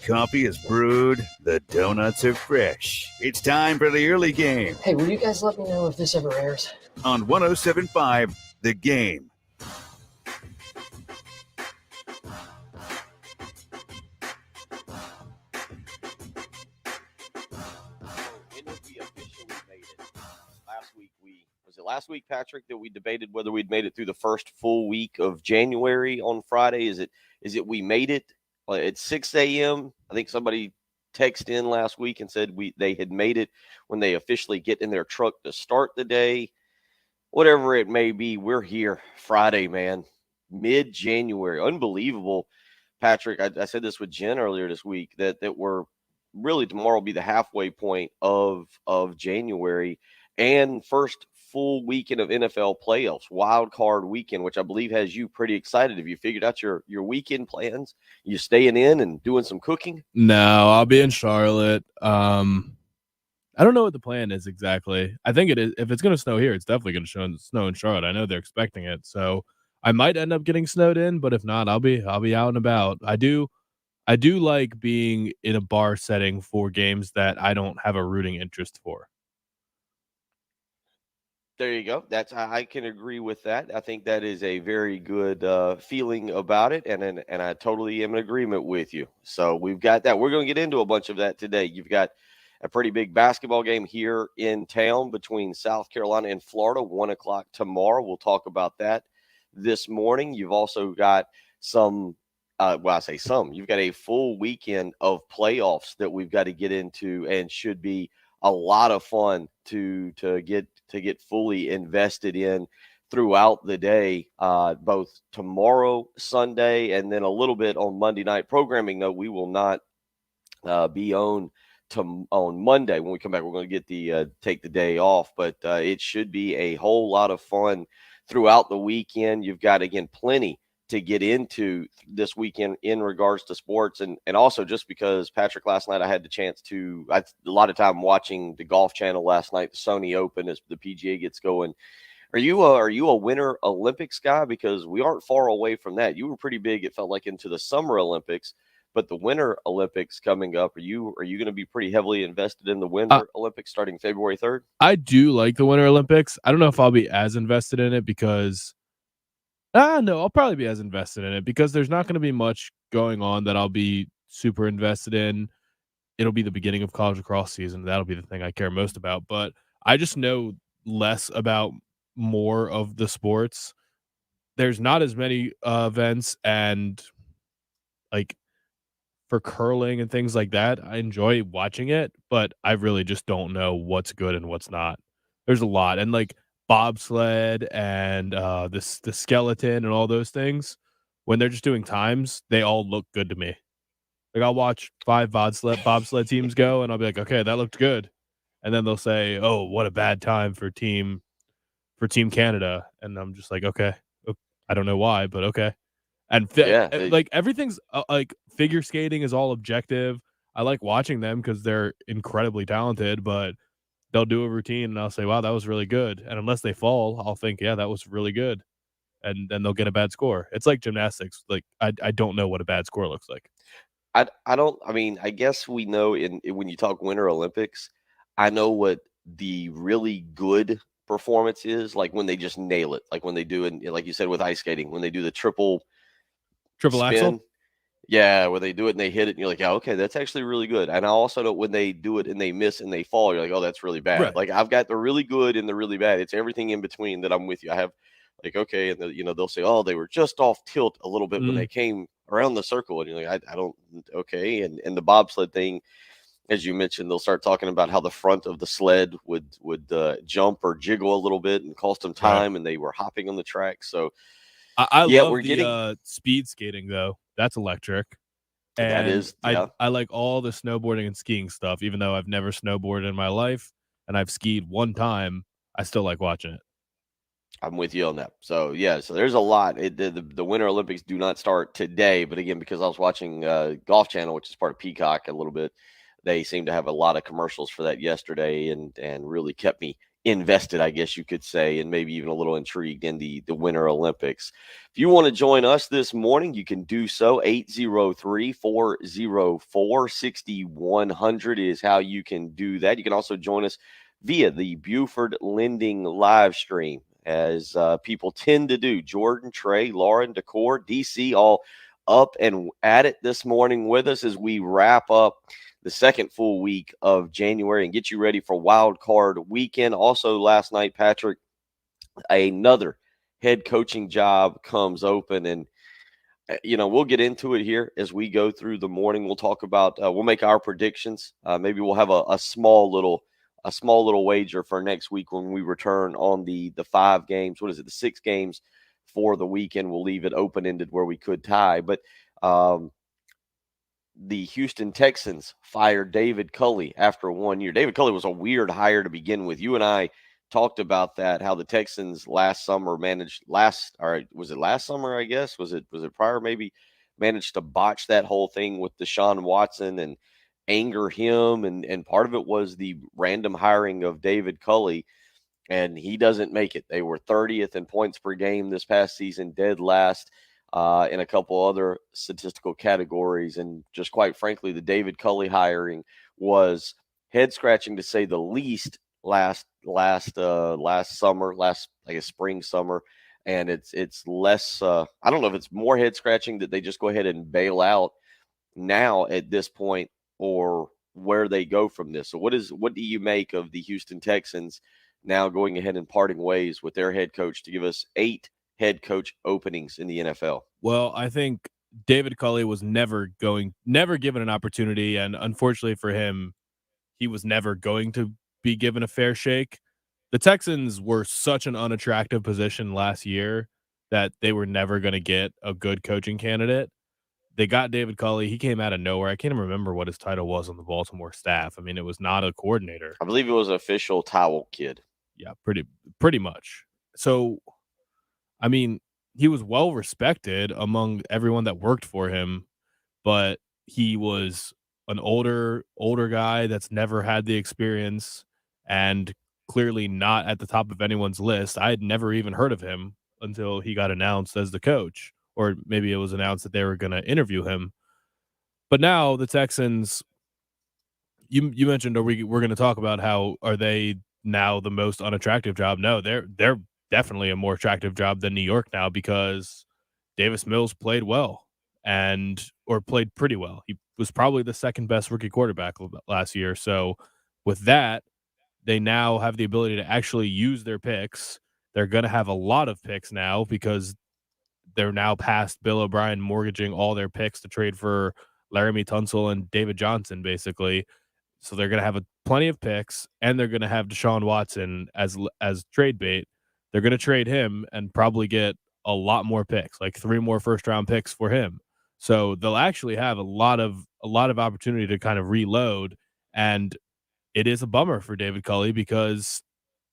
coffee is brewed, the donuts are fresh. It's time for the early game. Hey, will you guys let me know if this ever airs? On 107.5, The Game. Last week, Patrick, that we debated whether we'd made it through the first full week of January on Friday? Is it we made it at 6 a.m.? I think somebody texted in last week and said they had made it when they officially get in their truck to start the day. Whatever it may be, we're here Friday, man. Mid-January. Unbelievable. Patrick, I said this with Jen earlier this week, that we're really, tomorrow will be the halfway point of January and first full weekend of NFL playoffs, wild card weekend, which I believe has you pretty excited. Have you figured out your weekend plans? You staying in and doing some cooking? No, I'll be in Charlotte. I don't know what the plan is exactly. I think it is. If it's going to snow here, it's definitely going to snow in Charlotte. I know they're expecting it, so I might end up getting snowed in. But if not, I'll be out and about. I do like being in a bar setting for games that I don't have a rooting interest for. There you go. I can agree with that. I think that is a very good feeling about it, and I totally am in agreement with you. So we've got that. We're going to get into a bunch of that today. You've got a pretty big basketball game here in town between South Carolina and Florida, 1 o'clock tomorrow. We'll talk about that this morning. You've also got some. I say some. You've got a full weekend of playoffs that we've got to get into, and should be a lot of fun to get fully invested in throughout the day, both tomorrow, Sunday, and then a little bit on Monday night programming. No, we will not be on Monday. When we come back, we're going to get take the day off, but it should be a whole lot of fun throughout the weekend. You've got, again, plenty to get into this weekend in regards to sports, and also just because, Patrick, last night I had the chance to a lot of time watching the Golf Channel last night, the Sony Open, as the PGA gets going. Are you a Winter Olympics guy? Because we aren't far away from that. You were pretty big, it felt like, into the Summer Olympics, but the Winter Olympics coming up, are you going to be pretty heavily invested in the Winter Olympics starting February 3rd? I do like the Winter Olympics. I don't know if I'll be as invested in it because no, I'll probably be as invested in it because there's not going to be much going on that I'll be super invested in. It'll be the beginning of college lacrosse season. That'll be the thing I care most about. But I just know less about more of the sports. There's not as many events, and like for curling and things like that, I enjoy watching it, but I really just don't know what's good and what's not. There's a lot. And like bobsled and the skeleton and all those things, when they're just doing times, they all look good to me. Like I'll watch 5 bobsled teams go, and I'll be like, okay, that looked good. And then they'll say, oh, what a bad time for Team Canada. And I'm just like, okay, I don't know why, but okay. And like everything's like figure skating is all objective. I like watching them because they're incredibly talented, but they'll do a routine and I'll say, wow, that was really good. And unless they fall, I'll think, yeah, that was really good. And then they'll get a bad score. It's like gymnastics. Like I don't know what a bad score looks like. I guess we know when you talk Winter Olympics, I know what the really good performance is, like when they just nail it, like when they do it, like you said, with ice skating, when they do the triple spin. Axel? Yeah, where they do it and they hit it, and you're like, yeah, okay, that's actually really good. And I also know when they do it and they miss and they fall, you're like, oh, that's really bad. Right. Like I've got the really good and the really bad. It's everything in between that I'm with you. I have like, okay, and they'll say, oh, they were just off tilt a little bit when they came around the circle, and you're like, I don't, okay. And the bobsled thing, as you mentioned, they'll start talking about how the front of the sled would jump or jiggle a little bit and cost them time, and they were hopping on the track. So I love the speed skating, though. That's electric. And that is, yeah. I like all the snowboarding and skiing stuff, even though I've never snowboarded in my life and I've skied one time. I still like watching it. I'm with you on that. So, yeah, so there's a lot. The Winter Olympics do not start today, but again, because I was watching Golf Channel, which is part of Peacock a little bit, they seem to have a lot of commercials for that yesterday and really kept me invested, I guess you could say, and maybe even a little intrigued in the Winter Olympics. If you want to join us this morning, you can do so. 803-404-6100 is how you can do that. You can also join us via the Buford Lending live stream, as people tend to do. Jordan, Trey, Lauren, Decor, DC, all up and at it this morning with us as we wrap up the second full week of January and get you ready for Wild Card Weekend. Also, last night, Patrick, another head coaching job comes open, and we'll get into it here as we go through the morning. We'll talk about we'll make our predictions. Maybe we'll have a small little wager for next week when we return on the 5 games. What is it? The 6 games for the weekend. We'll leave it open-ended where we could tie, but the Houston Texans fired David Cully after 1 year. David Cully was a weird hire to begin with. You and I talked about that, how the Texans last summer was it last summer, I guess? Was it prior, maybe? Managed to botch that whole thing with Deshaun Watson and anger him. And part of it was the random hiring of David Cully, and he doesn't make it. They were 30th in points per game this past season, dead last in a couple other statistical categories. And just quite frankly, the David Cully hiring was head scratching to say the least last summer, I guess spring, summer. And it's less, I don't know if it's more head scratching that they just go ahead and bail out now at this point, or where they go from this. So what do you make of the Houston Texans now going ahead and parting ways with their head coach to give us 8 head coach openings in the NFL? Well, I think David Cully was never given an opportunity, and unfortunately for him, he was never going to be given a fair shake. The Texans were such an unattractive position last year that they were never going to get a good coaching candidate. They got David Cully. He came out of nowhere. I can't even remember what his title was on the Baltimore staff. I mean, it was not a coordinator. I believe it was official towel kid. Yeah, pretty much. So, I mean, he was well respected among everyone that worked for him, but he was an older guy that's never had the experience and clearly not at the top of anyone's list. I had never even heard of him until he got announced as the coach, or maybe it was announced that they were going to interview him. But now the Texans, you mentioned, we're going to talk about how are they now the most unattractive job? No, they're definitely a more attractive job than New York now, because Davis Mills played played pretty well. He was probably the second best rookie quarterback last year. So with that, they now have the ability to actually use their picks. They're going to have a lot of picks now because they're now past Bill O'Brien mortgaging all their picks to trade for Laramie Tunsil and David Johnson, basically. So they're going to have plenty of picks, and they're going to have Deshaun Watson as trade bait. They're going to trade him and probably get a lot more picks, like 3 more first-round picks for him. So they'll actually have a lot of opportunity to kind of reload, and it is a bummer for David Cully because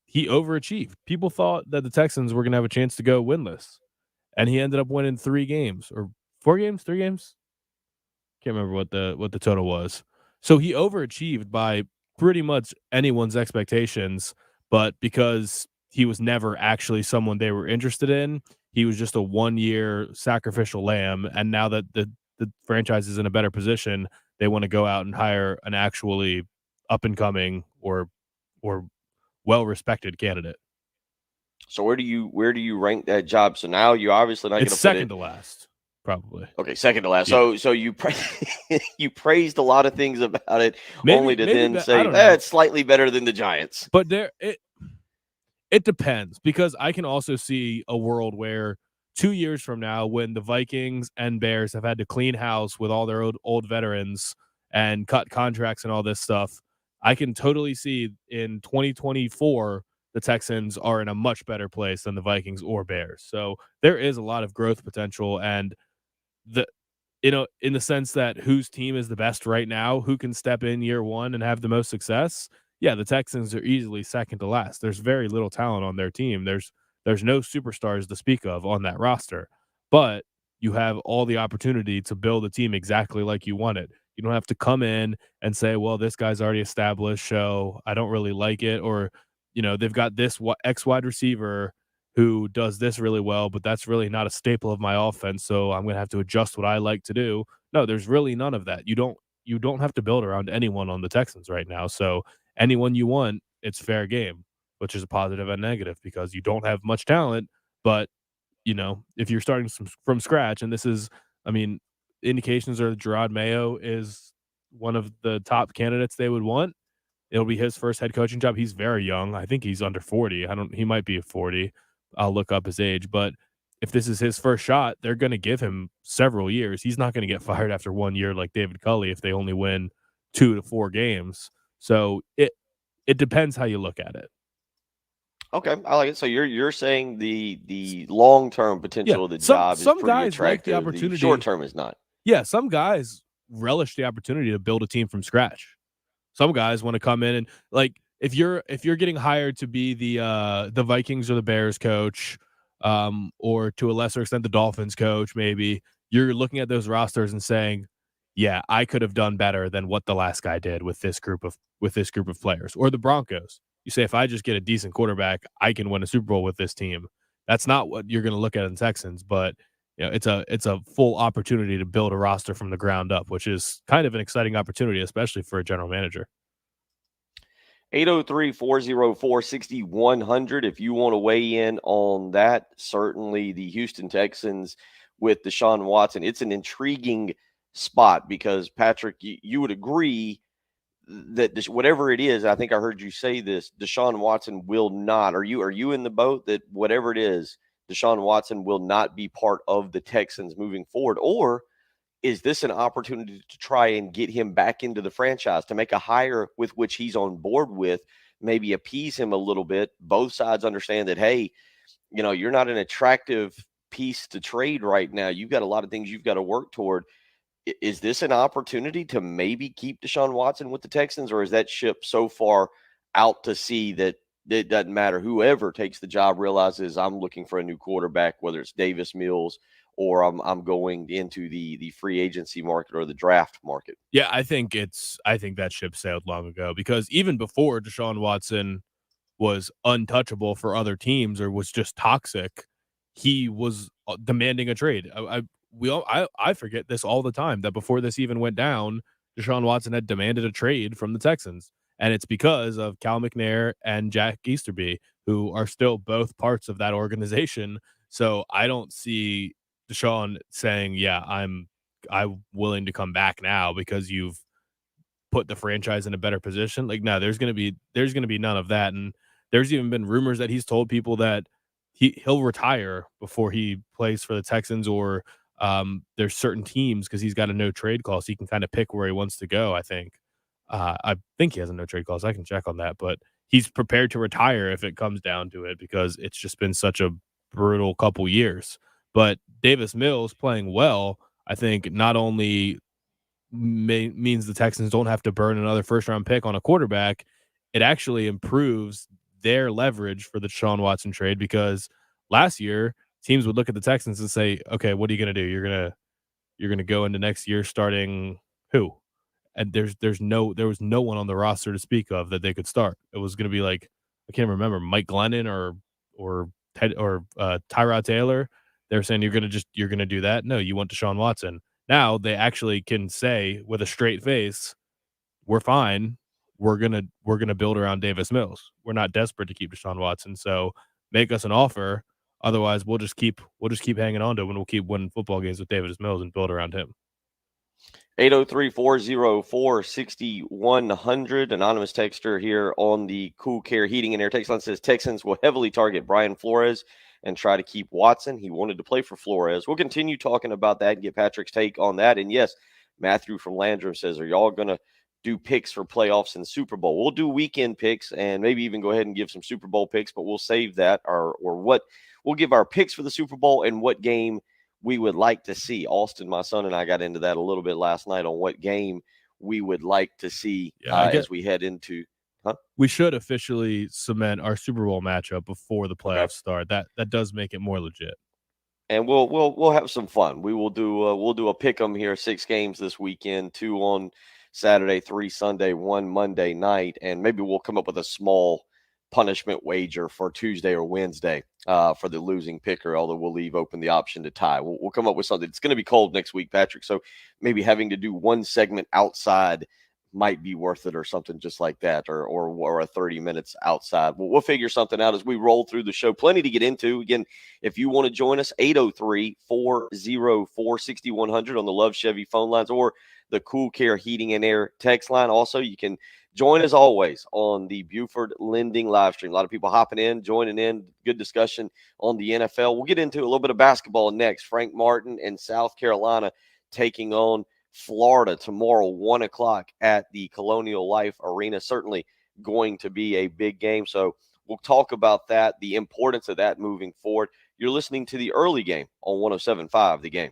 he overachieved. People thought that the Texans were going to have a chance to go winless, and he ended up winning 3 games or 4 games, 3 games. Can't remember what the total was. So he overachieved by pretty much anyone's expectations, but because he was never actually someone they were interested in, he was just a 1-year sacrificial lamb. And now that the franchise is in a better position, they want to go out and hire an actually up and coming or well respected candidate. So where do you rank that job? So now you're obviously not going to put it second to last. Probably. Okay, second to last. Yeah. So you you praised a lot of things about it, only to then say it's slightly better than the Giants. But it depends, because I can also see a world where 2 years from now, when the Vikings and Bears have had to clean house with all their old veterans and cut contracts and all this stuff, I can totally see in 2024 the Texans are in a much better place than the Vikings or Bears. So there is a lot of growth potential, and in the sense that whose team is the best right now, who can step in year 1 and have the most success. Yeah, the Texans are easily second to last. There's very little talent on their team. There's no superstars to speak of on that roster, but you have all the opportunity to build a team exactly like you want it. You don't have to come in and say, well, this guy's already established, so I don't really like it, or they've got this X wide receiver who does this really well, but that's really not a staple of my offense. So I'm going to have to adjust what I like to do. No, there's really none of that. You don't have to build around anyone on the Texans right now. So anyone you want, it's fair game, which is a positive and negative because you don't have much talent. But if you're starting from scratch, and this is, I mean, indications are that Gerard Mayo is one of the top candidates they would want. It'll be his first head coaching job. He's very young. I think he's under 40. He might be 40. I'll look up his age, but if this is his first shot, they're going to give him several years. He's not going to get fired after 1 year like David Cully if they only win 2 to 4 games. So it depends how you look at it. Okay, I like it. So you're saying the long term potential of the job is some pretty guys like the attractive. opportunity. Short term is not. Yeah, some guys relish the opportunity to build a team from scratch. Some guys want to come in and, like, if you're getting hired to be the Vikings or the Bears coach, or to a lesser extent the Dolphins coach, maybe you're looking at those rosters and saying, "Yeah, I could have done better than what the last guy did with this group of players." Or the Broncos, you say, "If I just get a decent quarterback, I can win a Super Bowl with this team." That's not what you're going to look at in the Texans, but it's a full opportunity to build a roster from the ground up, which is kind of an exciting opportunity, especially for a general manager. 803-404-6100 if you want to weigh in on that. Certainly the Houston Texans with Deshaun Watson. It's an intriguing spot because, Patrick, you would agree that whatever it is, I think I heard you say this, Deshaun Watson will not. Are you in the boat that whatever it is, Deshaun Watson will not be part of the Texans moving forward? Or is this an opportunity to try and get him back into the franchise, to make a hire with which he's on board with, maybe appease him a little bit? Both sides understand that, hey, you're not an attractive piece to trade right now. You've got a lot of things you've got to work toward. Is this an opportunity to maybe keep Deshaun Watson with the Texans, or is that ship so far out to sea that it doesn't matter? Whoever takes the job realizes I'm looking for a new quarterback, whether it's Davis Mills or I'm going into the free agency market or the draft market. Yeah, I think that ship sailed long ago because even before Deshaun Watson was untouchable for other teams or was just toxic, he was demanding a trade. I forget this all the time that before this even went down, Deshaun Watson had demanded a trade from the Texans, and it's because of Cal McNair and Jack Easterby, who are still both parts of that organization. So I don't see Deshaun saying, "Yeah, I'm willing to come back now because you've put the franchise in a better position." Like, no, there's gonna be none of that. And there's even been rumors that he's told people that he'll retire before he plays for the Texans, or there's certain teams because he's got a no trade clause, so he can kind of pick where he wants to go. I think he has a no trade clause. I can check on that, but he's prepared to retire if it comes down to it because it's just been such a brutal couple years. But Davis Mills playing well, I think, not only means the Texans don't have to burn another first round pick on a quarterback, it actually improves their leverage for the Deshaun Watson trade because last year teams would look at the Texans and say, "Okay, what are you going to do? You're going to go into next year starting who?" And there was no one on the roster to speak of that they could start. It was going to be like, I can't remember, Mike Glennon or Tyrod Taylor. They're saying you're going to do that. No, you want Deshaun Watson. Now they actually can say with a straight face, "We're fine. We're gonna build around Davis Mills. We're not desperate to keep Deshaun Watson. So make us an offer. Otherwise, we'll just keep hanging on to him, and we'll keep winning football games with Davis Mills and build around him." 803-404-6100. Anonymous texter here on the Cool Care Heating and Air text line says Texans will heavily target Brian Flores and try to keep Watson. He wanted to play for Flores. We'll continue talking about that and get Patrick's take on that. And yes, Matthew from Landrum says, are y'all going to do picks for playoffs and Super Bowl? We'll do weekend picks and maybe even go ahead and give some Super Bowl picks, but we'll save that or what we'll give our picks for the Super Bowl and what game we would like to see. Austin, my son, and I got into that a little bit last night on what game we would like to see as we head into. We should officially cement our Super Bowl matchup before the playoffs start. That does make it more legit. And we'll have some fun. We'll do a pick 'em here, 6 games this weekend, 2 on Saturday, 3 Sunday, 1 Monday night, and maybe we'll come up with a small punishment wager for Tuesday or Wednesday for the losing picker, although we'll leave open the option to tie. We'll come up with something. It's going to be cold next week, Patrick, so maybe having to do one segment outside might be worth it or something just like that, or a 30 minutes outside. We'll figure something out as we roll through the show. Plenty to get into. Again, if you want to join us, 803-404-6100 on the Love Chevy phone lines or the Cool Care Heating and Air text line. Also, you can join as always on the Buford Lending live stream. A lot of people hopping in, joining in. Good discussion on the NFL. We'll get into a little bit of basketball next. Frank Martin and South Carolina taking on Florida tomorrow, 1 o'clock at the Colonial Life Arena. Certainly going to be a big game. So we'll talk about that, the importance of that moving forward. You're listening to the early game on 107.5 The Game.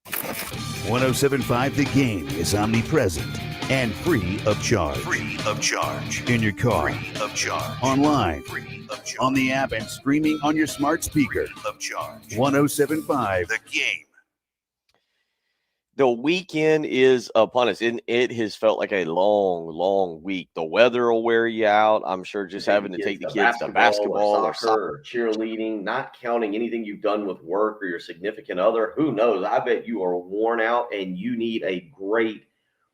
107.5 The Game is omnipresent and free of charge. Free of charge. In your car. Free of charge. Online. Free of charge. On the app and streaming on your smart speaker. Free of charge. 107.5 The Game. The weekend is upon us, and it has felt like a long, long week. The weather will wear you out. I'm sure just having to take the kids to basketball or soccer or cheerleading, not counting anything you've done with work or your significant other. Who knows? I bet you are worn out and you need a great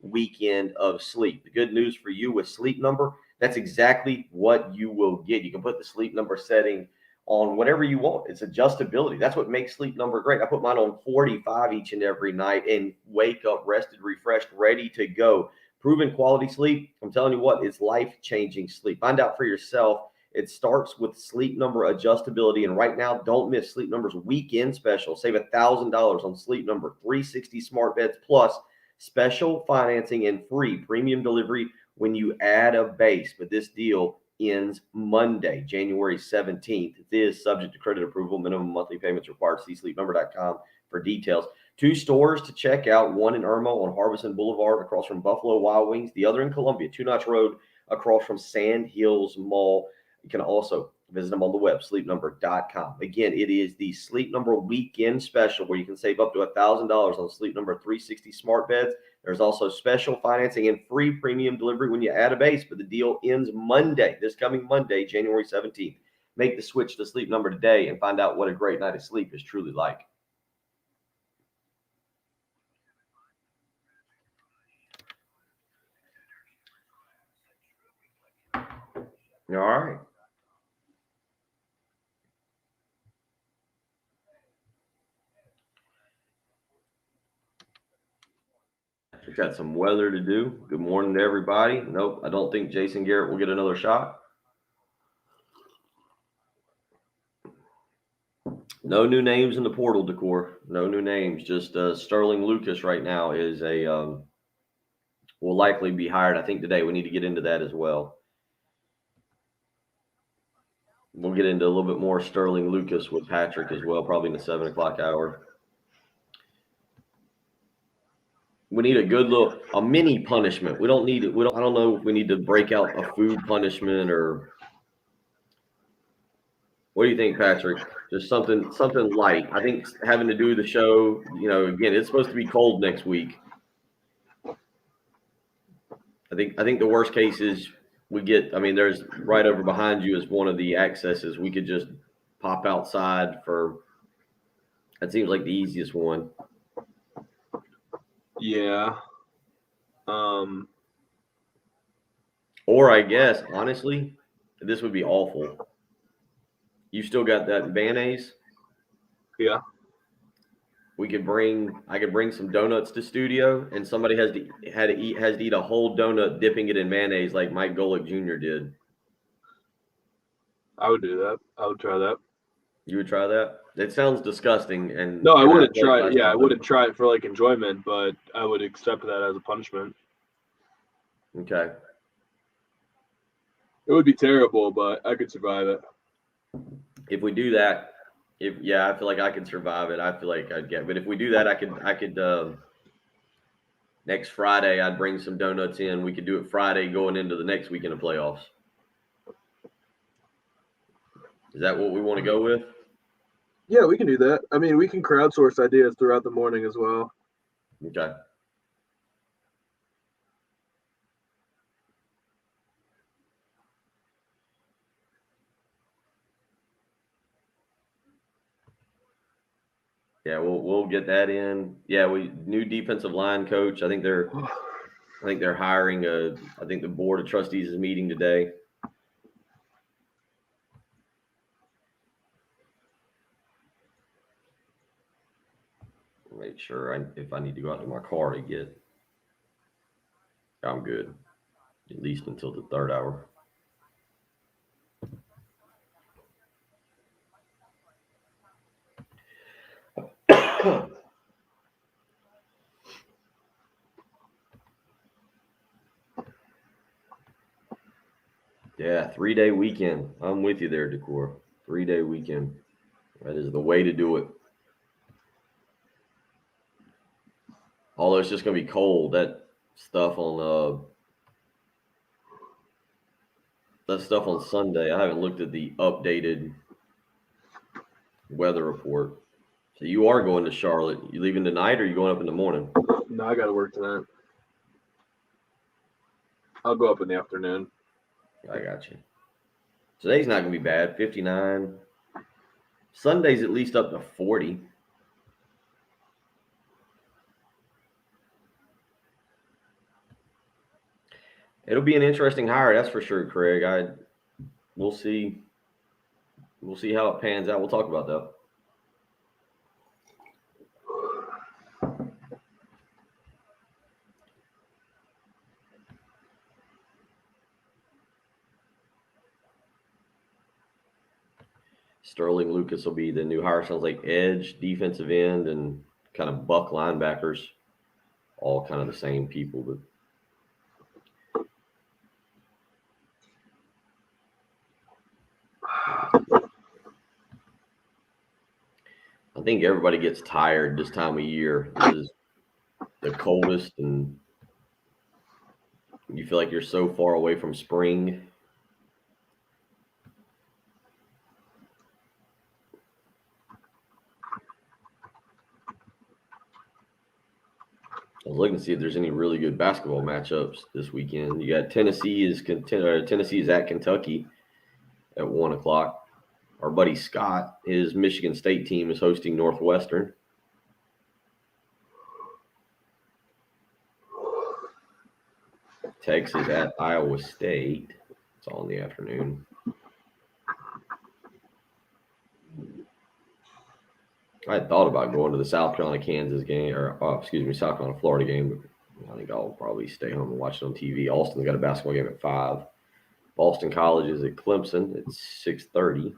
weekend of sleep. The good news for you with Sleep Number, that's exactly what you will get. You can put the Sleep Number setting on whatever you want. It's adjustability. That's what makes Sleep Number great. I put mine on 45 each and every night and wake up rested, refreshed, ready to go. Proven quality sleep. I'm telling you what, it's life-changing sleep. Find out for yourself. It starts with Sleep Number adjustability. And right now, don't miss Sleep Number's weekend special. Save $1,000 on Sleep Number 360 smart beds plus special financing and free premium delivery when you add a base. But this deal ends Monday, January 17th. It is subject to credit approval. Minimum monthly payments required. See sleepnumber.com for details. 2 stores to check out. One in Irma on Harbison Boulevard across from Buffalo Wild Wings. The other in Columbia, 2 Notch Road across from Sand Hills Mall. You can also visit them on the web, sleepnumber.com. Again, it is the Sleep Number weekend special where you can save up to $1,000 on Sleep Number 360 smart beds. There's also special financing and free premium delivery when you add a base, but the deal ends Monday, this coming Monday, January 17th. Make the switch to Sleep Number today and find out what a great night of sleep is truly like. All right. We've got some weather to do. Good morning to everybody. Nope, I don't think Jason Garrett will get another shot. No new names in the portal, Decor. No new names. Just Sterling Lucas right now is will likely be hired. I think today we need to get into that as well. We'll get into a little bit more Sterling Lucas with Patrick as well, probably in the 7 o'clock hour. We need a good a mini punishment. We don't need it. I don't know if we need to break out a food punishment or what do you think, Patrick? Just something light. I think having to do the show, again, it's supposed to be cold next week. I think the worst case is there's right over behind you is one of the accesses. We could just pop outside that seems like the easiest one. Yeah. Or I guess, honestly, this would be awful. You still got that mayonnaise? Yeah. I could bring some donuts to studio, and somebody has to eat a whole donut, dipping it in mayonnaise like Mike Golick Jr. did. I would do that. I would try that. You would try that? It sounds disgusting. And no, I wouldn't try it. Yeah, I wouldn't try it for enjoyment, but I would accept that as a punishment. Okay. It would be terrible, but I could survive it. If we do that, I feel like I could survive it. I feel like I'd get. But if we do that, I could. Next Friday, I'd bring some donuts in. We could do it Friday going into the next weekend of playoffs. Is that what we want to go with? Yeah, we can do that. I mean, we can crowdsource ideas throughout the morning as well. Okay. Yeah, we'll get that in. Yeah, new defensive line coach. I think they're hiring I think the board of trustees is meeting today. Make sure if I need to go out to my car to get, I'm good. At least until the third hour. Yeah, 3-day weekend. I'm with you there, Decor. 3-day weekend. That is the way to do it. Although it's just going to be cold. That stuff on Sunday. I haven't looked at the updated weather report. So you are going to Charlotte. You leaving tonight, or are you going up in the morning? No, I got to work tonight. I'll go up in the afternoon. I got you. Today's not going to be bad. 59. Sunday's at least up to 40. It'll be an interesting hire, that's for sure, Craig. We'll see. We'll see how it pans out. We'll talk about that. Sterling Lucas will be the new hire. Sounds like edge, defensive end, and kind of buck linebackers. All kind of the same people, but I think everybody gets tired this time of year. This is the coldest, and you feel like you're so far away from spring. I was looking to see if there's any really good basketball matchups this weekend. You got Tennessee is at Kentucky at 1:00. Our buddy Scott, his Michigan State team, is hosting Northwestern. Texas at Iowa State. It's all in the afternoon. I had thought about going to the South Carolina-Kansas game, South Carolina-Florida game, but I think I'll probably stay home and watch it on TV. Austin's got a basketball game at 5. Boston College is at Clemson at 6:30.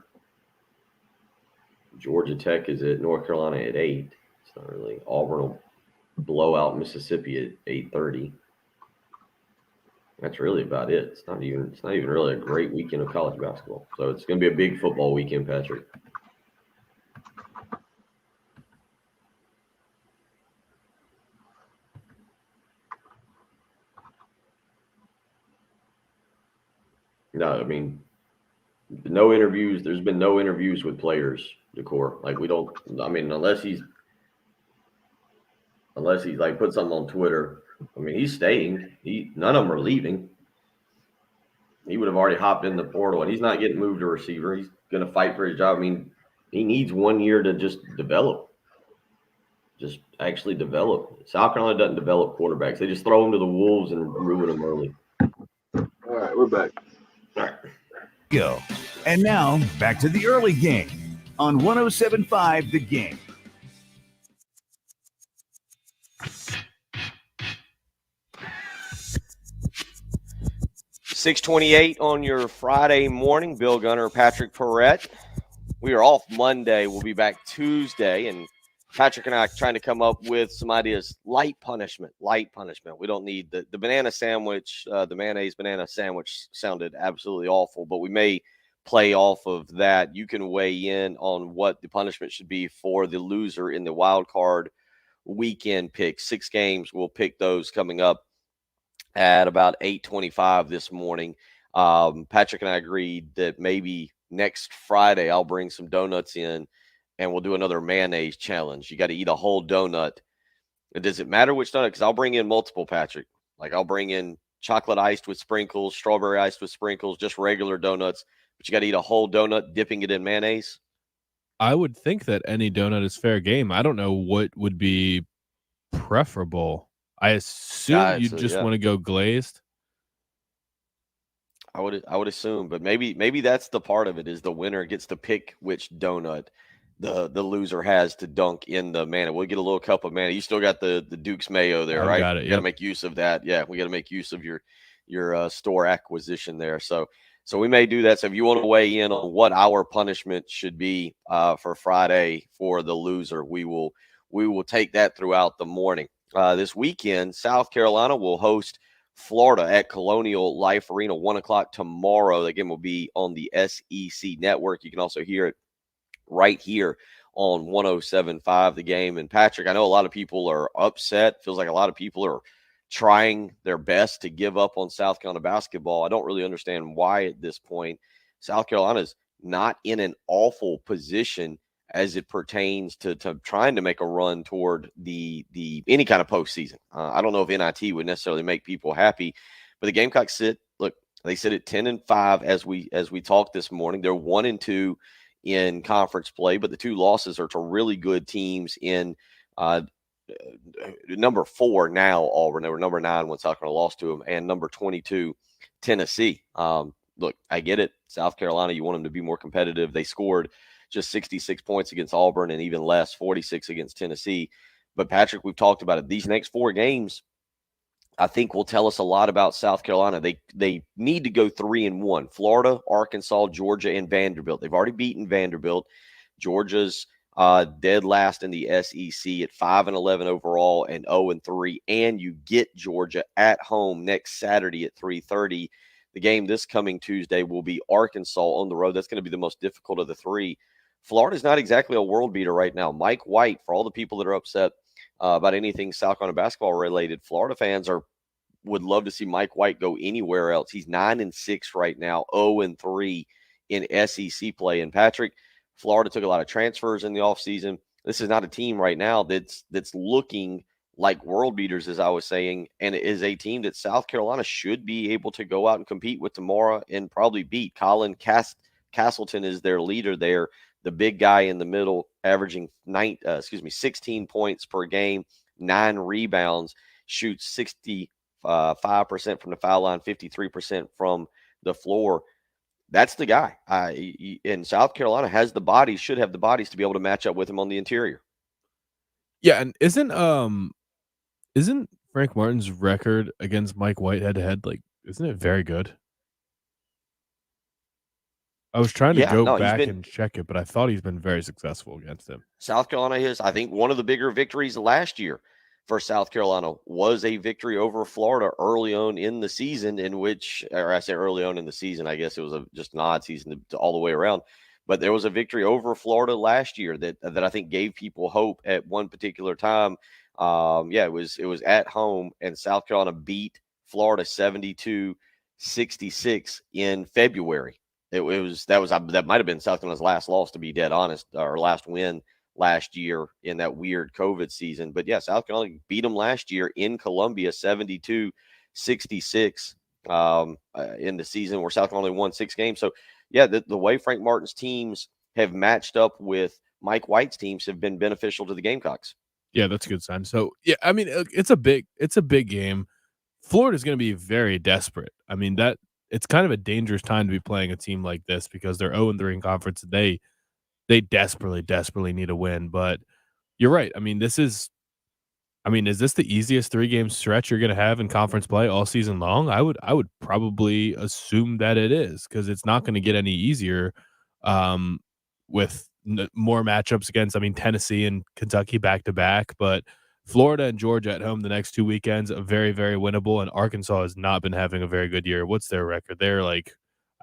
Georgia Tech is at North Carolina at 8. It's not really. Auburn will blow out Mississippi at 8:30. That's really about it. It's not even really a great weekend of college basketball. So it's going to be a big football weekend, Patrick. No, I mean, no interviews. There's been no interviews with players, Decor. Like, we don't. I mean, unless he's like put something on Twitter. I mean, he's staying. None of them are leaving. He would have already hopped in the portal, and he's not getting moved to receiver. He's going to fight for his job. I mean, he needs 1 year to just develop. Just actually develop. South Carolina doesn't develop quarterbacks. They just throw them to the wolves and ruin them early. All right, we're back. All right. Go. And now, back to the early game on 107.5 The Game. $6:28 on your Friday morning. Bill Gunner, Patrick Perrette. We are off Monday. We'll be back Tuesday, and Patrick and I are trying to come up with some ideas. Light punishment. We don't need the banana sandwich. The mayonnaise banana sandwich sounded absolutely awful, but we may play off of that. You can weigh in on what the punishment should be for the loser in the wild card weekend pick. 6 games. We'll pick those coming up at about 8:25 this morning. Patrick and I agreed that maybe next Friday I'll bring some donuts in and we'll do another mayonnaise challenge. You got to eat a whole donut. Does it matter which donut? Because I'll bring in multiple, Patrick. Like, I'll bring in chocolate iced with sprinkles, strawberry iced with sprinkles, just regular donuts. But you got to eat a whole donut, dipping it in mayonnaise. I would think that any donut is fair game. I don't know what would be preferable. I assume you just Yeah. want to go glazed. I would assume, but maybe that's the part of it is the winner gets to pick which donut the loser has to dunk in the manna. We'll get a little cup of manna. You still got the Duke's mayo there, I've right? got it. We got to Yep. make use of that. Yeah, we got to make use of your store acquisition there. So we may do that. So if you want to weigh in on what our punishment should be for Friday for the loser, we will take that throughout the morning. This weekend, South Carolina will host Florida at Colonial Life Arena, 1 o'clock tomorrow. The game will be on the SEC network. You can also hear it right here on 107.5 The Game. And Patrick, I know a lot of people are upset. Feels like a lot of people are trying their best to give up on South Carolina basketball. I don't really understand why at this point. South Carolina's not in an awful position as it pertains to trying to make a run toward the any kind of postseason. I don't know if NIT would necessarily make people happy, but the Gamecocks they sit at 10-5 as we talked this morning. They're 1-2 in conference play, but the two losses are to really good teams in number 4 now, Auburn. They were number 9 when South Carolina lost to them, and number 22, Tennessee. Look, I get it. South Carolina, you want them to be more competitive. They scored just 66 points against Auburn and even less, 46 against Tennessee. But Patrick, we've talked about it. These next 4 games, I think will tell us a lot about South Carolina. They need to go 3-1. Florida, Arkansas, Georgia, and Vanderbilt. They've already beaten Vanderbilt. Georgia's dead last in the SEC at 5-11 overall and 0-3. And you get Georgia at home next Saturday at 3:30. The game this coming Tuesday will be Arkansas on the road. That's going to be the most difficult of the 3. Florida's not exactly a world beater right now. Mike White, for all the people that are upset about anything South Carolina basketball related, Florida fans would love to see Mike White go anywhere else. He's 9-6 right now, 0-3 in SEC play. And Patrick, Florida took a lot of transfers in the offseason. This is not a team right now that's looking like world beaters, as I was saying, and it is a team that South Carolina should be able to go out and compete with tomorrow and probably beat. Colin Castleton is their leader there, the big guy in the middle, averaging 16 points per game, 9 rebounds, shoots 65% from the foul line, 53% from the floor. That's the guy. And South Carolina should have the bodies to be able to match up with him on the interior. Yeah, and isn't Frank Martin's record against Mike White head to head, like, isn't it very good? I was trying to Yeah, go no, back and check it, but I thought he's been very successful against him. South Carolina is, I think, one of the bigger victories last year for South Carolina was a victory over Florida early on in the season, or I say early on in the season, I guess it was just an odd season all the way around. But there was a victory over Florida last year that I think gave people hope at one particular time. It was at home, and South Carolina beat Florida 72-66 in February. That might have been South Carolina's last loss, to be dead honest, or last win last year in that weird COVID season. But yeah, South Carolina beat them last year in Columbia 72-66 in the season where South Carolina won 6 games. So yeah, the way Frank Martin's teams have matched up with Mike White's teams have been beneficial to the Gamecocks. Yeah, that's a good sign. So yeah, I mean, it's a big game. Florida's going to be very desperate. I mean, it's kind of a dangerous time to be playing a team like this because they're 0-3 in conference. They desperately need a win. But you're right. I mean, is this the easiest 3-game stretch you're going to have in conference play all season long? I would probably assume that it is because it's not going to get any easier with more matchups against, Tennessee and Kentucky back to back, but Florida and Georgia at home the next 2 weekends are very, very winnable, and Arkansas has not been having a very good year. What's their record? They're like,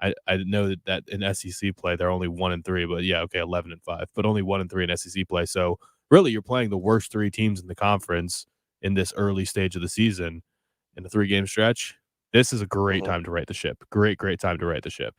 I know that in SEC play they're only 1-3, but yeah, okay, 11-5, but only 1-3 in SEC play. So really, you're playing the worst 3 teams in the conference in this early stage of the season in a 3-game stretch. This is a great time to right the ship. Great time to right the ship.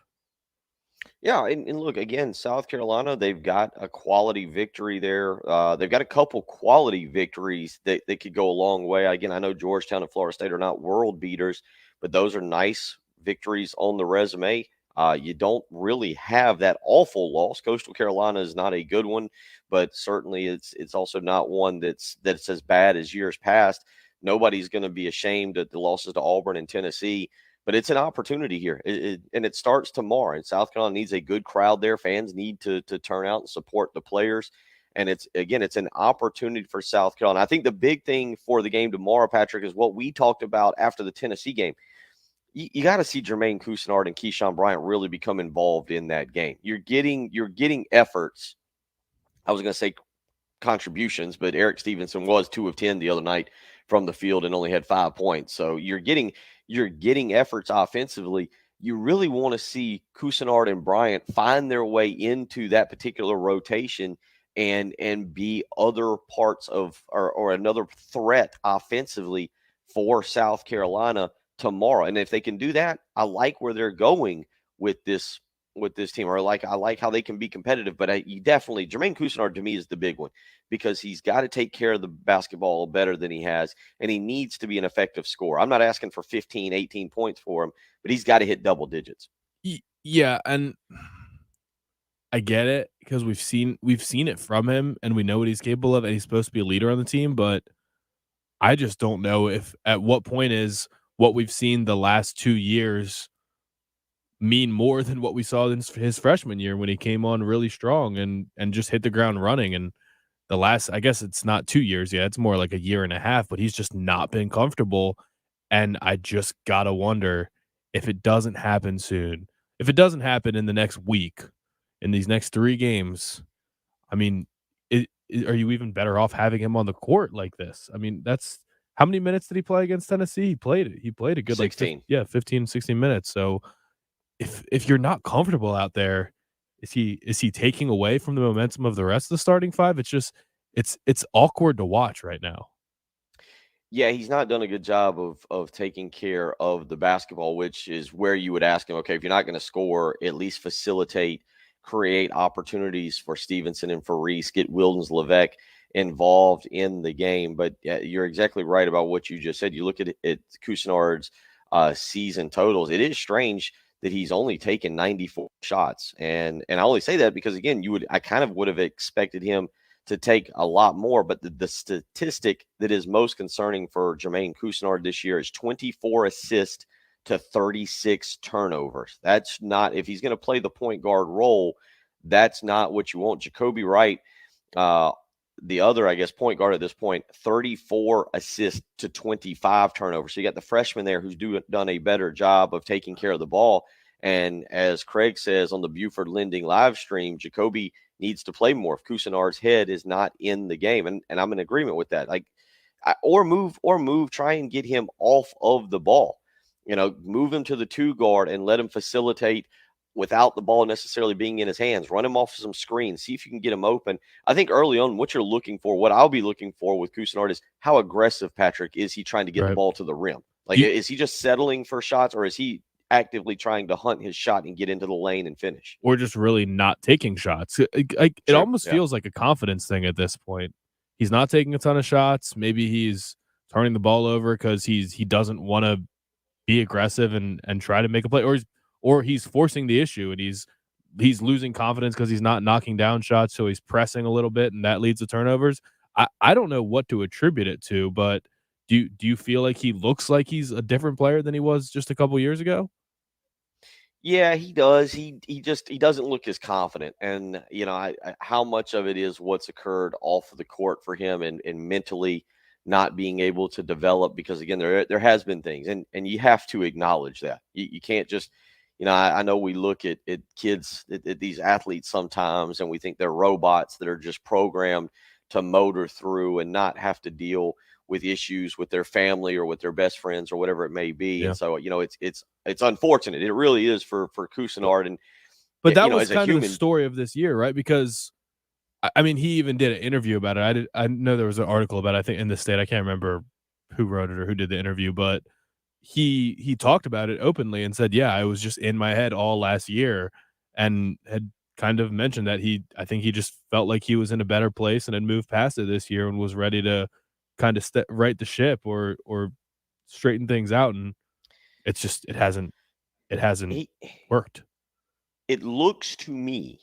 Yeah, and look, again, South Carolina, they've got a quality victory there. They've got a couple quality victories that could go a long way. Again, I know Georgetown and Florida State are not world beaters, but those are nice victories on the resume. You don't really have that awful loss. Coastal Carolina is not a good one, but certainly it's also not one that's as bad as years past. Nobody's going to be ashamed at the losses to Auburn and Tennessee, but it's an opportunity here, and it starts tomorrow. And South Carolina needs a good crowd there. Fans need to turn out and support the players. And it's an opportunity for South Carolina. I think the big thing for the game tomorrow, Patrick, is what we talked about after the Tennessee game. You got to see Jermaine Cousinard and Keyshawn Bryant really become involved in that game. You're getting efforts. I was going to say contributions, but Eric Stevenson was 2 of 10 the other night from the field and only had 5 points. So you're getting efforts offensively. You really want to see Cousinard and Bryant find their way into that particular rotation and be other parts of or another threat offensively for South Carolina tomorrow. And if they can do that, I like where they're going with this team, or I like how they can be competitive. But you definitely, Jermaine Cousinard to me is the big one, because he's got to take care of the basketball better than he has, and he needs to be an effective scorer. I'm not asking for 15, 18 points for him, but he's got to hit double digits. Yeah, and I get it, because we've seen it from him, and we know what he's capable of, and he's supposed to be a leader on the team, but I just don't know if at what point is what we've seen the last 2 years mean more than what we saw in his freshman year when he came on really strong and just hit the ground running. And the last, I guess it's not 2 years yet, it's more like a year and a half, but he's just not been comfortable. And I just gotta wonder if it doesn't happen soon. If it doesn't happen in the next week, in these next 3 games, I mean, are you even better off having him on the court like this? I mean, that's how many minutes did he play against Tennessee? He played a good 16. 15, 16 minutes. So if you're not comfortable out there, is he taking away from the momentum of the rest of the starting five? It's just it's awkward to watch right now. Yeah, he's not done a good job of taking care of the basketball, which is where you would ask him, okay, if you're not going to score, at least facilitate, create opportunities for Stevenson and for Reese, get Wildens Levesque involved in the game. But yeah, you're exactly right about what you just said. You look at Cousinard's season totals. It is strange that he's only taken 94 shots, and I only say that because, again, I kind of would have expected him to take a lot more. But the statistic that is most concerning for Jermaine Cousinard this year is 24 assists to 36 turnovers. That's not, if he's going to play the point guard role, that's not what you want. Jacoby Wright, the other, I guess, point guard at this point, 34 assists to 25 turnovers. So you got the freshman there who's done a better job of taking care of the ball. And as Craig says on the Buford Lending live stream, Jacoby needs to play more if Cousinard's head is not in the game. And I'm in agreement with that. Or move, try and get him off of the ball. Move him to the 2 guard and let him facilitate without the ball necessarily being in his hands. Run him off some screens. See if you can get him open. I think early on, what you're looking for, what I'll be looking for with Cousinard is how aggressive, Patrick, is he trying to get the ball to the rim? Is he just settling for shots, or is he actively trying to hunt his shot and get into the lane and finish? Or just really not taking shots. It almost feels like a confidence thing at this point. He's not taking a ton of shots. Maybe he's turning the ball over because he doesn't want to be aggressive and try to make a play, or he's forcing the issue and he's losing confidence because he's not knocking down shots, so he's pressing a little bit and that leads to turnovers. I don't know what to attribute it to, but do you feel like he looks like he's a different player than he was just a couple years ago? Yeah, he does. He doesn't look as confident, and how much of it is what's occurred off of the court for him, and mentally not being able to develop, because, again, there has been things, and you have to acknowledge that. You can't just, I know we look at kids, at these athletes sometimes, and we think they're robots that are just programmed to motor through and not have to deal with issues with their family or with their best friends or whatever it may be. Yeah. And so, it's unfortunate. It really is for Cousinard. But that was kind of the story of this year, right? Because, I mean, he even did an interview about it. I know there was an article about it, I think, in the State. I can't remember who wrote it or who did the interview, but he talked about it openly and said, yeah, I was just in my head all last year, and had kind of mentioned that I think he just felt like he was in a better place and had moved past it this year and was ready to kind of right the ship or straighten things out. And it's just, it hasn't worked. it looks to me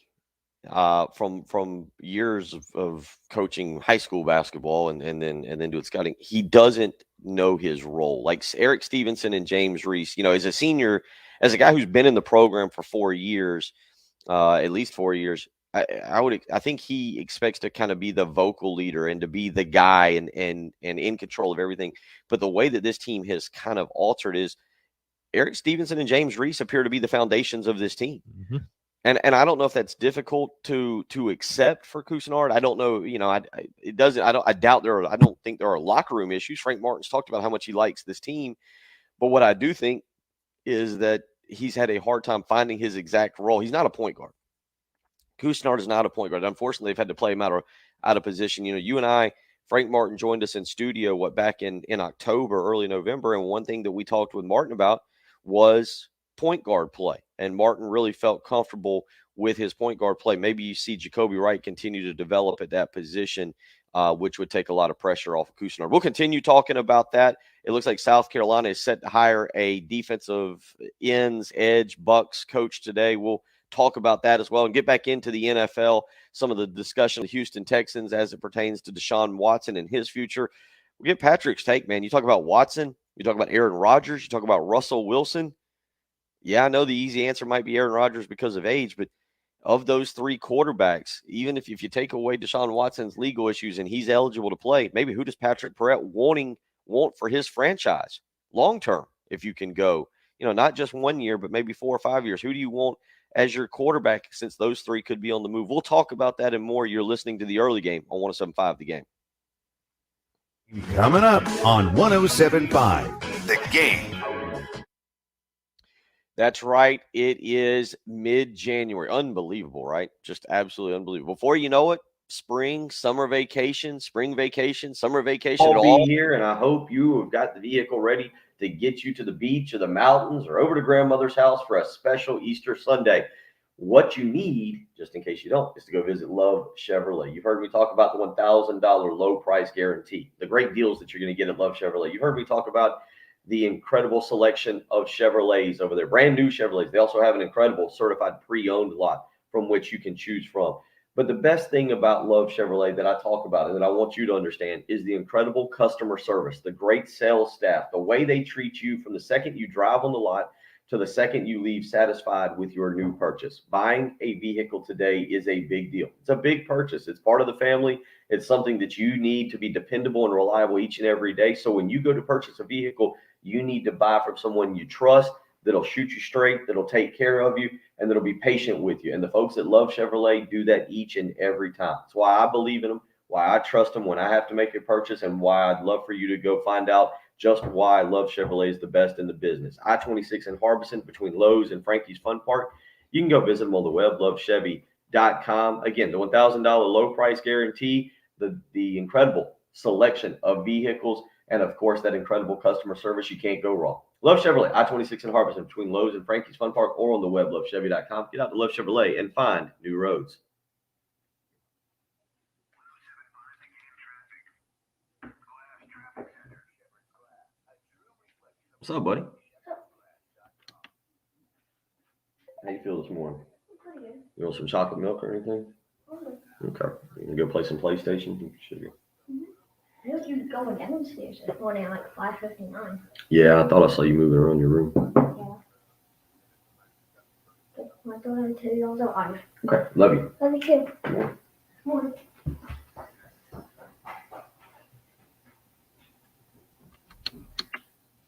from years of coaching high school basketball and then doing scouting, he doesn't know his role. Like Eric Stevenson and James Reese, as a senior, as a guy who's been in the program for 4 years, at least 4 years, I think he expects to kind of be the vocal leader and to be the guy and in control of everything. But the way that this team has kind of altered is Eric Stevenson and James Reese appear to be the foundations of this team. Mm-hmm. And I don't know if that's difficult to accept for Cousinard. I don't know. It doesn't. I doubt there are. I don't think there are locker room issues. Frank Martin's talked about how much he likes this team, but what I do think is that he's had a hard time finding his exact role. He's not a point guard. Cousinard is not a point guard. Unfortunately, they've had to play him out of position. You and I, Frank Martin joined us in studio back in October, early November, and one thing that we talked with Martin about was point guard play. And Martin really felt comfortable with his point guard play. Maybe you see Jacoby Wright continue to develop at that position, which would take a lot of pressure off of Cousinard. We'll continue talking about that. It looks like South Carolina is set to hire a defensive ends, edge, Bucks coach today. We'll talk about that as well and get back into the NFL, some of the discussion of the Houston Texans as it pertains to Deshaun Watson and his future. We'll get Patrick's take, man. You talk about Watson, you talk about Aaron Rodgers, you talk about Russell Wilson. Yeah, I know the easy answer might be Aaron Rodgers because of age, but of those three quarterbacks, even if you take away Deshaun Watson's legal issues and he's eligible to play, maybe who does Patrick Perrette want for his franchise long term? If you can go, not just 1 year, but maybe 4 or 5 years. Who do you want as your quarterback, since those three could be on the move? We'll talk about that and more. You're listening to the early game on 107.5 The Game. Coming up on 107.5 The Game. That's right. It is mid-January. Unbelievable, right? Just absolutely unbelievable. Before you know it, spring, summer vacation, summer vacation. It'll all be here, and I hope you have got the vehicle ready to get you to the beach or the mountains or over to grandmother's house for a special Easter Sunday. What you need, just in case you don't, is to go visit Love Chevrolet. You've heard me talk about the $1,000 low price guarantee, the great deals that you're going to get at Love Chevrolet. You've heard me talk about the incredible selection of Chevrolets over there, brand new Chevrolets. They also have an incredible certified pre-owned lot from which you can choose from. But the best thing about Love Chevrolet that I talk about and that I want you to understand is the incredible customer service, the great sales staff, the way they treat you from the second you drive on the lot to the second you leave satisfied with your new purchase. Buying a vehicle today is a big deal. It's a big purchase. It's part of the family. It's something that you need to be dependable and reliable each and every day. So when you go to purchase a vehicle, you need to buy from someone you trust, that'll shoot you straight, that'll take care of you, and that'll be patient with you. And the folks that Love Chevrolet do that each and every time. That's why I believe in them, why I trust them when I have to make a purchase, and why I'd love for you to go find out just why Love Chevrolet is the best in the business. I-26 in Harbison between Lowe's and Frankie's Fun Park. You can go visit them on the web, lovechevy.com. Again, the $1,000 low price guarantee, the incredible selection of vehicles, and of course, that incredible customer service. You can't go wrong. Love Chevrolet, I-26 in Harbison between Lowe's and Frankie's Fun Park, or on the web, lovechevy.com. Get out to Love Chevrolet and find new roads. What's up, buddy? How you feel this morning? Pretty good. You want some chocolate milk or anything? Okay. You can go play some PlayStation? You should go. I know you're going downstairs this morning at like 5:59. Yeah, I thought I saw you moving around your room. Yeah. But my daughter too, y'all's alive. Okay, love you. Love you too. Yeah. Morning.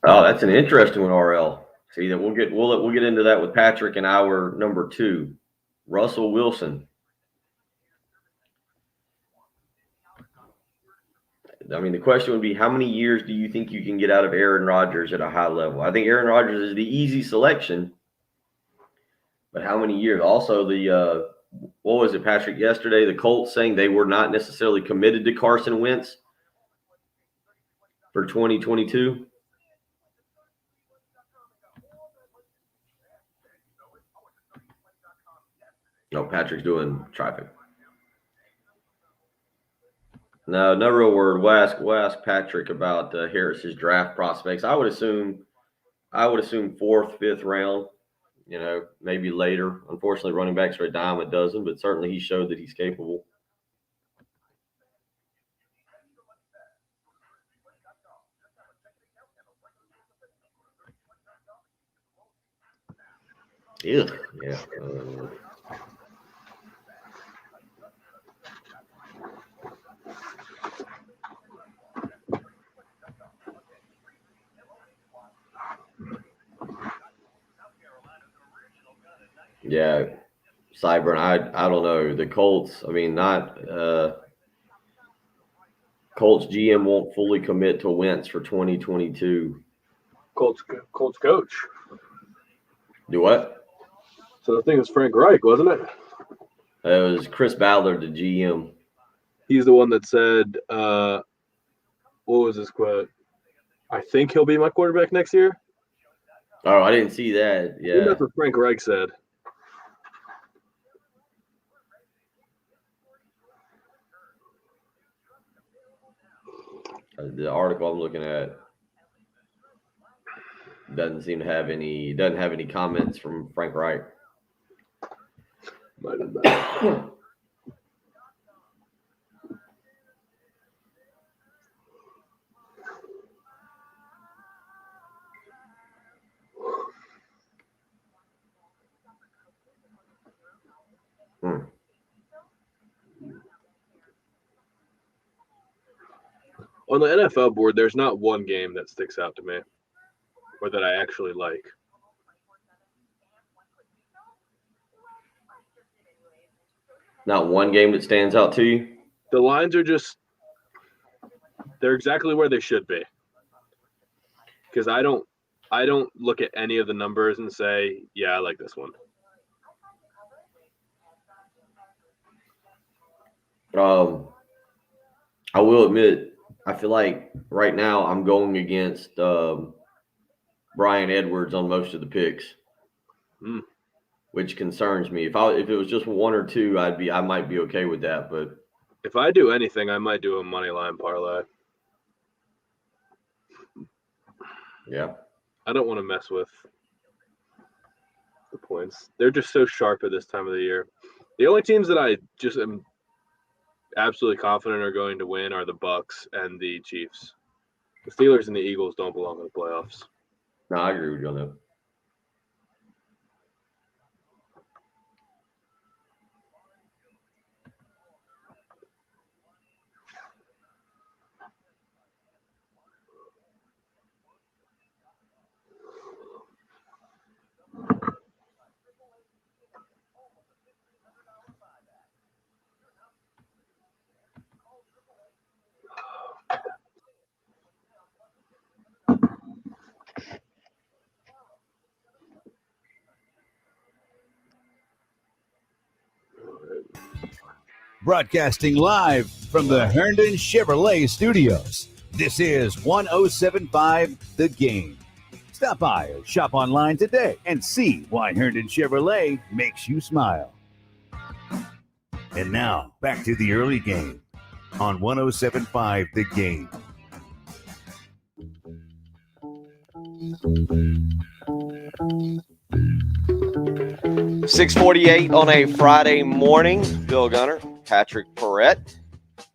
Oh, that's an interesting one, RL. See that we'll get into that with Patrick in hour number 2. Russell Wilson. I mean, the question would be, how many years do you think you can get out of Aaron Rodgers at a high level? I think Aaron Rodgers is the easy selection, but how many years? Also, what was it, Patrick, yesterday? The Colts saying they were not necessarily committed to Carson Wentz for 2022. No, Patrick's doing traffic. No real word. We'll ask Patrick about Harris's draft prospects. I would assume 4th, 5th round. maybe later. Unfortunately, running backs are a dime a dozen, but certainly he showed that he's capable. Yeah. Yeah, Cyburn, I don't know. The Colts, Colts GM won't fully commit to Wentz for 2022. Colts coach. Do what? So the thing was Frank Reich, wasn't it? It was Chris Ballard, the GM. He's the one that said, what was his quote? I think he'll be my quarterback next year. Oh, I didn't see that. I think Yeah. that's what Frank Reich said. The article I'm looking at doesn't have any comments from Frank Reich. Might have been. On the NFL board, there's not one game that sticks out to me or that I actually like. Not one game that stands out to you? The lines are they're exactly where they should be. Because I don't look at any of the numbers and say, yeah, I like this one. I will admit, I feel like right now I'm going against Brian Edwards on most of the picks, which concerns me. If it was just one or two, I might be okay with that. But if I do anything, I might do a money line parlay. Yeah, I don't want to mess with the points. They're just so sharp at this time of the year. The only teams that I just am absolutely confident are going to win are the Bucks and the Chiefs. The Steelers and the Eagles don't belong in the playoffs. No, I agree with you on that. Broadcasting live from the Herndon Chevrolet Studios. This is 1075 The Game. Stop by or shop online today and see why Herndon Chevrolet makes you smile. And now, back to the early game on 1075 The Game. .648 on a Friday morning. Bill Gunner, Patrick Perrette,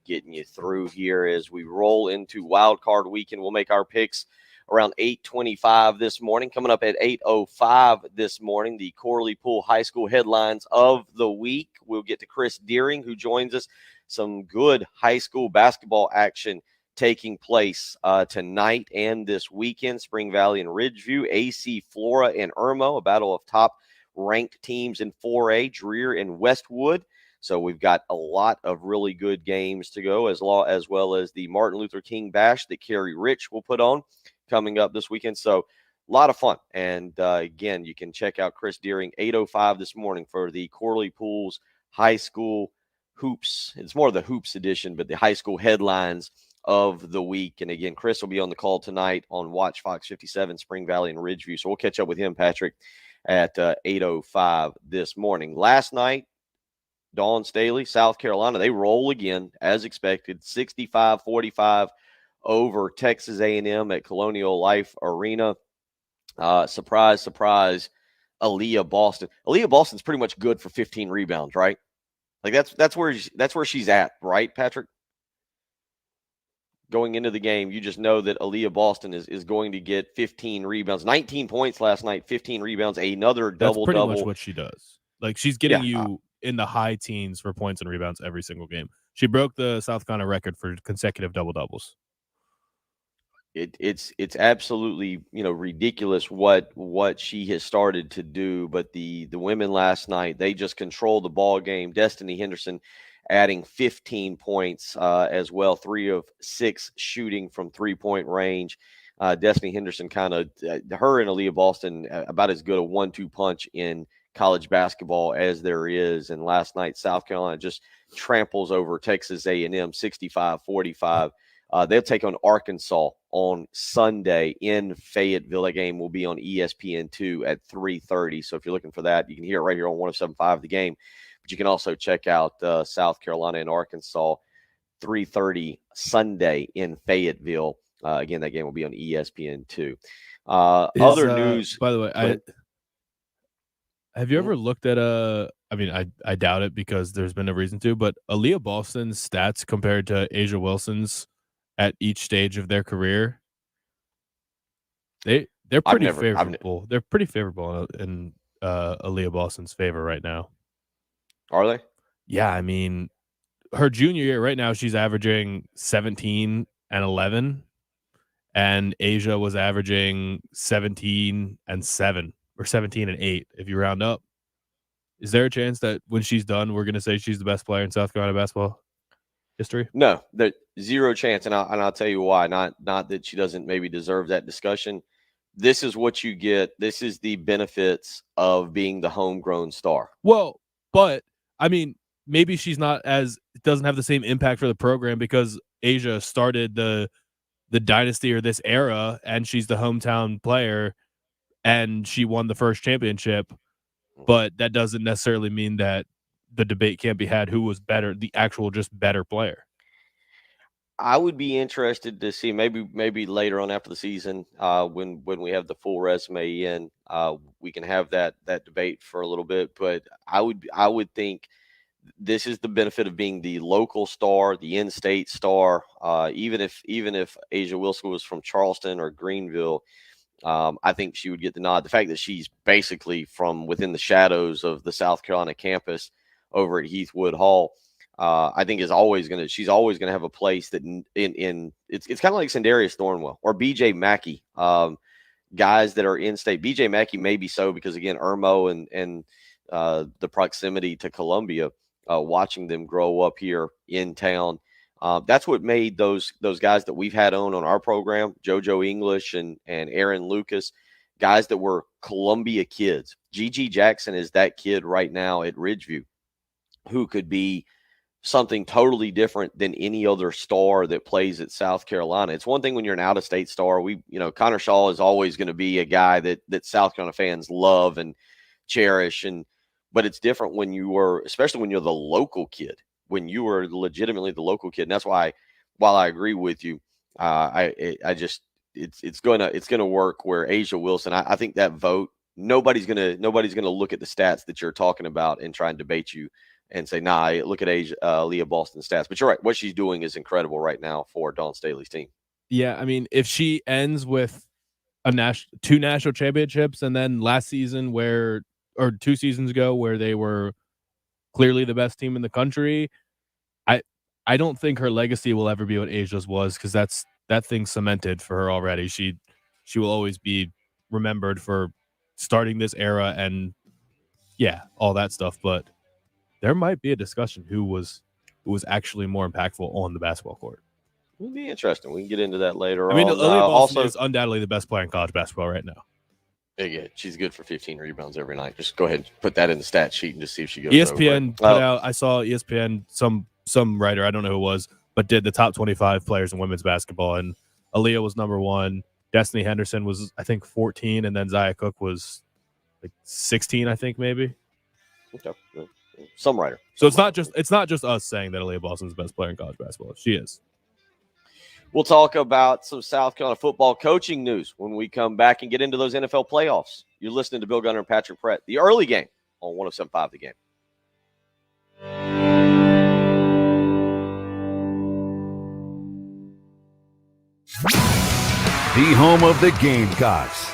getting you through here as we roll into Wild Card Weekend. We'll make our picks around 8:25 this morning. Coming up at 8:05 this morning, the Corley Pool High School headlines of the week. We'll get to Chris Deering, who joins us. Some good high school basketball action taking place tonight and this weekend. Spring Valley and Ridgeview, AC Flora and Irmo, a battle of top-ranked teams in 4A, Dreer and Westwood. So we've got a lot of really good games to go, as well as the Martin Luther King Bash that Kerry Rich will put on coming up this weekend. So a lot of fun. And again, you can check out Chris Deering, 8:05 this morning for the Corley Pools High School Hoops. It's more of the Hoops edition, but the high school headlines of the week. And again, Chris will be on the call tonight on Watch Fox 57, Spring Valley and Ridgeview. So we'll catch up with him, Patrick, at 8:05 this morning. Last night, Dawn Staley, South Carolina, they roll again as expected, 65-45 over Texas A&M at Colonial Life Arena. Surprise, surprise. Aaliyah Boston. Aaliyah Boston's pretty much good for 15 rebounds, right? Like that's where she's at, right, Patrick? Going into the game, you just know that Aaliyah Boston is going to get 15 rebounds, 19 points last night, 15 rebounds, another That's pretty double-double. much what she does. Like, she's getting Yeah. you in the high teens for points and rebounds every single game. She broke the South Carolina record for consecutive double-doubles. It's absolutely, ridiculous what she has started to do. But the women last night, they just controlled the ball game. Destiny Henderson adding 15 points as well, 3 of 6 shooting from 3-point range. Destiny Henderson kind of her and Aaliyah Boston about as good a 1-2 punch in college basketball as there is. And last night, South Carolina just tramples over Texas A&M 65-45. They'll take on Arkansas on Sunday in Fayetteville. That game will be on ESPN2 at 3:30. So if you're looking for that, you can hear it right here on 107.5 The Game. But you can also check out South Carolina and Arkansas 3:30 Sunday in Fayetteville. Again, that game will be on ESPN2. Other news. By the way, have you ever looked at I mean, I doubt it because there's been no reason to, but Aaliyah Boston's stats compared to Asia Wilson's at each stage of their career, they're pretty favorable. They're pretty favorable in Aaliyah Boston's favor right now. Are they? Yeah, I mean, her junior year right now, she's averaging 17 and 11, and Asia was averaging 17 and 7 or 17 and 8 if you round up. Is there a chance that when she's done, we're going to say she's the best player in South Carolina basketball history? No, there's zero chance, and I'll tell you why. Not that she doesn't maybe deserve that discussion. This is what you get. This is the benefits of being the homegrown star. Well, but I mean, maybe she's not doesn't have the same impact for the program because Asia started the dynasty or this era, and she's the hometown player, and she won the first championship. But that doesn't necessarily mean that the debate can't be had who was better, the actual just better player. I would be interested to see maybe later on after the season when we have the full resume in, we can have that debate for a little bit. But I would think this is the benefit of being the local star, the in-state star. Even if Asia Wilson was from Charleston or Greenville, I think she would get the nod. The fact that she's basically from within the shadows of the South Carolina campus over at Heathwood Hall, I think she's always gonna have a place that it's kind of like Sendarius Thornwell or BJ Mackey, guys that are in state. BJ Mackey maybe so because again Irmo and the proximity to Columbia, watching them grow up here in town. That's what made those guys that we've had on our program, JoJo English and Aaron Lucas, guys that were Columbia kids. Gigi Jackson is that kid right now at Ridgeview who could be something totally different than any other star that plays at South Carolina. It's one thing when you're an out-of-state star. Connor Shaw is always going to be a guy that South Carolina fans love and cherish, but it's different especially when you're the local kid. When you were legitimately the local kid. And that's why, while I agree with you, it's gonna work where Asia Wilson, I think that vote, nobody's gonna look at the stats that you're talking about and try and debate you and say, nah, look at Leah Boston's stats. But you're right, what she's doing is incredible right now for Dawn Staley's team. Yeah, I mean, if she ends with two national championships and then last season 2 seasons ago where they were clearly the best team in the country, I don't think her legacy will ever be what Asia's was because that thing's cemented for her already. She will always be remembered for starting this era and all that stuff. But there might be a discussion who was actually more impactful on the basketball court. It'll be interesting. We can get into that later on. I mean, Aaliyah Boston is undoubtedly the best player in college basketball right now. Yeah, she's good for 15 rebounds every night. Just go ahead and put that in the stat sheet and just see if she goes ESPN over. put out. I saw ESPN some writer, I don't know who it was, but did the top 25 players in women's basketball, and Aaliyah was number 1. Destiny Henderson was, I think, 14, and then Zia Cook was like 16, I think, maybe. Okay. Some writer. So it's not just us saying that Aaliyah Boston's the best player in college basketball. She is. We'll talk about some South Carolina football coaching news when we come back and get into those NFL playoffs. You're listening to Bill Gunner and Patrick Pratt, the early game on 107.5 The Game. The home of the Gamecocks.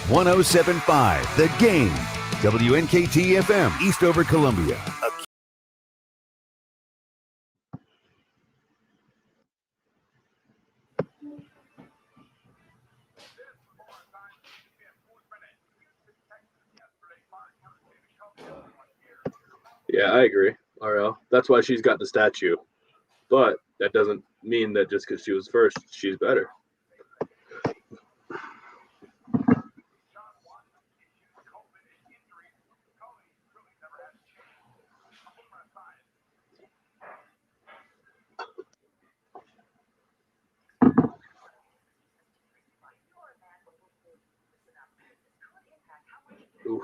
107.5 The Game. WNKT FM, Eastover, Columbia. Yeah, I agree, RL. That's why she's got the statue. But that doesn't mean that just because she was first, she's better. Oof.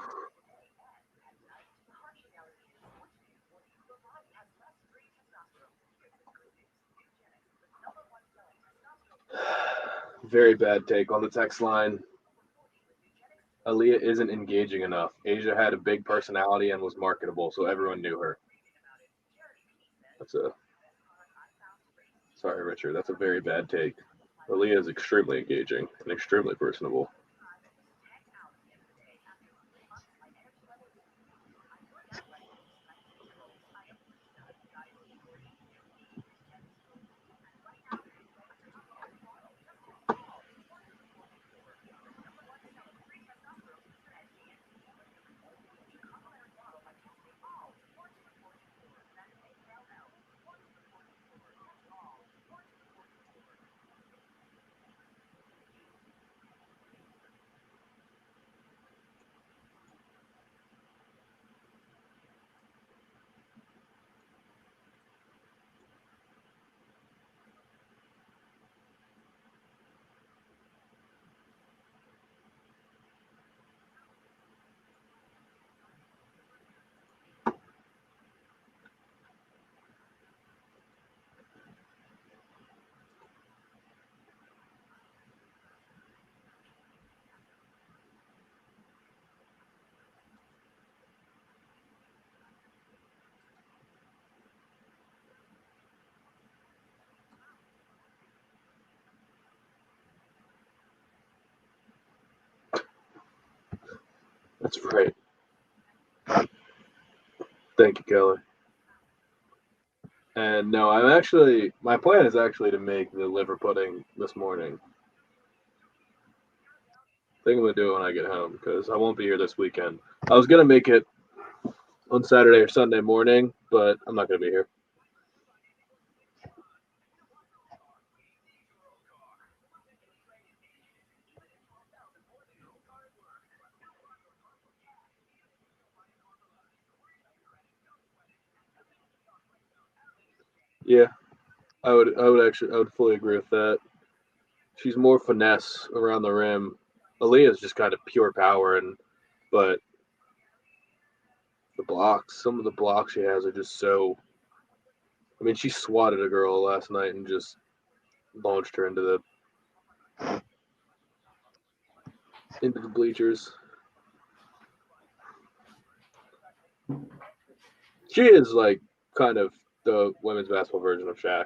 Very bad take on the text line. Aaliyah isn't engaging enough. Asia had a big personality and was marketable, so everyone knew her. Sorry, Richard. That's a very bad take. Aaliyah is extremely engaging and extremely personable. That's right. Thank you, Kelly. And no, my plan is actually to make the liver pudding this morning. I think I'm going to do it when I get home because I won't be here this weekend. I was going to make it on Saturday or Sunday morning, but I'm not going to be here. Yeah, I would fully agree with that. She's more finesse around the rim. Aaliyah's just kind of pure power, but some of the blocks she has are just so. I mean, she swatted a girl last night and just launched her into the bleachers. She is like kind of the women's basketball version of Shaq.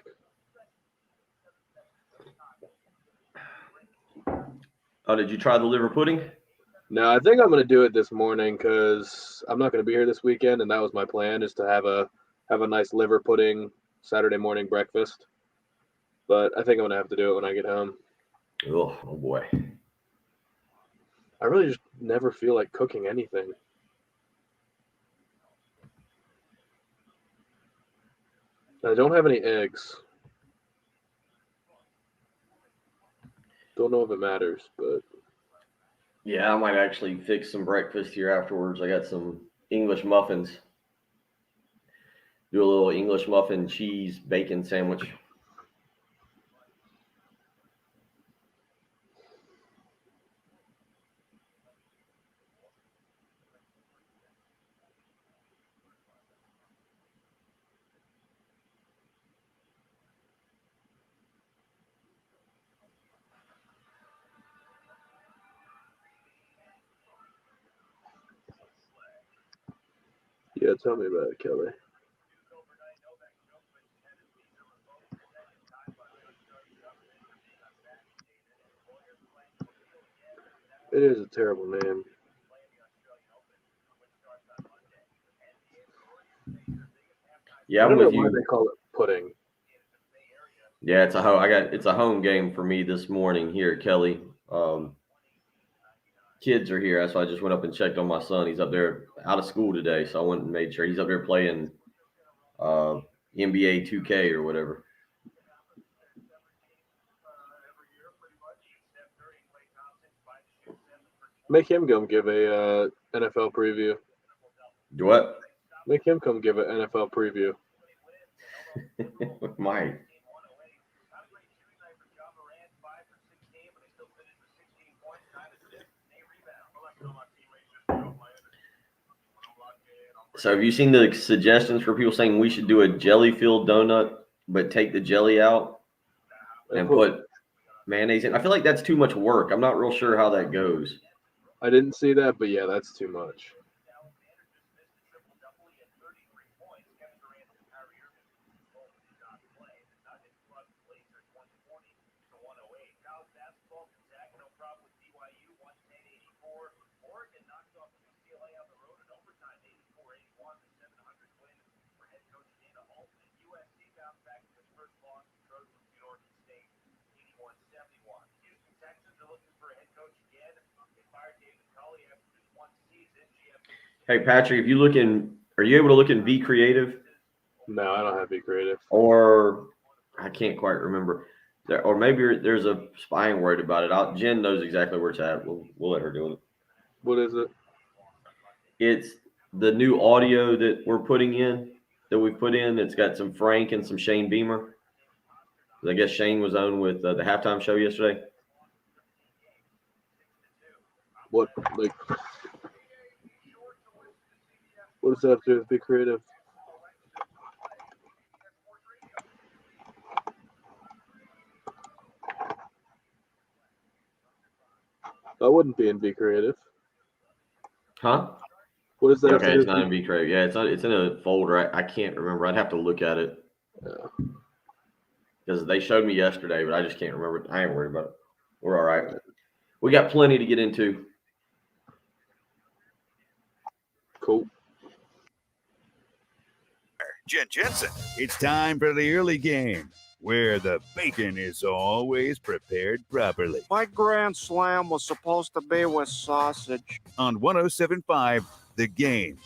Oh, did you try the liver pudding? No, I think I'm going to do it this morning because I'm not going to be here this weekend, and that was my plan, is to have a nice liver pudding Saturday morning breakfast. But I think I'm going to have to do it when I get home. Oh boy. I really just never feel like cooking anything. I don't have any eggs. Don't know if it matters, but Yeah, I might actually fix some breakfast here afterwards. I got some English muffins. Do a little English muffin cheese bacon sandwich. Yeah, tell me about it, Kelly. It is a terrible name. Yeah, I I'm don't know with why you. they call it pudding. Yeah, it's a home game for me this morning here at Kelly. Kids are here. That's why I just went up and checked on my son. He's up there out of school today, so I went and made sure he's up there playing NBA 2K or whatever. Make him come give a NFL preview. Do what? Make him come give an NFL preview. Mike. So have you seen the suggestions for people saying we should do a jelly-filled donut, but take the jelly out and put mayonnaise in? I feel like that's too much work. I'm not real sure how that goes. I didn't see that, but yeah, that's too much. Hey, Patrick, are you able to look in Be Creative? No, I don't have to be creative. Or I can't quite remember. Or maybe there's a spying word about it. Jen knows exactly where it's at. We'll let her do it. What is it? It's the new audio that we put in. It's got some Frank and some Shane Beamer. I guess Shane was on with the halftime show yesterday. What does that have to do with be creative? I wouldn't be in be creative. Huh? What does that have Okay, to do it's not in Be Creative. Yeah, it's in a folder. I can't remember. I'd have to look at it. Yeah. Because they showed me yesterday, but I just can't remember. I ain't worried about it. We're all right. We got plenty to get into. Cool. Jen Jensen, it's time for the early game, where the bacon is always prepared properly. My grand slam was supposed to be with sausage. On 107.5, The Game.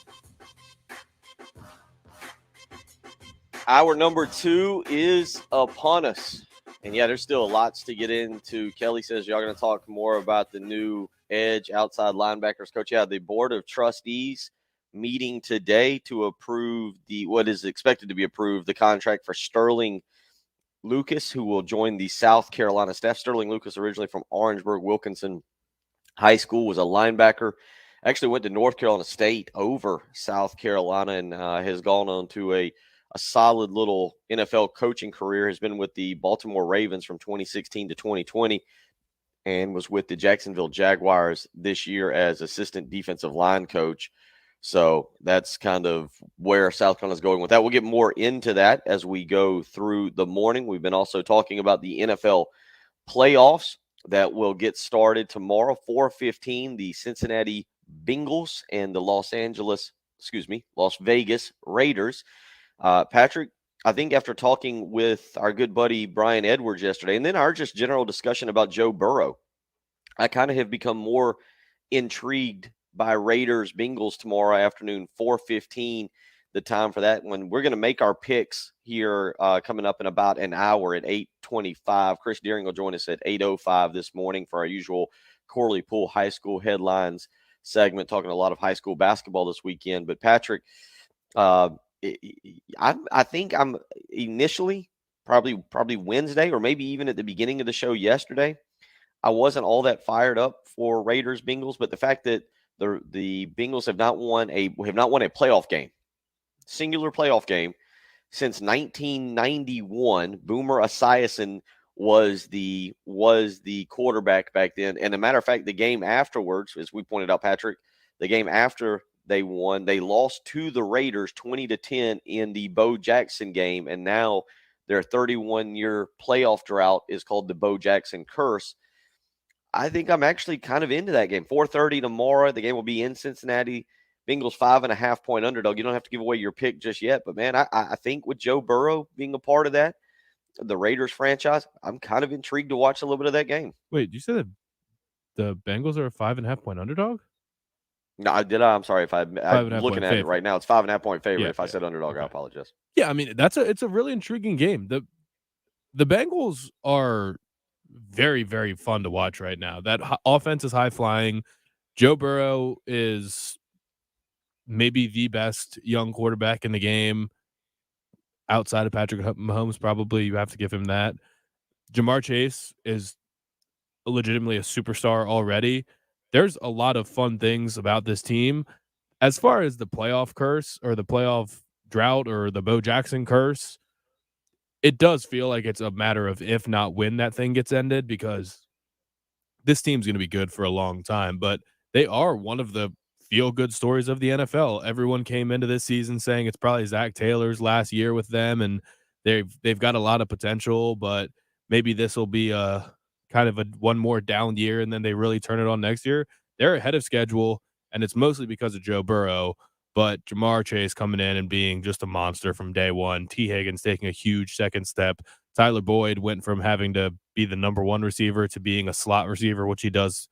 Hour number 2 is upon us. And yeah, there's still lots to get into. Kelly says y'all going to talk more about the new edge outside linebackers coach. Yeah, the Board of Trustees meeting today to approve what is expected to be approved, the contract for Sterling Lucas, who will join the South Carolina staff. Sterling Lucas, originally from Orangeburg Wilkinson High School, was a linebacker. Actually went to North Carolina State over South Carolina and has gone on to a solid little NFL coaching career. Has been with the Baltimore Ravens from 2016 to 2020 and was with the Jacksonville Jaguars this year as assistant defensive line coach. So that's kind of where South Carolina is going with that. We'll get more into that as we go through the morning. We've been also talking about the NFL playoffs that will get started tomorrow, 4:15, the Cincinnati Bengals and the Las Vegas Raiders. Patrick, I think after talking with our good buddy Brian Edwards yesterday, and then our just general discussion about Joe Burrow, I kind of have become more intrigued by Raiders Bengals tomorrow afternoon, 4:15, the time for that, when we're going to make our picks here coming up in about an hour at 8:25. Chris Deering will join us at 8:05 this morning for our usual Corley Pool High School headlines segment, talking a lot of high school basketball this weekend. But Patrick, I think I'm initially probably Wednesday or maybe even at the beginning of the show yesterday, I wasn't all that fired up for Raiders Bengals, but the fact that the Bengals have not won a playoff game, singular playoff game, since 1991. Boomer Esiason was the quarterback back then. And a matter of fact, the game afterwards, as we pointed out, Patrick, the game after they won. They lost to the Raiders 20-10 in the Bo Jackson game, and now their 31-year playoff drought is called the Bo Jackson curse. I think I'm actually kind of into that game. 4:30 tomorrow. The game will be in Cincinnati. Bengals 5.5-point underdog. You don't have to give away your pick just yet, but man, I think with Joe Burrow being a part of that, the Raiders franchise, I'm kind of intrigued to watch a little bit of that game. Wait, did you say that the Bengals are a 5.5-point underdog? No, I'm sorry if I'm 5.5 looking point at it favorite. right now. It's 5.5-point favorite. Yeah, If I yeah. said underdog, I Okay. apologize. Yeah, I mean it's a really intriguing game. The Bengals are very, very fun to watch right now. That offense is high flying. Joe Burrow is maybe the best young quarterback in the game outside of Patrick Mahomes. Probably you have to give him that. Jamar Chase is legitimately a superstar already. There's a lot of fun things about this team. As far as the playoff curse or the playoff drought or the Bo Jackson curse, it does feel like it's a matter of if not when that thing gets ended, because this team's going to be good for a long time, but they are one of the feel good stories of the NFL. Everyone came into this season saying it's probably Zach Taylor's last year with them, and they've got a lot of potential, but maybe this will be a kind of a one more down year, and then they really turn it on next year. They're ahead of schedule, and it's mostly because of Joe Burrow. But Jamar Chase coming in and being just a monster from day one. T. Higgins taking a huge second step. Tyler Boyd went from having to be the number one receiver to being a slot receiver, which he does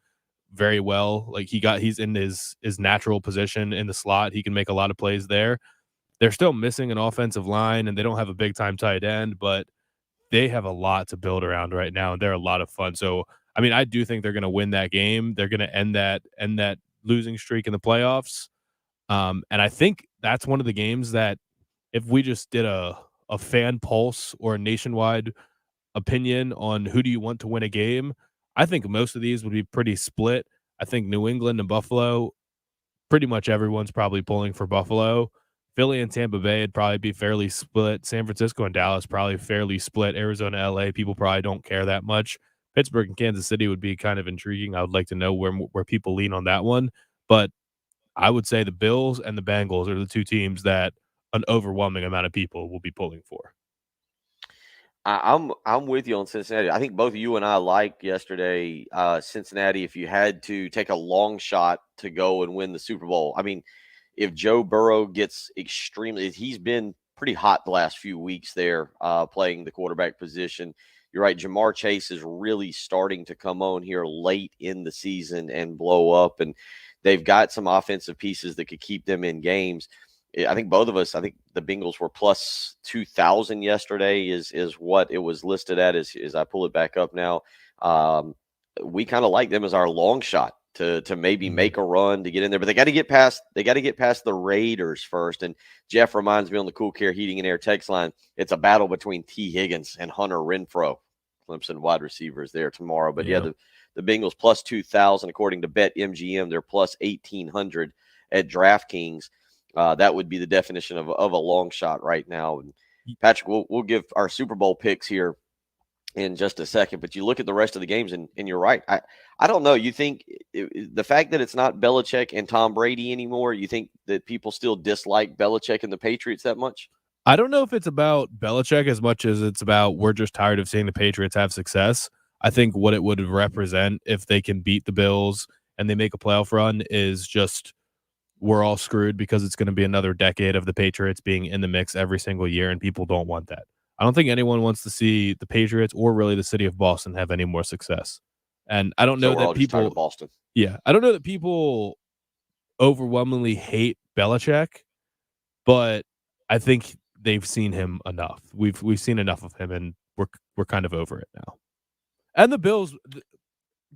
very well. Like he's in his natural position in the slot. He can make a lot of plays there. They're still missing an offensive line, and they don't have a big time tight end, but they have a lot to build around right now, and they're a lot of fun. So, I mean, I do think they're going to win that game. They're going to end that losing streak in the playoffs. And I think that's one of the games that if we just did a fan pulse or a nationwide opinion on who do you want to win a game, I think most of these would be pretty split. I think New England and Buffalo, pretty much everyone's probably pulling for Buffalo. Philly and Tampa Bay would probably be fairly split. San Francisco and Dallas probably fairly split. Arizona, LA, people probably don't care that much. Pittsburgh and Kansas City would be kind of intriguing. I would like to know where people lean on that one. But I would say the Bills and the Bengals are the two teams that an overwhelming amount of people will be pulling for. I'm with you on Cincinnati. I think both you and I liked yesterday Cincinnati. If you had to take a long shot to go and win the Super Bowl, I mean, if Joe Burrow gets he's been pretty hot the last few weeks there, playing the quarterback position. You're right. Jamar Chase is really starting to come on here late in the season and blow up, and they've got some offensive pieces that could keep them in games. I think both of us, I think the Bengals were plus 2,000 yesterday is what it was listed at as I pull it back up now. We kind of like them as our long shot to maybe make a run to get in there, but they got to get past the Raiders first. And Jeff reminds me on the Cool Care Heating and Air text line, it's a battle between T. Higgins and Hunter Renfrow, Clemson wide receivers there tomorrow. But yeah, the Bengals plus 2,000 according to BetMGM. They're plus 1,800 at DraftKings. That would be the definition of a long shot right now. And Patrick, we'll give our Super Bowl picks here in just a second, but you look at the rest of the games and you're right. I don't know. You think the fact that it's not Belichick and Tom Brady anymore, you think that people still dislike Belichick and the Patriots that much? I don't know if it's about Belichick as much as it's about we're just tired of seeing the Patriots have success. I think what it would represent if they can beat the Bills and they make a playoff run is just we're all screwed because it's going to be another decade of the Patriots being in the mix every single year, and people don't want that. I don't think anyone wants to see the Patriots or really the city of Boston have any more success. And I don't know that people Boston. Yeah, I don't know that people overwhelmingly hate Belichick, but I think they've seen him enough. We've seen enough of him, and we're kind of over it now. And the Bills,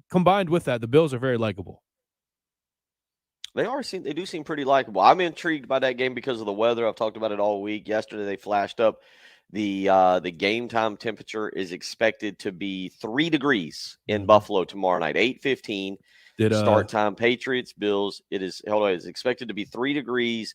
combined with that, the Bills are very likable. They do seem pretty likable. I'm intrigued by that game because of the weather. I've talked about it all week. Yesterday they flashed up the game time temperature is expected to be 3 degrees in Buffalo tomorrow night, 8:15 start time. Patriots Bills. It's expected to be 3 degrees.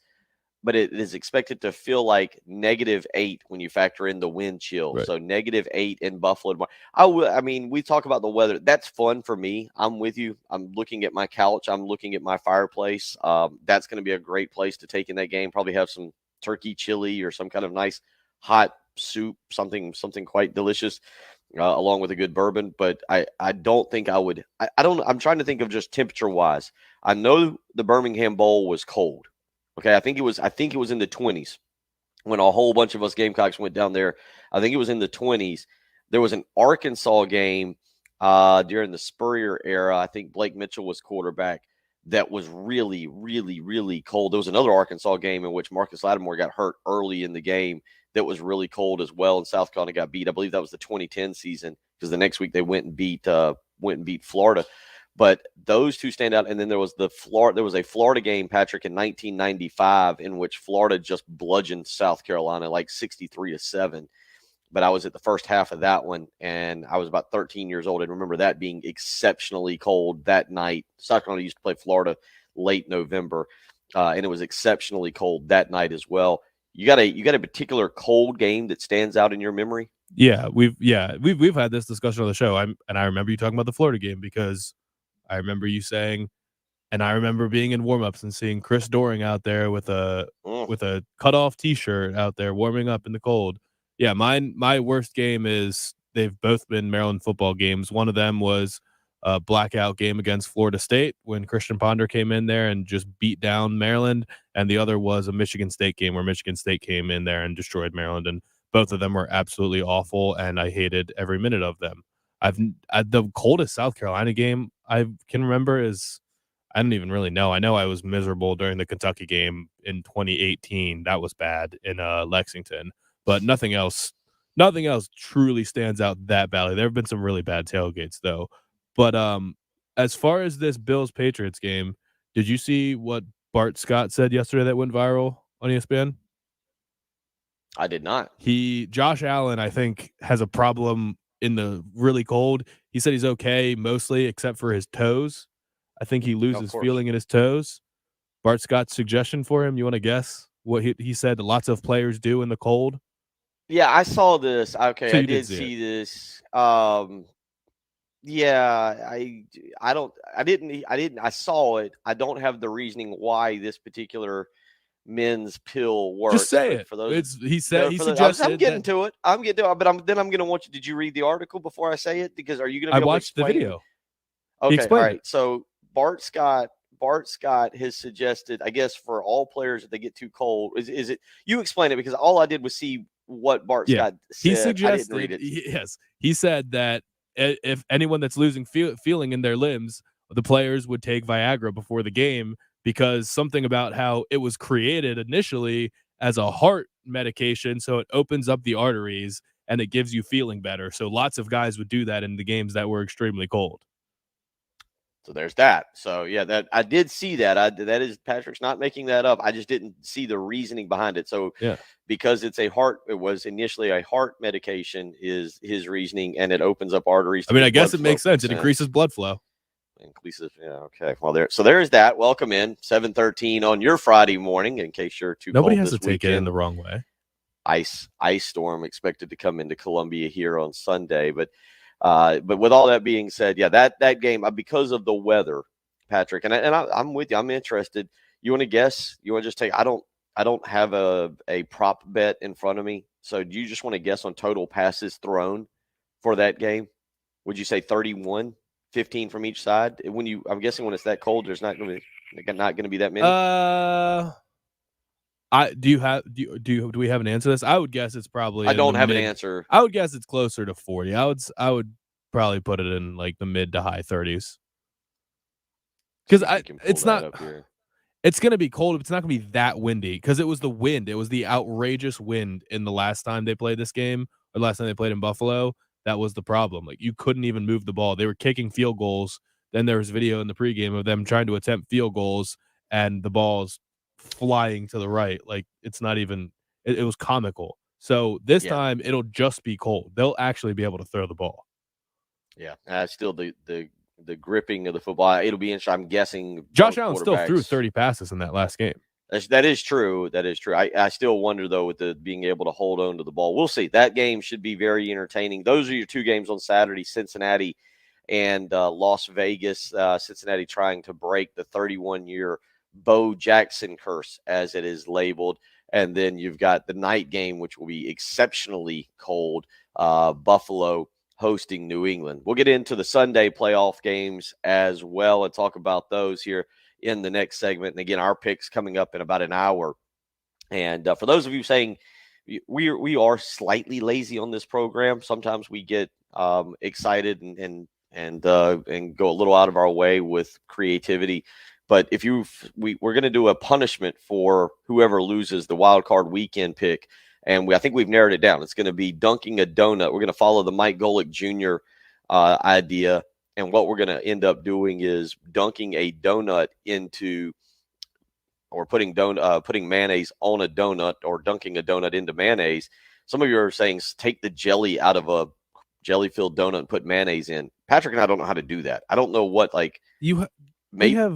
but it is expected to feel like -8 when you factor in the wind chill. Right. So -8 in Buffalo. I mean, we talk about the weather. That's fun for me. I'm with you. I'm looking at my couch. I'm looking at my fireplace. That's going to be a great place to take in that game. Probably have some turkey chili or some kind of nice hot soup, something quite delicious, along with a good bourbon. But I don't think I would. I don't. I'm trying to think of just temperature wise. I know the Birmingham Bowl was cold. Okay, I think it was in the 20s when a whole bunch of us Gamecocks went down there. I think it was in the 20s. There was an Arkansas game during the Spurrier era. I think Blake Mitchell was quarterback. That was really, really, really cold. There was another Arkansas game in which Marcus Lattimore got hurt early in the game. That was really cold as well, and South Carolina got beat. I believe that was the 2010 season because the next week they went and beat Florida. But those two stand out. And then there was a Florida game, Patrick, in 1995 in which Florida just bludgeoned South Carolina like 63-7. But I was at the first half of that one, and I was about 13 years old. And remember that being exceptionally cold that night. South Carolina used to play Florida late November, and it was exceptionally cold that night as well. You got a particular cold game that stands out in your memory? Yeah, we've had this discussion on the show. I remember you talking about the Florida game because I remember you saying, and I remember being in warmups and seeing Chris Doering out there with a cutoff T-shirt out there warming up in the cold. Yeah, my worst game is they've both been Maryland football games. One of them was a blackout game against Florida State when Christian Ponder came in there and just beat down Maryland, and the other was a Michigan State game where Michigan State came in there and destroyed Maryland. And both of them were absolutely awful, and I hated every minute of them. The coldest South Carolina game I can remember is I don't even really know. I know I was miserable during the Kentucky game in 2018. That was bad in Lexington, but nothing else truly stands out that badly. There have been some really bad tailgates though. But as far as this Bills Patriots game, did you see what Bart Scott said yesterday that went viral on ESPN? I did not. Josh Allen, I think, has a problem in the really cold. He said he's okay mostly except for his toes. I think he loses feeling in his toes. Bart Scott's suggestion for him, you want to guess what he said lots of players do in the cold? Yeah, I saw this. Okay, So I you did did see see this. Yeah, I saw it. I don't have the reasoning why this particular men's pill works. Just say but it. For those, He said he for those, suggested I'm getting to it. But I'm going to want you. Did you read the article before I say it? Because are you going to? I watched the video. Okay, all right. So Bart Scott has suggested, I guess, for all players, if they get too cold, is it? You explain it because all I did was see what Bart Scott said. He suggested. I didn't read it. Yes, he said that if anyone that's losing feeling in their limbs, the players would take Viagra before the game because something about how it was created initially as a heart medication, so it opens up the arteries and it gives you feeling better. So lots of guys would do that in the games that were extremely cold. So there's that. So yeah, that I did see that. That is Patrick's not making that up. I just didn't see the reasoning behind it. So yeah, because it was initially a heart medication is his reasoning, and it opens up arteries. I mean, I guess it makes sense. It increases blood flow. Increases. Yeah. Okay. Well, there's that. Welcome in 7:13 on your Friday morning. In case you're too Nobody cold has to take it in the wrong way. Ice storm expected to come into Columbia here on Sunday, but with all that being said, yeah, that game because of the weather, Patrick, and I'm with you. I'm interested. You want to guess? You want to just take? I don't have a prop bet in front of me. So do you just want to guess on total passes thrown for that game? Would you say 31, 15 from each side? I'm guessing when it's that cold, there's not going to be that many. Do we have an answer to this? I would guess it's probably. I don't have an answer. I would guess it's closer to 40. I would probably put it in like the mid to high 30s. Because it's not. It's going to be cold. But it's not going to be that windy because it was the wind. It was the outrageous wind in the last time they played this game or last time they played in Buffalo. That was the problem. Like you couldn't even move the ball. They were kicking field goals. Then there was video in the pregame of them trying to attempt field goals and the balls flying to the right. Like it's not even. It was comical. So this time it'll just be cold. They'll actually be able to throw the ball. Yeah, still the gripping of the football. It'll be interesting. I'm guessing Josh Allen still threw 30 passes in that last game. That is true. That is true. I still wonder, though, with the being able to hold on to the ball. We'll see. That game should be very entertaining. Those are your two games on Saturday, Cincinnati and Las Vegas. Cincinnati trying to break the 31-year Bo Jackson curse, as it is labeled. And then you've got the night game, which will be exceptionally cold, Buffalo hosting New England. We'll get into the Sunday playoff games as well and talk about those here in the next segment. And again, our picks coming up in about an hour. And for those of you saying we are slightly lazy on this program, sometimes we get excited and go a little out of our way with creativity. But if we're going to do a punishment for whoever loses the wild card weekend pick, and I think we've narrowed it down. It's going to be dunking a donut. We're going to follow the Mike Golick Jr. Idea. And what we're going to end up doing is dunking a donut into, or putting mayonnaise on a donut, or dunking a donut into mayonnaise. Some of you are saying take the jelly out of a jelly-filled donut and put mayonnaise in. Patrick and I don't know how to do that. I don't know what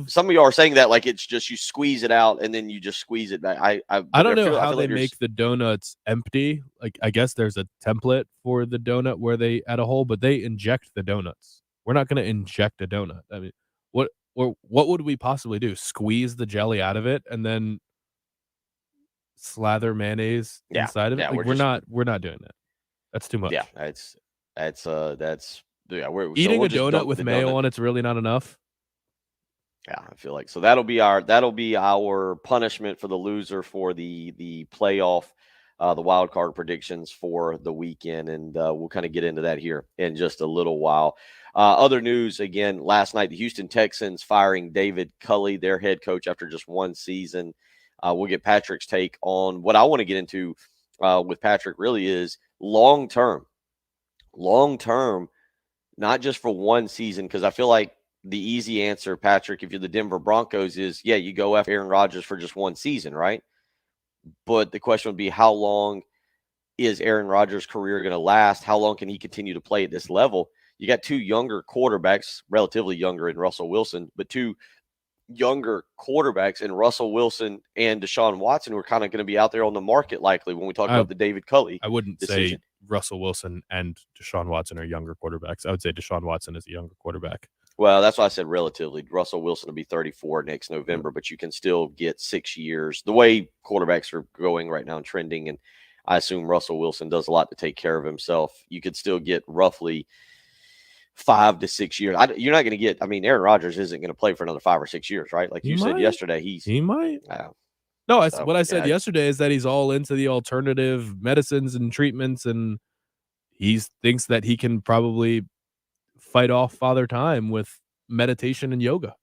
some of you are saying that like it's just you squeeze it out and then you just squeeze it back. I don't know how they make the donuts empty. Like, I guess there's a template for the donut where they add a hole, but they inject the donuts. We're not going to inject a donut. I mean, what would we possibly do? Squeeze the jelly out of it and then slather mayonnaise inside of it? Like, we're not doing that. That's too much. Yeah, that's eating a donut with mayo on it's really not enough. Yeah, I feel like so that'll be our punishment for the loser for the playoff, the wild card predictions for the weekend, and we'll kind of get into that here in just a little while. Other news, again, last night, the Houston Texans firing David Cully, their head coach, after just one season. We'll get Patrick's take on what I want to get into with Patrick really is long-term, not just for one season, because I feel like the easy answer, Patrick, if you're the Denver Broncos, is, yeah, you go after Aaron Rodgers for just one season, right? But the question would be, how long is Aaron Rodgers' career going to last? How long can he continue to play at this level? You got two younger quarterbacks, relatively younger in Russell Wilson, but two younger quarterbacks in Russell Wilson and Deshaun Watson, who are kind of going to be out there on the market likely when we talk about the David Cully. I wouldn't decision. say Russell Wilson and Deshaun Watson are younger quarterbacks. I would say Deshaun Watson is a younger quarterback. Well, that's why I said relatively. Russell Wilson will be 34 next November, but you can still get 6 years. The way quarterbacks are going right now and trending, and I assume Russell Wilson does a lot to take care of himself, you could still get roughly 5 to 6 years. You're not going to get – I mean, Aaron Rodgers isn't going to play for another 5 or 6 years, right? Like you said yesterday, he might. No, what I said yesterday is that he's all into the alternative medicines and treatments, and he thinks that he can probably fight off Father Time with meditation and yoga.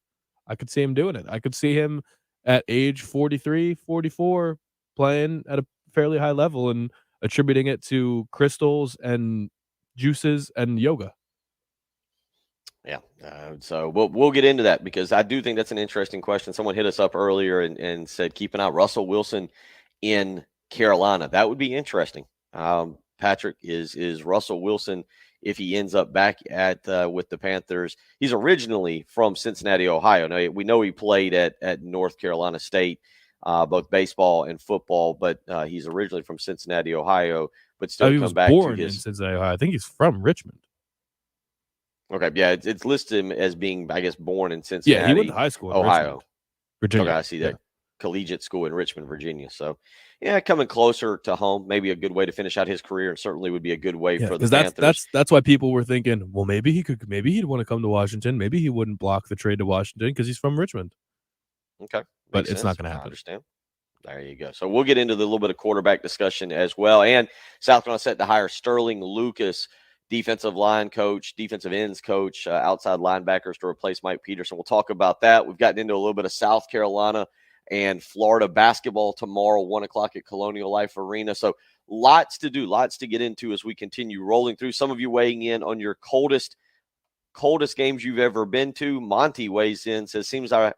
I could see him doing it. I could see him at age 43, 44 playing at a fairly high level and attributing it to crystals and juices and yoga. Yeah. So we'll get into that because I do think that's an interesting question. Someone hit us up earlier and said, keep an eye on Russell Wilson in Carolina. That would be interesting. Patrick, is Russell Wilson, if he ends up back at with the Panthers, he's originally from Cincinnati, Ohio. Now, we know he played at North Carolina State, both baseball and football, but he's originally from Cincinnati, Ohio, but still come back to his. In Cincinnati, Ohio. I think he's from Richmond. Okay, yeah, it's listed him as being, I guess, born in Cincinnati. Yeah, he went to high school in Ohio, Virginia. Okay, I see that. Collegiate school in Richmond, Virginia. So, yeah, coming closer to home, maybe a good way to finish out his career, and certainly would be a good way for the Panthers. That's why people were thinking, well, maybe he'd want to come to Washington. Maybe he wouldn't block the trade to Washington because he's from Richmond. Okay, but it's not going to happen. I understand. There you go. So we'll get into the little bit of quarterback discussion as well. And South Carolina set to hire Sterling Lucas, defensive line coach, defensive ends coach, outside linebackers to replace Mike Peterson. We'll talk about that. We've gotten into a little bit of South Carolina and Florida basketball tomorrow, 1:00 at Colonial Life Arena. So lots to do, lots to get into as we continue rolling through. Some of you weighing in on your coldest games you've ever been to. Monty weighs in, says, seems I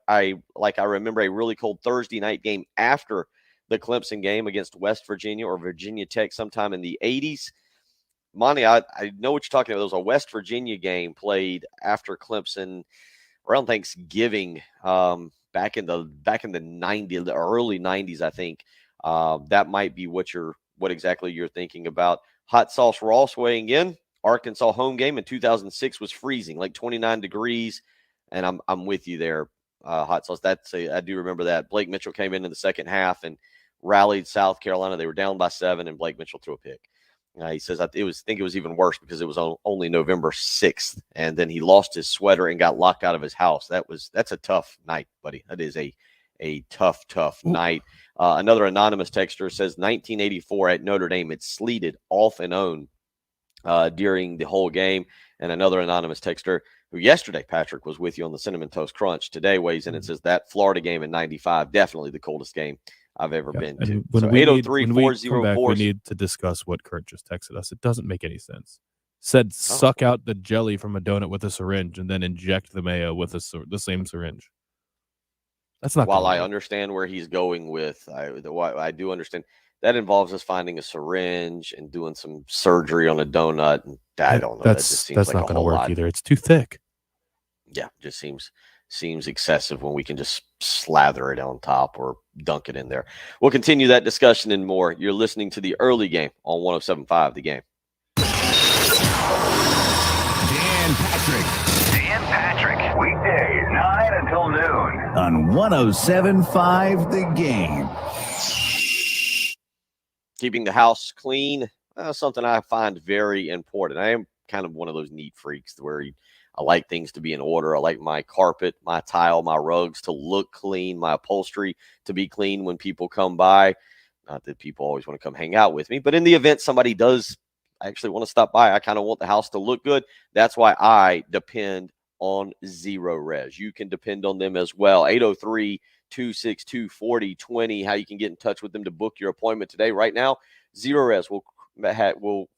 remember a really cold Thursday night game after the Clemson game against West Virginia or Virginia Tech sometime in the 80s. Monty, I know what you're talking about. There was a West Virginia game played after Clemson around Thanksgiving. back in the 90s, the early 90s, I think. That might be what exactly you're thinking about. Hot Sauce Ross weighing in. Arkansas home game in 2006 was freezing, like 29 degrees, and I'm with you there, Hot Sauce. I do remember that. Blake Mitchell came in the second half and rallied South Carolina. They were down by 7, and Blake Mitchell threw a pick. He says I think it was even worse because it was only November 6th, and then he lost his sweater and got locked out of his house. That's a tough night, buddy. That is a tough night. Another anonymous texter says 1984 at Notre Dame, it sleeted off and on during the whole game. And another anonymous texter who yesterday, Patrick, was with you on the Cinnamon Toast Crunch, today weighs in and says that Florida game in 95, definitely the coldest game I've ever been to. When So we 803-404. we need to discuss what Kurt just texted us. It doesn't make any sense. Said suck out the jelly from a donut with a syringe and then inject the mayo with the same syringe. That's not. While I understand where he's going with, I do understand that involves us finding a syringe and doing some surgery on a donut. And I don't know. That's not going to work either. It's too thick. Yeah, just seems excessive when we can just slather it on top or dunk it in there. We'll continue that discussion and more. You're listening to the early game on 107.5 The Game. Dan Patrick. Weekdays, 9 until noon. On 107.5 The Game. Keeping the house clean, something I find very important. I am kind of one of those neat freaks where I like things to be in order. I like my carpet, my tile, my rugs to look clean, my upholstery to be clean when people come by. Not that people always want to come hang out with me, but in the event somebody does actually want to stop by, I kind of want the house to look good. That's why I depend on Zero Res. You can depend on them as well. 803-262-4020. How you can get in touch with them to book your appointment today. Right now, Zero Res will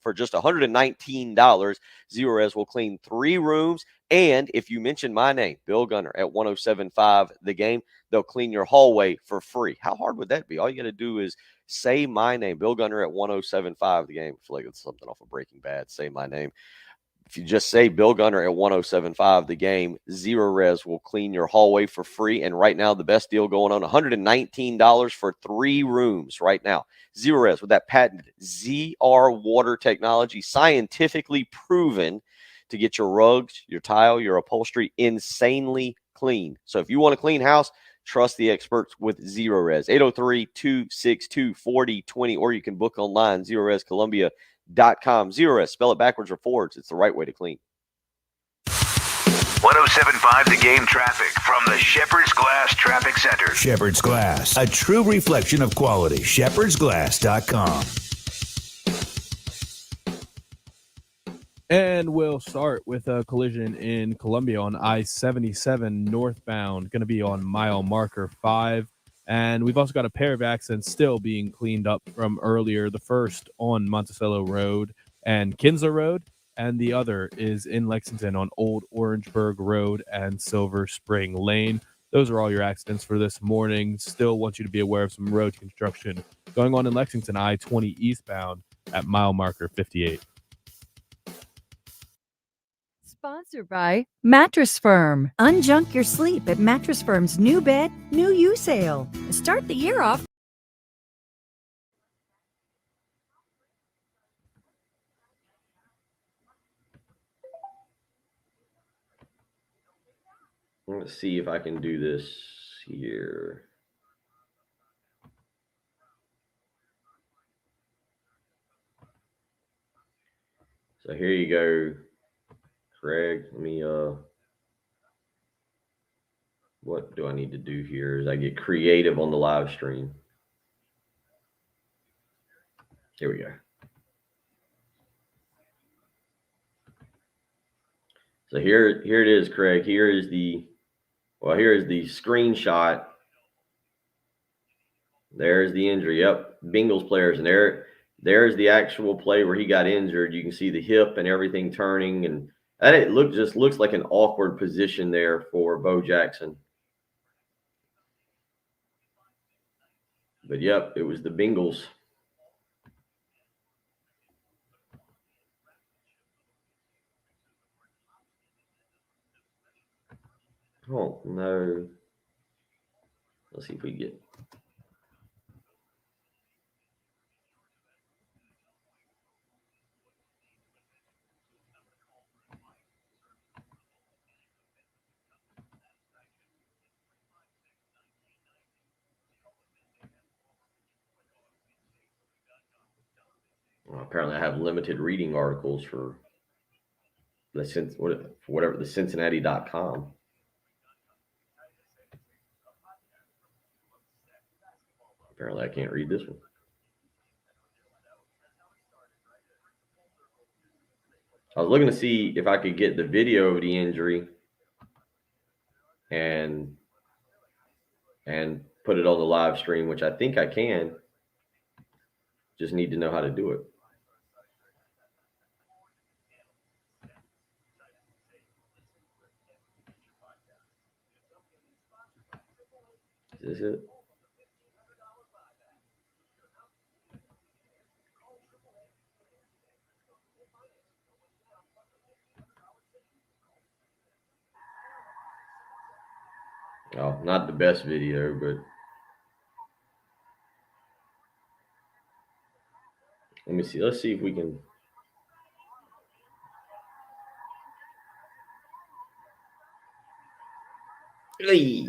for just $119, Zero Res will clean 3 rooms. And if you mention my name, Bill Gunner, at 107.5 The Game, they'll clean your hallway for free. How hard would that be? All you got to do is say my name, Bill Gunner, at 107.5 The Game. I feel like it's something off of Breaking Bad. Say my name. If you just say Bill Gunner at 107.5 The Game, Zero Res will clean your hallway for free. And right now, the best deal going on, $119 for 3 rooms right now. Zero Res with that patented ZR water technology, scientifically proven to get your rugs, your tile, your upholstery insanely clean. So if you want a clean house, trust the experts with Zero Res. 803-262-4020, or you can book online, ZeroResColumbia.com. Zero Res, spell it backwards or forwards. It's the right way to clean. 107.5 The Game traffic from the Shepherd's Glass Traffic Center. Shepherd's Glass, a true reflection of quality. ShepherdsGlass.com. And we'll start with a collision in Columbia on I-77 northbound, going to be on mile marker 5. And we've also got a pair of accidents still being cleaned up from earlier. The first on Monticello Road and Kinsler Road, and the other is in Lexington on Old Orangeburg Road and Silver Spring Lane. Those are all your accidents for this morning. Still want you to be aware of some road construction going on in Lexington, I-20 eastbound at mile marker 58. Sponsored by Mattress Firm. Unjunk your sleep at Mattress Firm's new bed, new you sale. Start the year off. Let's see if I can do this here. So here you go, Craig. Let me what do I need to do here is I get creative on the live stream. Here we go. So here it is, Craig. Here is the screenshot. There's the injury. Yep, Bengals players, and there's the actual play where he got injured. You can see the hip and everything turning, and it looks like an awkward position there for Bo Jackson. But yep, it was the Bengals. Oh no. Let's see if we get. Well, apparently, I have limited reading articles for the Cincinnati.com. Apparently, I can't read this one. I was looking to see if I could get the video of the injury and put it on the live stream, which I think I can. Just need to know how to do it. Is this it? Oh, not the best video, but let me see. Let's see if we can. Hey.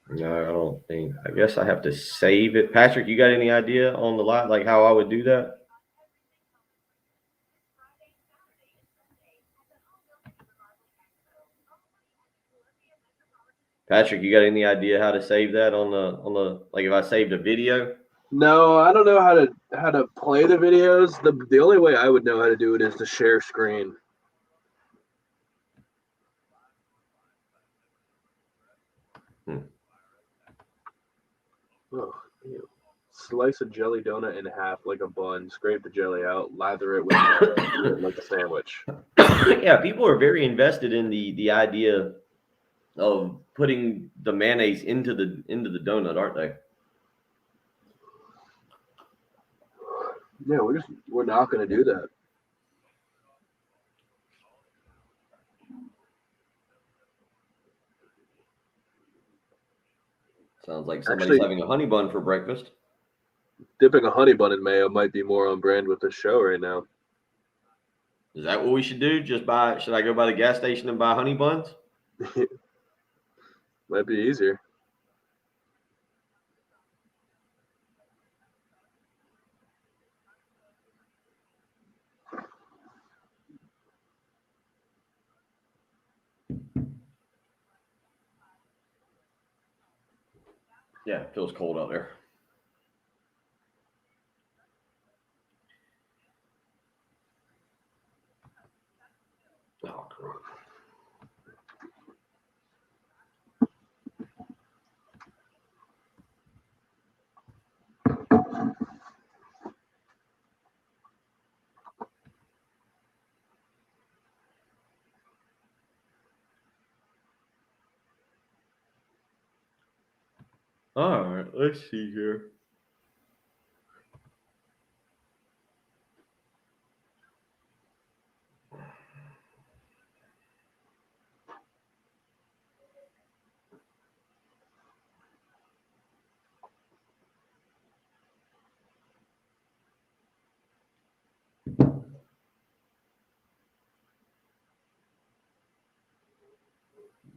No, I don't think. I guess I have to save it. Patrick, you got any idea on the live, like how I would do that? Patrick, you got any idea how to save that on the like if I saved a video? No, I don't know how to play the videos. The only way I would know how to do it is to share screen. Oh, ew. Slice a jelly donut in half like a bun, scrape the jelly out, lather it with like a sandwich. Yeah, people are very invested in the idea of putting the mayonnaise into the donut, aren't they? Yeah, we're not going to do that. Sounds like somebody's having a honey bun for breakfast. Dipping a honey bun in mayo might be more on brand with this show right now. Is that what we should do? Should I go by the gas station and buy honey buns? Might be easier. Yeah, it feels cold out there. Oh, God. All right, let's see here.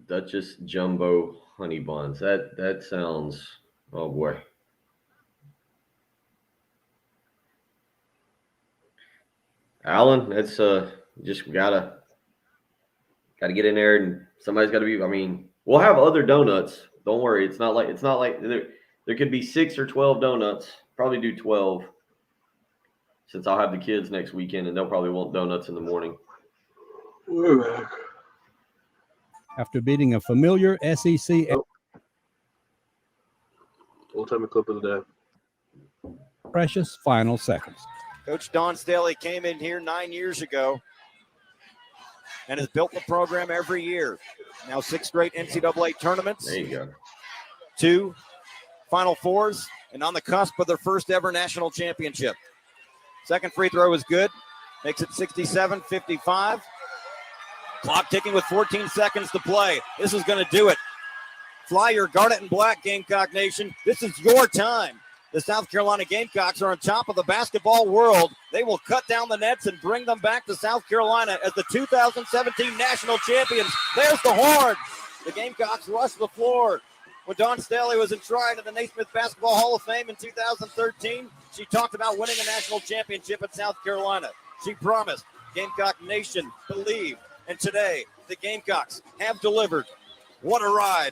Duchess Jumbo honey buns. That sounds, oh boy. Alan, that's just gotta get in there and somebody's gotta be. I mean, we'll have other donuts. Don't worry. It's not like there could be 6 or 12 donuts. Probably do 12. Since I'll have the kids next weekend and they'll probably want donuts in the morning. We're back. after beating a familiar SEC. Old-time clip of the day. Precious final seconds. Coach Don Staley came in here 9 years ago and has built the program every year. Now 6 straight NCAA tournaments. There you go. 2 Final Fours, and on the cusp of their first ever national championship. Second free throw is good. Makes it 67-55. Clock ticking with 14 seconds to play. This is going to do it. Fly your Garnet and Black, Gamecock Nation. This is your time. The South Carolina Gamecocks are on top of the basketball world. They will cut down the nets and bring them back to South Carolina as the 2017 national champions. There's the horn. The Gamecocks rush the floor. When Dawn Staley was enshrined in the Naismith Basketball Hall of Fame in 2013, she talked about winning a national championship at South Carolina. She promised. Gamecock Nation believed. And today, the Gamecocks have delivered. What a ride.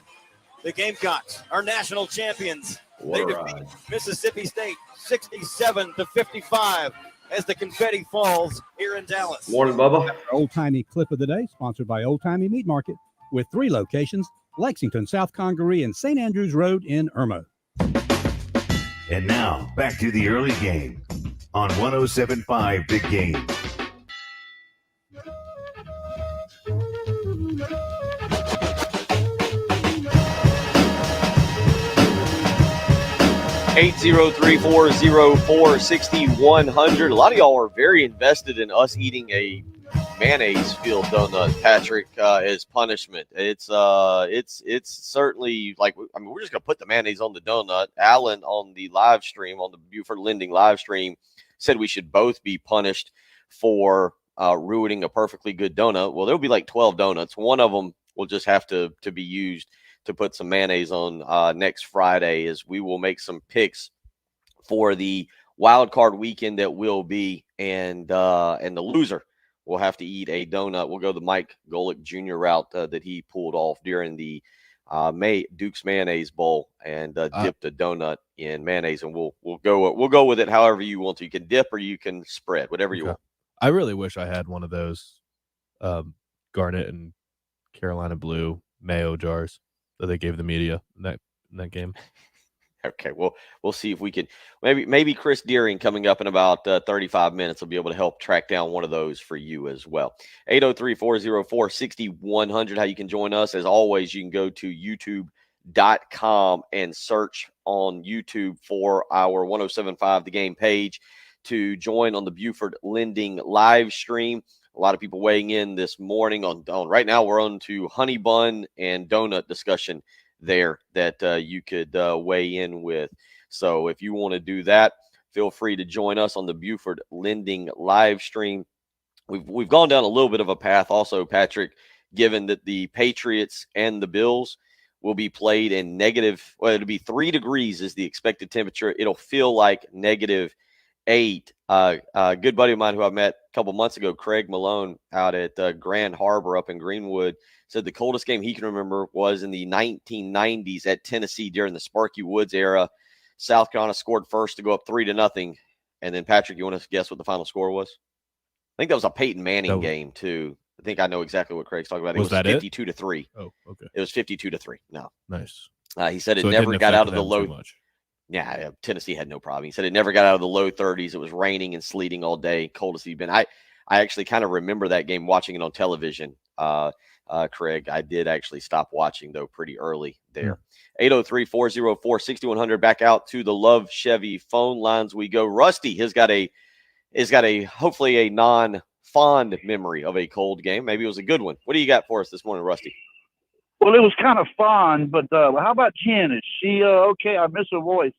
The Gamecocks are national champions. They defeat Mississippi State 67-55 as the confetti falls here in Dallas. Morning, Bubba. Old Timey Clip of the Day, sponsored by Old Timey Meat Market, with 3 locations: Lexington, South Congaree, and St. Andrews Road in Irmo. And now, back to the early game on 107.5 The Game. Eight 803-404-6100. A lot of y'all are very invested in us eating a mayonnaise-filled donut, Patrick, as punishment. It's certainly like, I mean, we're just gonna put the mayonnaise on the donut. Alan on the live stream, on the Buford Lending live stream, said we should both be punished for ruining a perfectly good donut. Well, there'll be like 12 donuts. One of them will just have to be used to put some mayonnaise on next Friday, as we will make some picks for the wild card weekend that will be, and the loser will have to eat a donut. We'll go the Mike Golick Jr. route that he pulled off during the Duke's Mayonnaise Bowl, and dipped a donut in mayonnaise, and we'll go with it however you want to. You can dip or you can spread, whatever you want. I really wish I had one of those Garnet and Carolina Blue mayo jars that they gave the media in that game. Okay, well, we'll see if we can. Maybe Chris Deering coming up in about 35 minutes will be able to help track down one of those for you as well. 803-404-6100, how you can join us. As always, you can go to youtube.com and search on YouTube for our 107.5 The Game page to join on the Buford Lending live stream. A lot of people weighing in this morning on right now. We're on to honey bun and donut discussion there that you could weigh in with. So if you want to do that, feel free to join us on the Buford Lending live stream. We've gone down a little bit of a path also, Patrick, given that the Patriots and the Bills will be played in negative. Well, it'll be 3 degrees is the expected temperature. It'll feel like -8. A good buddy of mine who I met a couple months ago, Craig Malone, out at Grand Harbor up in Greenwood, said the coldest game he can remember was in the 1990s at Tennessee during the Sparky Woods era. South Carolina scored first to go up 3-0. And then, Patrick, you want to guess what the final score was? I think that was a Peyton Manning game, too. I think I know exactly what Craig's talking about. It was 52-3. Oh, okay. It was 52-3. No. Nice. He said it So never didn't got affect out of the them low. too much. Yeah, Tennessee had no problem. He said it never got out of the low 30s. It was raining and sleeting all day, coldest he'd been. I actually kind of remember that game, watching it on television. Craig, I did actually stop watching, though, pretty early there. 803-404-6100. Back out to the Love Chevy phone lines we go. Rusty has got a hopefully a non-fond memory of a cold game. Maybe it was a good one. What do you got for us this morning, Rusty? Well, it was kind of fun, but how about Jen? Is she okay? I miss her voice.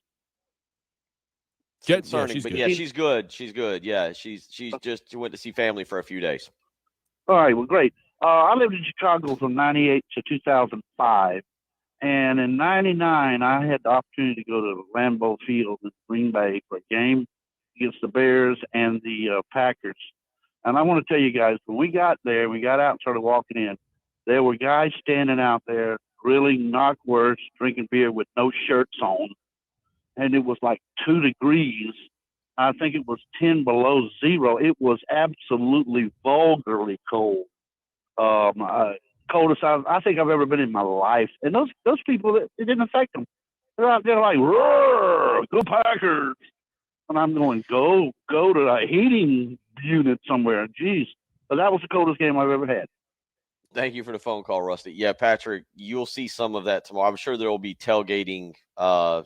Concerning, she's but good. yeah, she's good. She's good. Yeah, she just went to see family for a few days. All right, well, great. I lived in Chicago from 98 to 2005. And in 99, I had the opportunity to go to Lambeau Field in Green Bay for a game against the Bears and the Packers. And I want to tell you guys, when we got there, we got out and started walking in, there were guys standing out there, grilling, knockwursts, drinking beer with no shirts on. And it was like 2 degrees. I think it was 10 below zero. It was absolutely vulgarly cold. coldest I think I've ever been in my life. And those people, it didn't affect them. They're out there like, roar, go Packers. And I'm going, go to a heating unit somewhere. Jeez. But that was the coldest game I've ever had. Thank you for the phone call, Rusty. Yeah, Patrick, you'll see some of that tomorrow. I'm sure there will be tailgating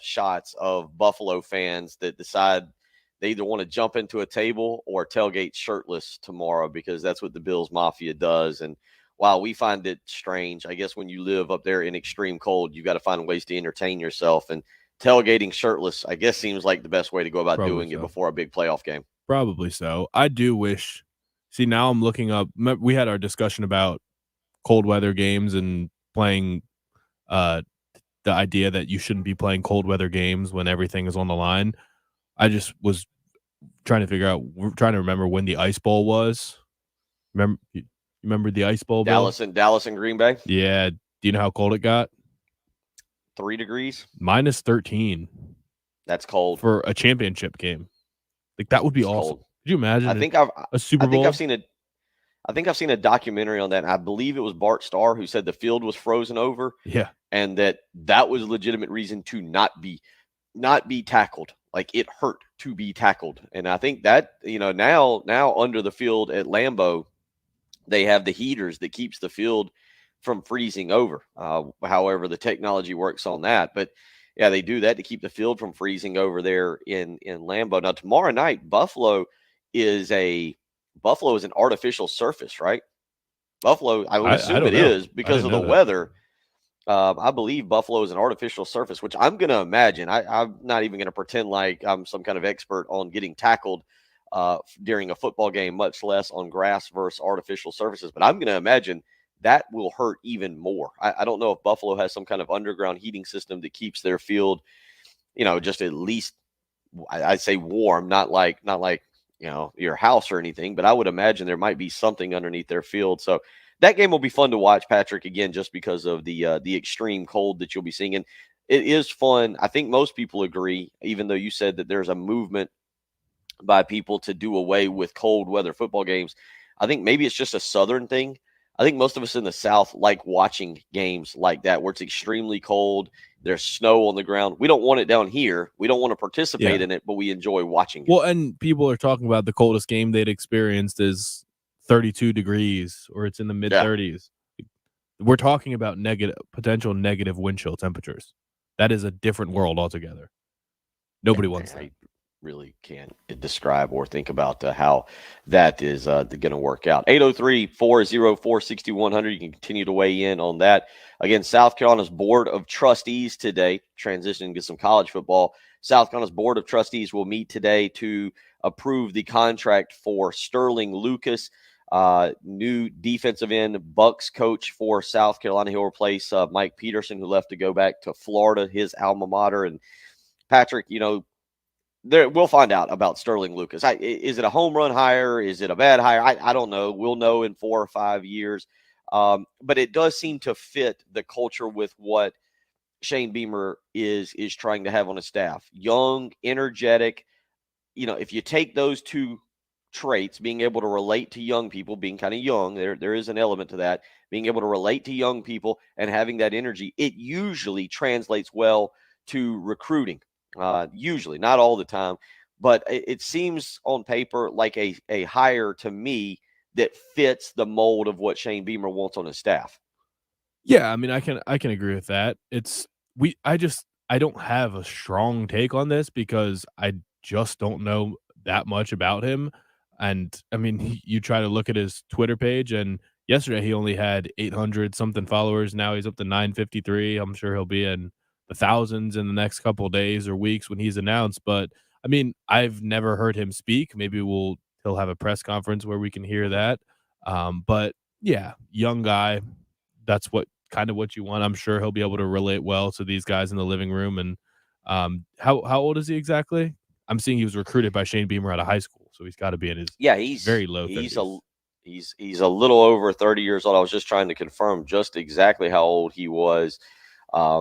shots of Buffalo fans that decide they either want to jump into a table or tailgate shirtless tomorrow, because that's what the Bills Mafia does. And while we find it strange, I guess when you live up there in extreme cold, you got to find ways to entertain yourself. And tailgating shirtless, I guess, seems like the best way to go about doing it before a big playoff game. Probably so. I do wish. See, now I'm looking up. We had our discussion about cold weather games and playing the idea that you shouldn't be playing cold weather games when everything is on the line. I just was trying to remember when the Ice Bowl was. Remember the Ice Bowl? Dallas and Green Bay? Yeah. Do you know how cold it got? 3 degrees? Minus 13. That's cold. For a championship game. Like, that would be awesome. Cold. Could you imagine a Super Bowl? I think I've seen a documentary on that. I believe it was Bart Starr who said the field was frozen over. Yeah. And that was a legitimate reason to not be tackled. Like, it hurt to be tackled. And I think that, now under the field at Lambeau, they have the heaters that keeps the field from freezing over. However, the technology works on that. But yeah, they do that to keep the field from freezing over there in Lambeau. Now, tomorrow night, Buffalo is an artificial surface, right? Buffalo, I would assume it is because of the weather. I believe Buffalo is an artificial surface, which I'm going to imagine. I'm not even going to pretend like I'm some kind of expert on getting tackled during a football game, much less on grass versus artificial surfaces. But I'm going to imagine that will hurt even more. I don't know if Buffalo has some kind of underground heating system that keeps their field, just at least, I'd say warm, not like your house or anything, but I would imagine there might be something underneath their field. So that game will be fun to watch, Patrick, again, just because of the extreme cold that you'll be seeing. And it is fun. I think most people agree, even though you said that there's a movement by people to do away with cold weather football games. I think maybe it's just a Southern thing. I think most of us in the South like watching games like that where it's extremely cold. There's snow on the ground. We don't want it down here. We don't want to participate in it, but we enjoy watching it. Well, and people are talking about the coldest game they'd experienced is 32 degrees or it's in the mid-30s. We're talking about potential negative wind chill temperatures. That is a different world altogether. Nobody wants that. Really can't describe or think about how that is going to work out. 803-404-6100. You can continue to weigh in on that. Again, South Carolina's Board of Trustees today, transitioning to some college football. South Carolina's Board of Trustees will meet today to approve the contract for Sterling Lucas, new defensive end Bucks coach for South Carolina. He'll replace Mike Peterson, who left to go back to Florida, his alma mater. And Patrick, we'll find out about Sterling Lucas. Is it a home run hire? Is it a bad hire? I don't know. We'll know in 4 or 5 years. But it does seem to fit the culture with what Shane Beamer is trying to have on his staff. Young, energetic. If you take those two traits, being able to relate to young people, being kind of young, there is an element to that, being able to relate to young people and having that energy, it usually translates well to recruiting. Usually, not all the time, but it seems on paper like a hire to me that fits the mold of what Shane Beamer wants on his staff. Yeah, I mean, I can agree with that. I don't have a strong take on this because I just don't know that much about him. And I mean, you try to look at his Twitter page, and yesterday he only had 800 something followers. Now he's up to 953. I'm sure he'll be in the thousands in the next couple of days or weeks when he's announced. But I mean, I've never heard him speak. Maybe he'll have a press conference where we can hear that. But yeah, young guy, that's what you want. I'm sure he'll be able to relate well to these guys in the living room. And how old is he exactly? I'm seeing he was recruited by Shane Beamer out of high school, so he's got to be in his he's very low 30s. He's a little over 30 years old. I was just trying to confirm just exactly how old he was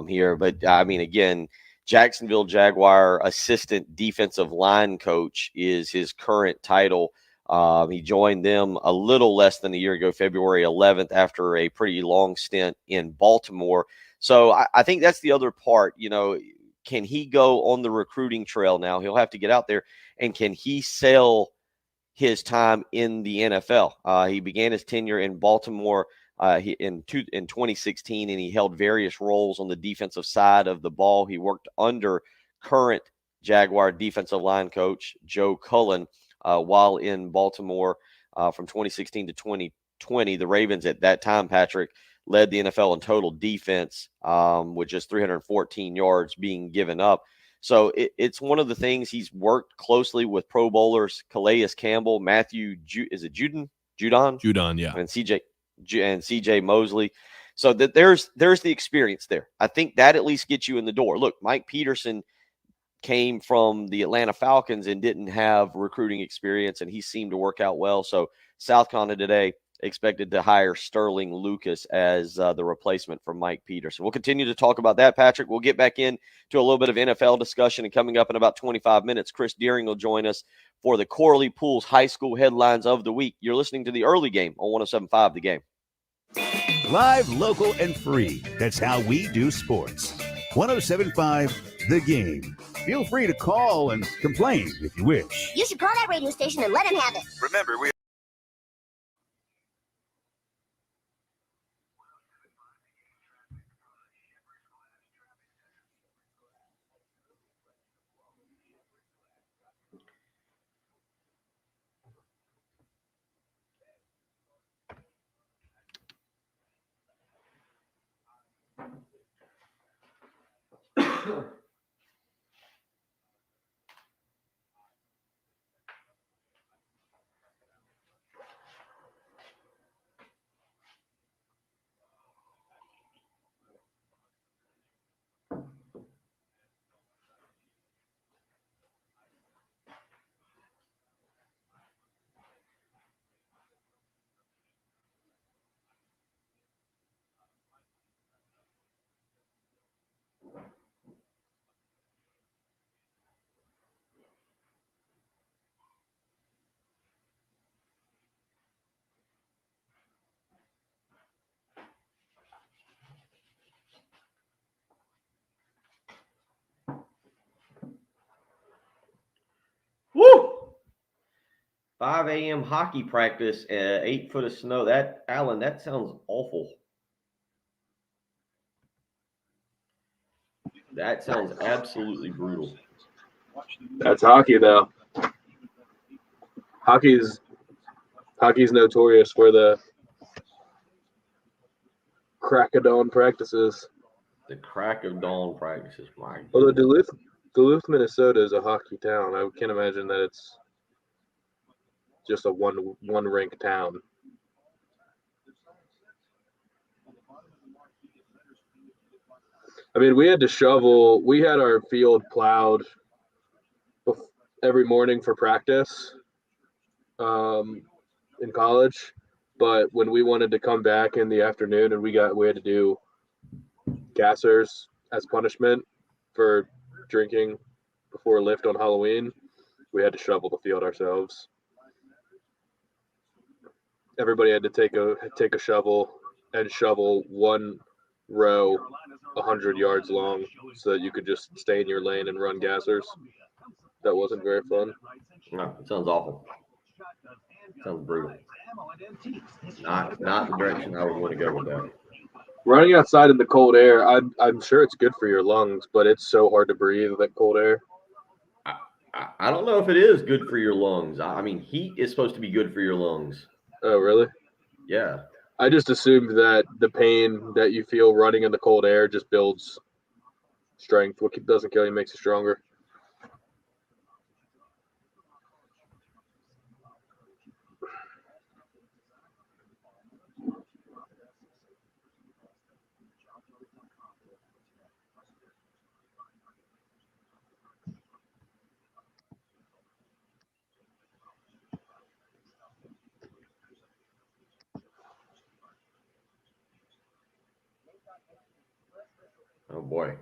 here. But I mean, again, Jacksonville Jaguar assistant defensive line coach is his current title. He joined them a little less than a year ago, February 11th, after a pretty long stint in Baltimore. So I think that's the other part. Can he go on the recruiting trail now? He'll have to get out there. And can he sell his time in the NFL? He began his tenure in Baltimore in 2016, and he held various roles on the defensive side of the ball. He worked under current Jaguar defensive line coach Joe Cullen while in Baltimore from 2016 to 2020. The Ravens at that time, Patrick, led the NFL in total defense with just 314 yards being given up. So it's one of the things. He's worked closely with Pro Bowlers Calais Campbell, Matthew, Judon, yeah, and CJ Mosley. So that there's the experience there. I think that at least gets you in the door. Look, Mike Peterson came from the Atlanta Falcons and didn't have recruiting experience, and he seemed to work out well. So South Carolina today expected to hire Sterling Lucas as the replacement for Mike Peterson. We'll continue to talk about that, Patrick. We'll get back into a little bit of NFL discussion, and coming up in about 25 minutes, Chris Deering will join us for the Corley Pools High School headlines of the week. You're listening to the early game on 107.5 The Game. Live, local, and free. That's how we do sports. 107.5 The Game. Feel free to call and complain if you wish. You should call that radio station and let him have it. Remember, we Woo! 5 a.m. hockey practice, 8 foot of snow. Alan, that sounds awful. That sounds absolutely brutal. That's hockey, though. Hockey's notorious for the crack of dawn practices. The crack of dawn practices, my Although Duluth, Minnesota is a hockey town. I can't imagine that it's just a one rink town. I mean, we had to shovel. We had our field plowed every morning for practice in college, but when we wanted to come back in the afternoon and we had to do gassers as punishment for drinking before a lift on Halloween, we had to shovel the field ourselves. Everybody had to take a shovel and shovel one row 100 yards long so that you could just stay in your lane and run gassers. That wasn't very fun. No, it sounds awful. Sounds brutal. Not the direction I would want to go with that. Running outside in the cold air, I'm sure it's good for your lungs, but it's so hard to breathe that cold air. I don't know if it is good for your lungs. I mean, heat is supposed to be good for your lungs. Oh, really? Yeah. I just assumed that the pain that you feel running in the cold air just builds strength. What doesn't kill you makes you stronger. Oh boy.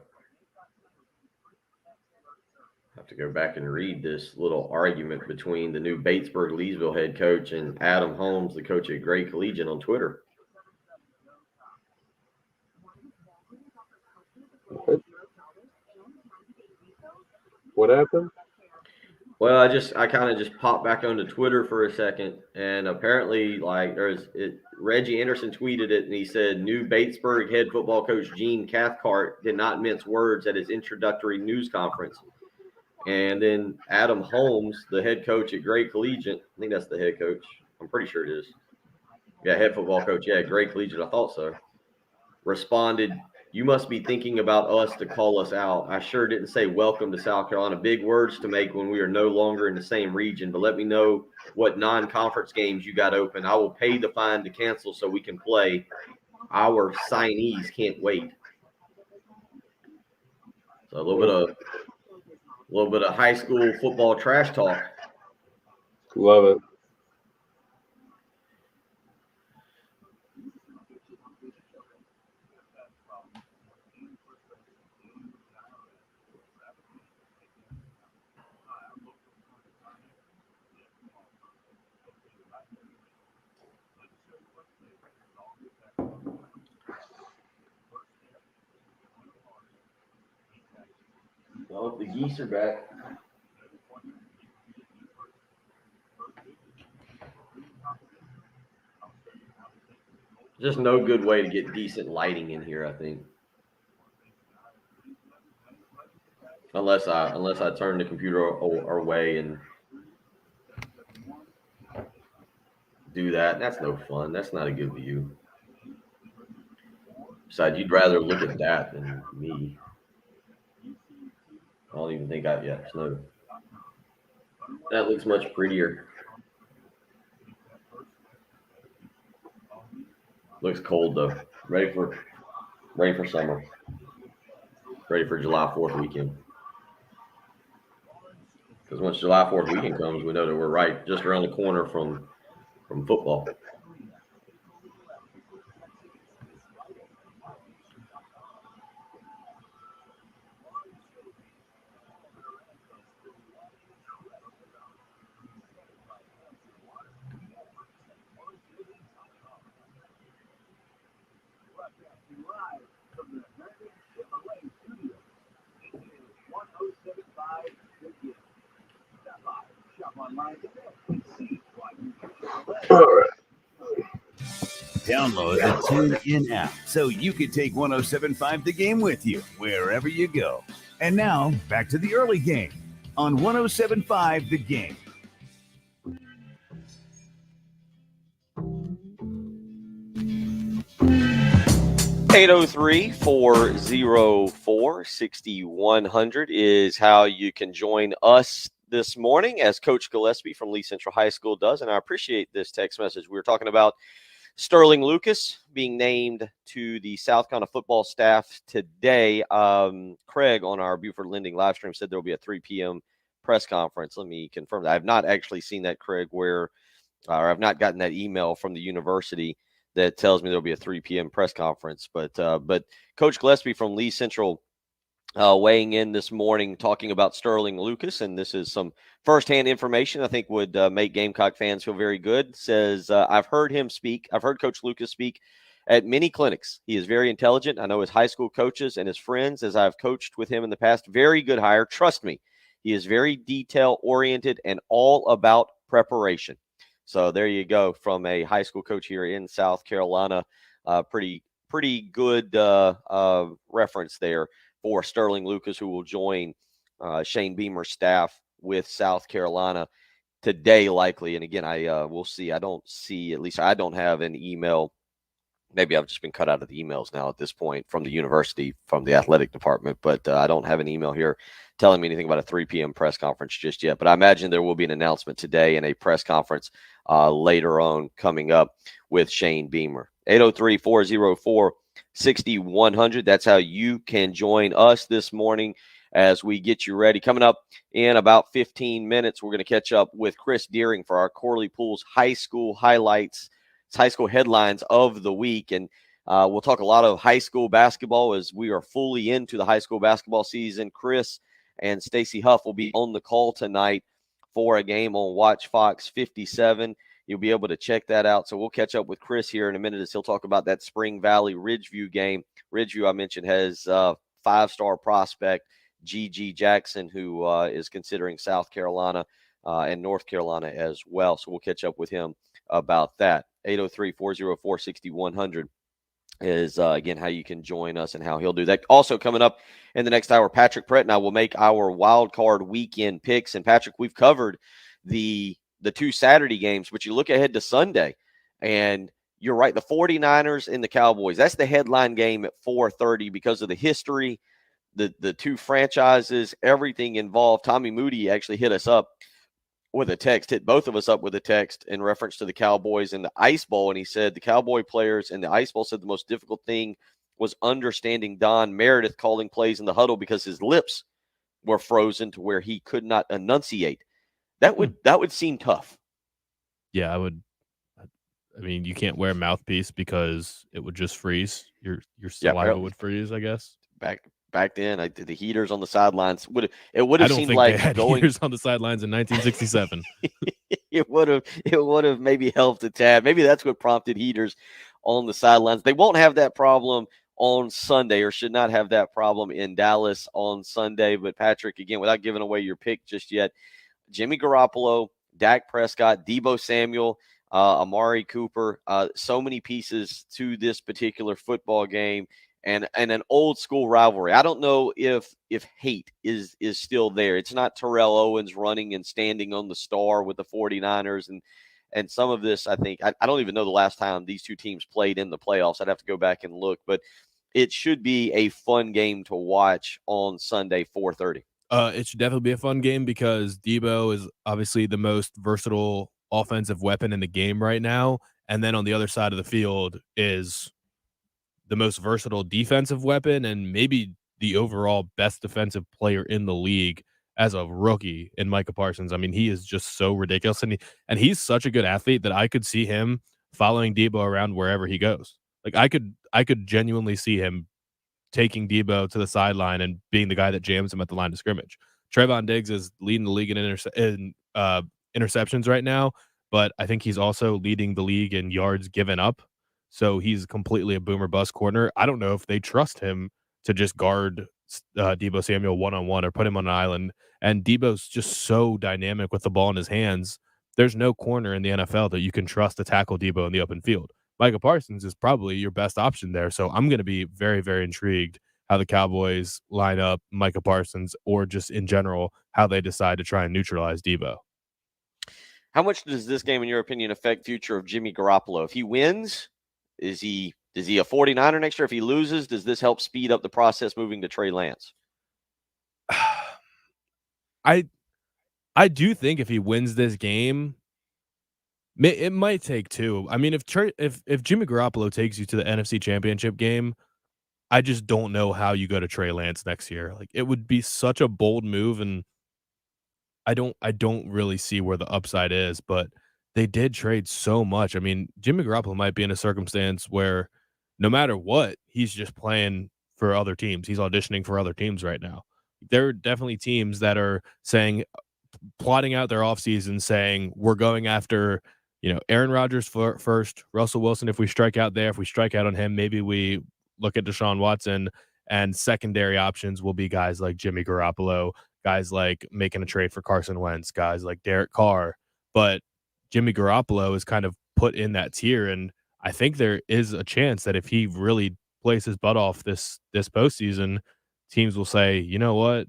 to go back and read this little argument between the new Batesburg-Leesville head coach and Adam Holmes, the coach at Gray Collegiate, on Twitter. What happened? Well, I kind of just popped back onto Twitter for a second, and apparently, like, Reggie Anderson tweeted it, and he said, new Batesburg head football coach Gene Cathcart did not mince words at his introductory news conference. And then Adam Holmes, the head coach at Gray Collegiate, I think that's the head coach. I'm pretty sure it is. Yeah, head football coach. Yeah, Gray Collegiate. I thought so. Responded, you must be thinking about us to call us out. I sure didn't say welcome to South Carolina. Big words to make when we are no longer in the same region, but let me know what non-conference games you got open. I will pay the fine to cancel so we can play. Our signees can't wait. So a little bit of high school football trash talk. Love it. Well, the geese are back. Just no good way to get decent lighting in here, I think. Unless I turn the computer away and do that. That's no fun. That's not a good view. Besides, you'd rather look at that than me. I don't even think snow. That looks much prettier. Looks cold though. Ready for summer. Ready for July 4th weekend. Because once July 4th weekend comes, we know that we're right just around the corner from football. Download the TuneIn app so you can take 107.5 The Game with you wherever you go. And now, back to the early game on 107.5 The Game. (803-404-6100) is how you can join us this morning, as Coach Gillespie from Lee Central High School does. And I appreciate this text message. We were talking about Sterling Lucas being named to the South Carolina football staff today. Craig on our Buford Lending live stream said there will be a 3 p.m. press conference. Let me confirm that. I have not actually seen that, Craig, or I've not gotten that email from the university that tells me there'll be a 3 p.m. press conference. But Coach Gillespie from Lee Central weighing in this morning talking about Sterling Lucas, and this is some firsthand information I think would make Gamecock fans feel very good. Says, I've heard him speak. I've heard Coach Lucas speak at many clinics. He is very intelligent. I know his high school coaches and his friends, as I've coached with him in the past. Very good hire. Trust me. He is very detail-oriented and all about preparation. So there you go from a high school coach here in South Carolina. Pretty good reference there for Sterling Lucas, who will join Shane Beamer's staff with South Carolina today, likely. And again, we'll see. I don't have an email. Maybe I've just been cut out of the emails now at this point from the university, from the athletic department. But I don't have an email here telling me anything about a 3 p.m. press conference just yet. But I imagine there will be an announcement today and a press conference later on coming up with Shane Beamer. 803-404-6100. That's how you can join us this morning as we get you ready. Coming up in about 15 minutes, we're going to catch up with Chris Deering for our Corley Pools high school highlights, high school headlines of the week. And we'll talk a lot of high school basketball as we are fully into the high school basketball season. Chris and Stacey Huff will be on the call tonight for a game on Watch Fox 57. You'll be able to check that out. So we'll catch up with Chris here in a minute as he'll talk about that Spring Valley Ridgeview game. Ridgeview, I mentioned, has 5-star prospect G.G. Jackson, who is considering South Carolina and North Carolina as well. So we'll catch up with him about that. 803-404-6100 is, again, how you can join us and how he'll do that. Also coming up in the next hour, Patrick Brett and I will make our wild card weekend picks. And, Patrick, we've covered the 2 Saturday games, but you look ahead to Sunday, and you're right, the 49ers and the Cowboys, that's the headline game at 4:30 because of the history, the 2 franchises, everything involved. Tommy Moody actually hit us up with a text, hit both of us up with a text in reference to the Cowboys and the Ice Bowl, and he said the Cowboy players and the Ice Bowl said the most difficult thing was understanding Don Meredith calling plays in the huddle because his lips were frozen to where he could not enunciate. That would seem tough. Yeah, I mean, you can't wear a mouthpiece because it would just freeze. Your saliva would freeze, I guess. Back then, the heaters on the sidelines would have I don't seemed think like they had heaters on the sidelines in 1967. it would have maybe helped a tad. Maybe that's what prompted heaters on the sidelines. They won't have that problem on Sunday, or should not have that problem in Dallas on Sunday. But Patrick, again, without giving away your pick just yet, Jimmy Garoppolo, Dak Prescott, Deebo Samuel, Amari Cooper, so many pieces to this particular football game, and an old school rivalry. I don't know if hate is still there. It's not Terrell Owens running and standing on the star with the 49ers, and some of this, I think, I don't even know the last time these 2 teams played in the playoffs. I'd have to go back and look, but it should be a fun game to watch on Sunday, 4:30. It should definitely be a fun game because Deebo is obviously the most versatile offensive weapon in the game right now. And then on the other side of the field is the most versatile defensive weapon and maybe the overall best defensive player in the league as a rookie in Micah Parsons. I mean, he is just so ridiculous. And he's such a good athlete that I could see him following Deebo around wherever he goes. Like I could genuinely see him taking Deebo to the sideline and being the guy that jams him at the line of scrimmage. Trayvon Diggs is leading the league in interceptions right now, but I think he's also leading the league in yards given up. So he's completely a boomer bust corner. I don't know if they trust him to just guard Deebo Samuel one-on-one or put him on an island. And Deebo's just so dynamic with the ball in his hands. There's no corner in the NFL that you can trust to tackle Deebo in the open field. Micah Parsons is probably your best option there. So I'm going to be very, very intrigued how the Cowboys line up Micah Parsons, or just in general, how they decide to try and neutralize Deebo. How much does this game, in your opinion, affect future of Jimmy Garoppolo? If he wins, is he a 49er next year? If he loses, does this help speed up the process moving to Trey Lance? I do think if he wins this game, it might take 2. I mean, if Jimmy Garoppolo takes you to the NFC Championship game, I just don't know how you go to Trey Lance next year. Like, it would be such a bold move, and I don't really see where the upside is, but they did trade so much. I mean, Jimmy Garoppolo might be in a circumstance where no matter what, he's just playing for other teams. He's auditioning for other teams right now. There are definitely teams that are plotting out their offseason, saying we're going after, Aaron Rodgers first, Russell Wilson. If we strike out there, if we strike out on him, maybe we look at Deshaun Watson, and secondary options will be guys like Jimmy Garoppolo, guys like making a trade for Carson Wentz, guys like Derek Carr. But Jimmy Garoppolo is kind of put in that tier, and I think there is a chance that if he really plays his butt off this postseason, teams will say, you know what,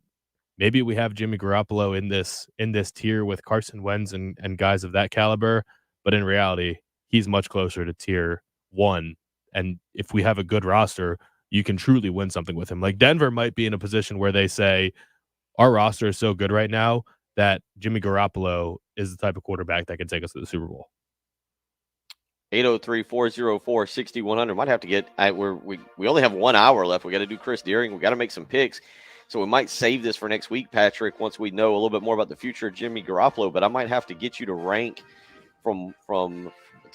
maybe we have Jimmy Garoppolo in this tier with Carson Wentz and guys of that caliber. But in reality, he's much closer to tier 1. And if we have a good roster, you can truly win something with him. Like Denver might be in a position where they say, our roster is so good right now that Jimmy Garoppolo is the type of quarterback that can take us to the Super Bowl. 803-404-6100. Might have to get we only have 1 hour left. We got to do Chris Deering. We got to make some picks. So we might save this for next week, Patrick, once we know a little bit more about the future of Jimmy Garoppolo. But I might have to get you to rank from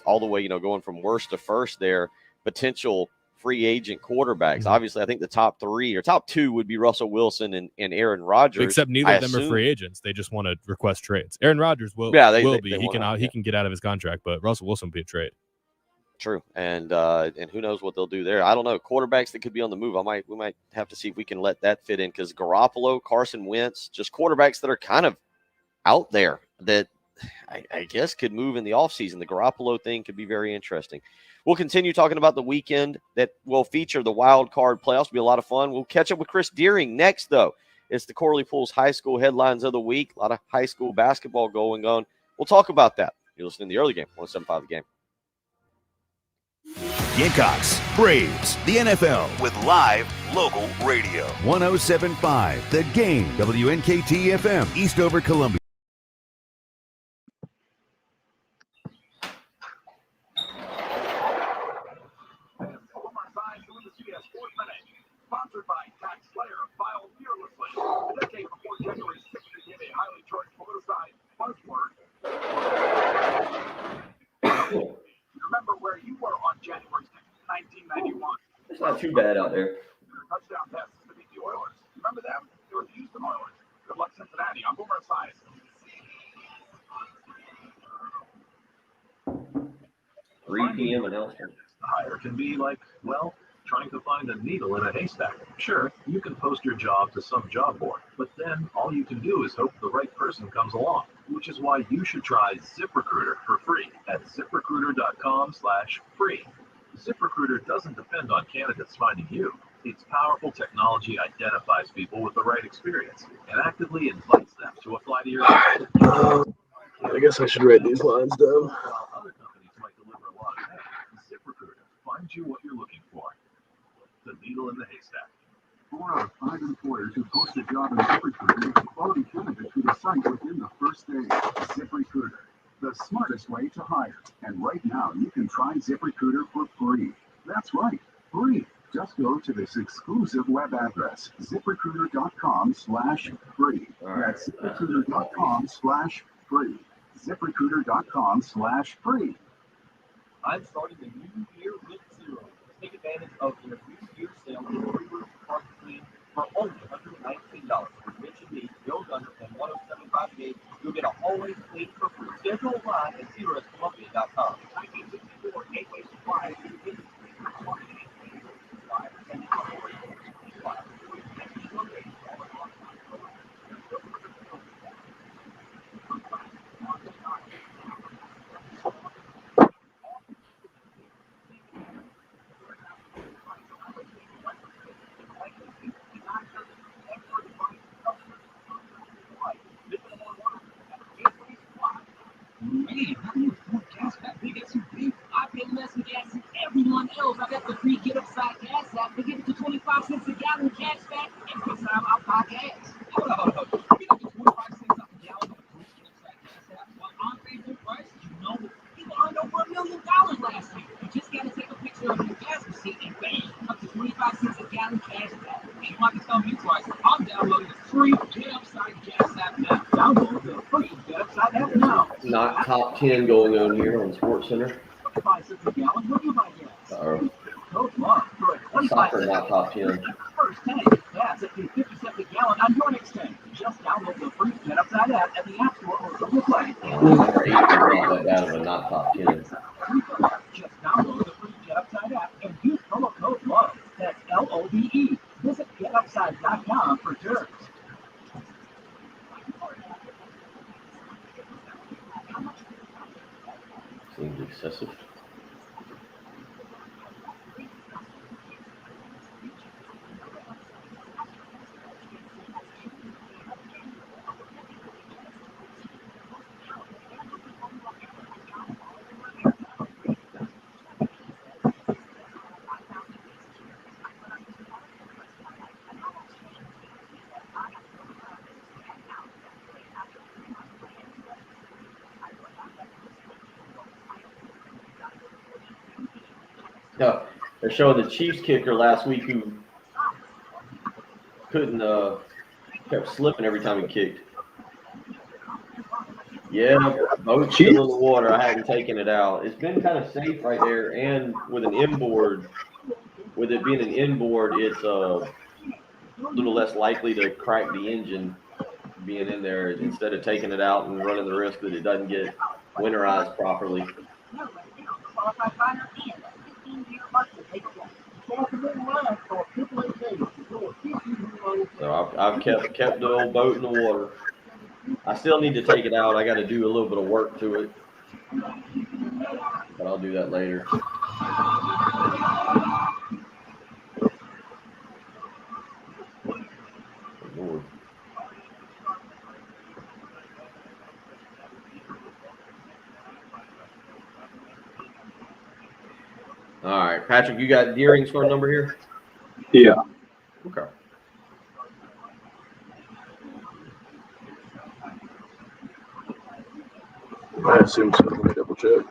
all the way, going from worst to first there, potential free agent quarterbacks. Obviously, I think the top 3 or top 2 would be Russell Wilson and Aaron Rodgers. Except neither of them are free agents. They just want to request trades. Aaron Rodgers will be. He can get out of his contract, but Russell Wilson will be a trade. True, and who knows what they'll do there? I don't know. Quarterbacks that could be on the move. We might have to see if we can let that fit in, because Garoppolo, Carson Wentz, just quarterbacks that are kind of out there that I guess could move in the offseason. The Garoppolo thing could be very interesting. We'll continue talking about the weekend that will feature the wild card playoffs. It'll be a lot of fun. We'll catch up with Chris Deering next, though. It's the Corley Pools High School headlines of the week. A lot of high school basketball going on. We'll talk about that. You're listening to the early game, 107.5 The Game. Gamecocks, Braves, the NFL with live local radio. 107.5 The Game, WNKT FM, Eastover, Columbia. Sponsored by Tax Slayer, file fearlessly. A decade before January 6th became a highly charged politicized buzzword. Remember where you were on January 6th, 1991. It's not too bad out there. Touchdown passes to beat the Oilers. Remember them? They were the Houston Oilers. Good luck, Cincinnati. I'm Boomer Esiason. 3 p.m. announcement. Hire can be like, well, trying to find a needle in a haystack. Sure, you can post your job to some job board, but then all you can do is hope the right person comes along, which is why you should try ZipRecruiter for free at ZipRecruiter.com/free. ZipRecruiter doesn't depend on candidates finding you. Its powerful technology identifies people with the right experience and actively invites them to apply to your job. I guess I should write these lines down. While other companies might deliver a lot of pay, ZipRecruiter finds you what you're looking for. The needle in the haystack. 4 out of 5 employers who post a job in ZipRecruiter get quality candidates to the site within the first day. ZipRecruiter, the smartest way to hire. And right now, you can try ZipRecruiter for free. That's right, free. Just go to this exclusive web address, ZipRecruiter.com/free. That's ZipRecruiter.com/free. ZipRecruiter.com/free. I'm starting the new year with zero. Take advantage of their new year sale with free roof park clean for only $119. Mention me, Bill Gunner, and 107.5 The Game. You'll get a hallway clean for free. Schedule online at CRSColumbia.com. 1964 Gateway Supply. Man, how do you afford gas for that big SUV? I pay less in gas than everyone else. I got the free Get Upside Gas app. They give it to 25 cents a gallon cash back every time I buy gas. Hold on. You can get 25 cents off a gallon with the free Get Upside Gas app. While on favorable prices, people earned over $1 million last year. You just got to take a picture of your gas receipt and bam, up to 25 cents a gallon cash back. Ain't like it's gonna be twice. I'm downloading the free Get Upside Gas app now. Download the free Get Upside app now. Not top 10 going on here on SportsCenter. 25 cents a gallon. What do you buy gas? Code love for a 25 Soccer cents not top 10. first tank. That's at 50 cents a gallon on your next tank. Just download the free Get Upside app at the App Store or Google Play. Number 8 is not that bad of a not top 10. Just download the free Get Upside app and use promo code LOVE. That's LOVE. Visit GetUpside.com for terms. Seems excessive. Yeah, they're showing the Chiefs kicker last week who couldn't, kept slipping every time he kicked. Yeah, boat's still in the water. I hadn't taken it out. It's been kind of safe right there, and with an inboard, with it being an inboard, it's a little less likely to crack the engine being in there instead of taking it out and running the risk that it doesn't get winterized properly. So I've kept the old boat in the water. I still need to take it out. I got to do a little bit of work to it, but I'll do that later. Lord. All right, Patrick, you got Deering's phone number here? Yeah. Okay. I assume so. Let me double check.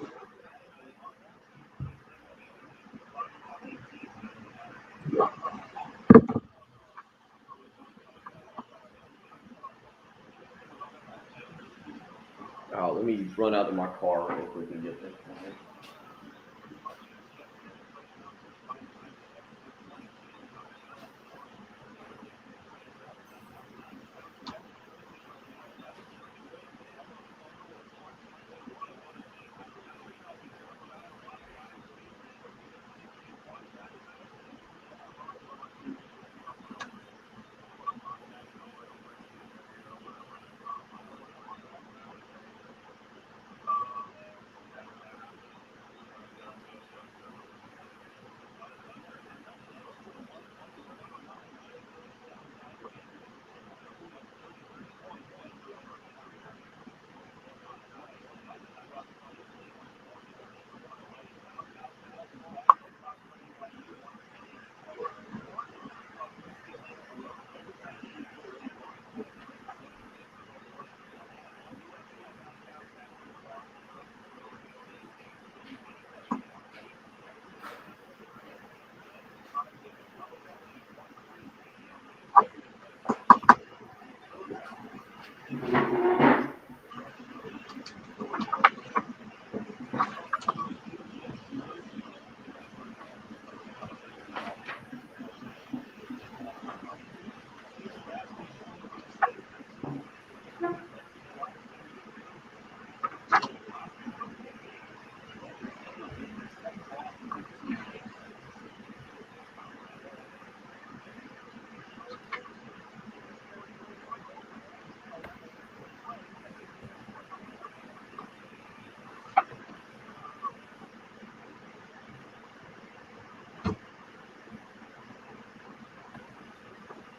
Oh, let me run out to my car real quick and get that.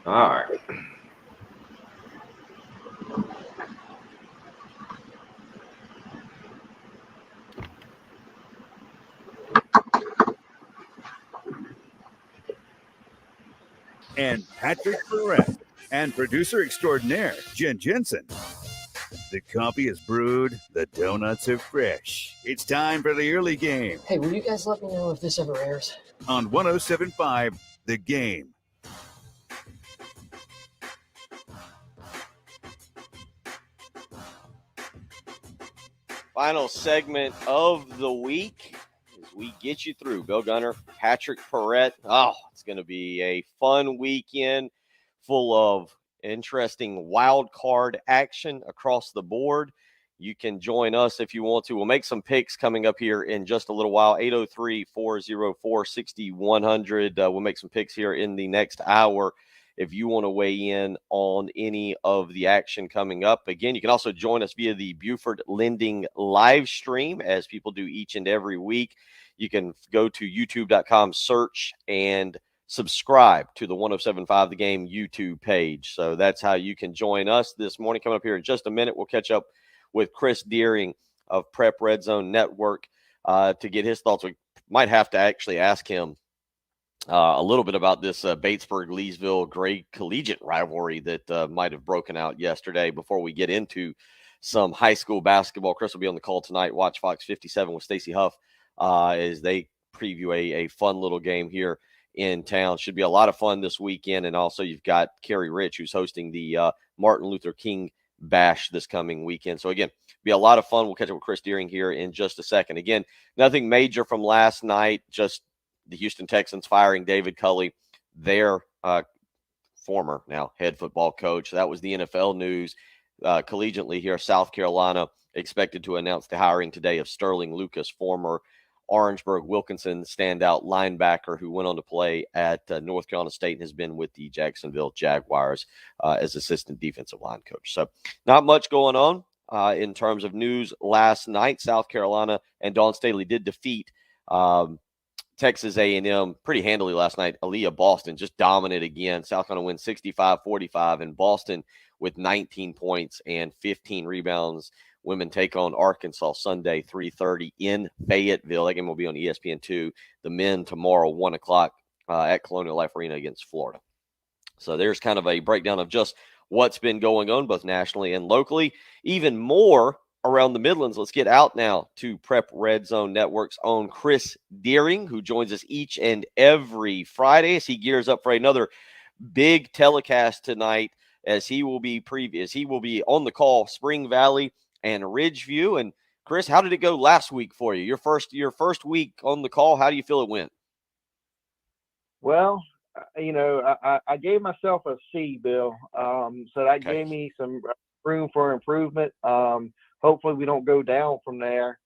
All right. And Patrick Perret and producer extraordinaire, Jen Jensen. The coffee is brewed, the donuts are fresh. It's time for the early game Hey, will you guys let me know if this ever airs? on 107.5 The Game. Final segment of the week as we get you through. Bill Gunner, Patrick Perret. Oh, it's going to be a fun weekend full of interesting wild card action across the board. You can join us if you want to. We'll make some picks coming up here in just a little while. 803-404-6100. We'll make some picks here in the next hour if you want to weigh in on any of the action coming up. Again, you can also join us via the Buford Lending live stream, as people do each and every week. You can go to youtube.com, search, and subscribe to the 107.5 The Game YouTube page. So that's how you can join us this morning. Coming up here in just a minute, we'll catch up with Chris Deering of Prep Red Zone Network to get his thoughts. We might have to actually ask him a little bit about this Batesburg-Leesville Gray collegiate rivalry that might have broken out yesterday before we get into some high school basketball. Chris will be on the call tonight. Watch Fox 57 with Stacey Huff as they preview a fun little game here in town. Should be a lot of fun this weekend. And also you've got Kerry Rich, who's hosting the Martin Luther King Bash this coming weekend. So again, be a lot of fun. We'll catch up with Chris Deering here in just a second. Again, nothing major from last night, just the Houston Texans firing David Cully, their former now head football coach. That was the NFL news. Collegiately here, South Carolina expected to announce the hiring today of Sterling Lucas, former Orangeburg Wilkinson standout linebacker who went on to play at North Carolina State and has been with the Jacksonville Jaguars as assistant defensive line coach. So not much going on in terms of news last night. South Carolina and Dawn Staley did defeat Texas A&M pretty handily last night. Aaliyah Boston just dominant again. South Carolina wins 65-45, and Boston with 19 points and 15 rebounds. Women take on Arkansas Sunday, 3:30 in Fayetteville. That game will be on ESPN2. The men tomorrow, 1 o'clock at Colonial Life Arena against Florida. So there's kind of a breakdown of just what's been going on both nationally and locally. Even more around the Midlands. Let's get out now to Prep Red Zone Network's own Chris Deering, who joins us each and every Friday as he gears up for another big telecast tonight, as he will be on the call Spring Valley and Ridgeview. And Chris, how did it go last week for you? Your first week on the call, how do you feel it went? Well, I gave myself a C, Bill. So that gave me some room for improvement. Hopefully we don't go down from there.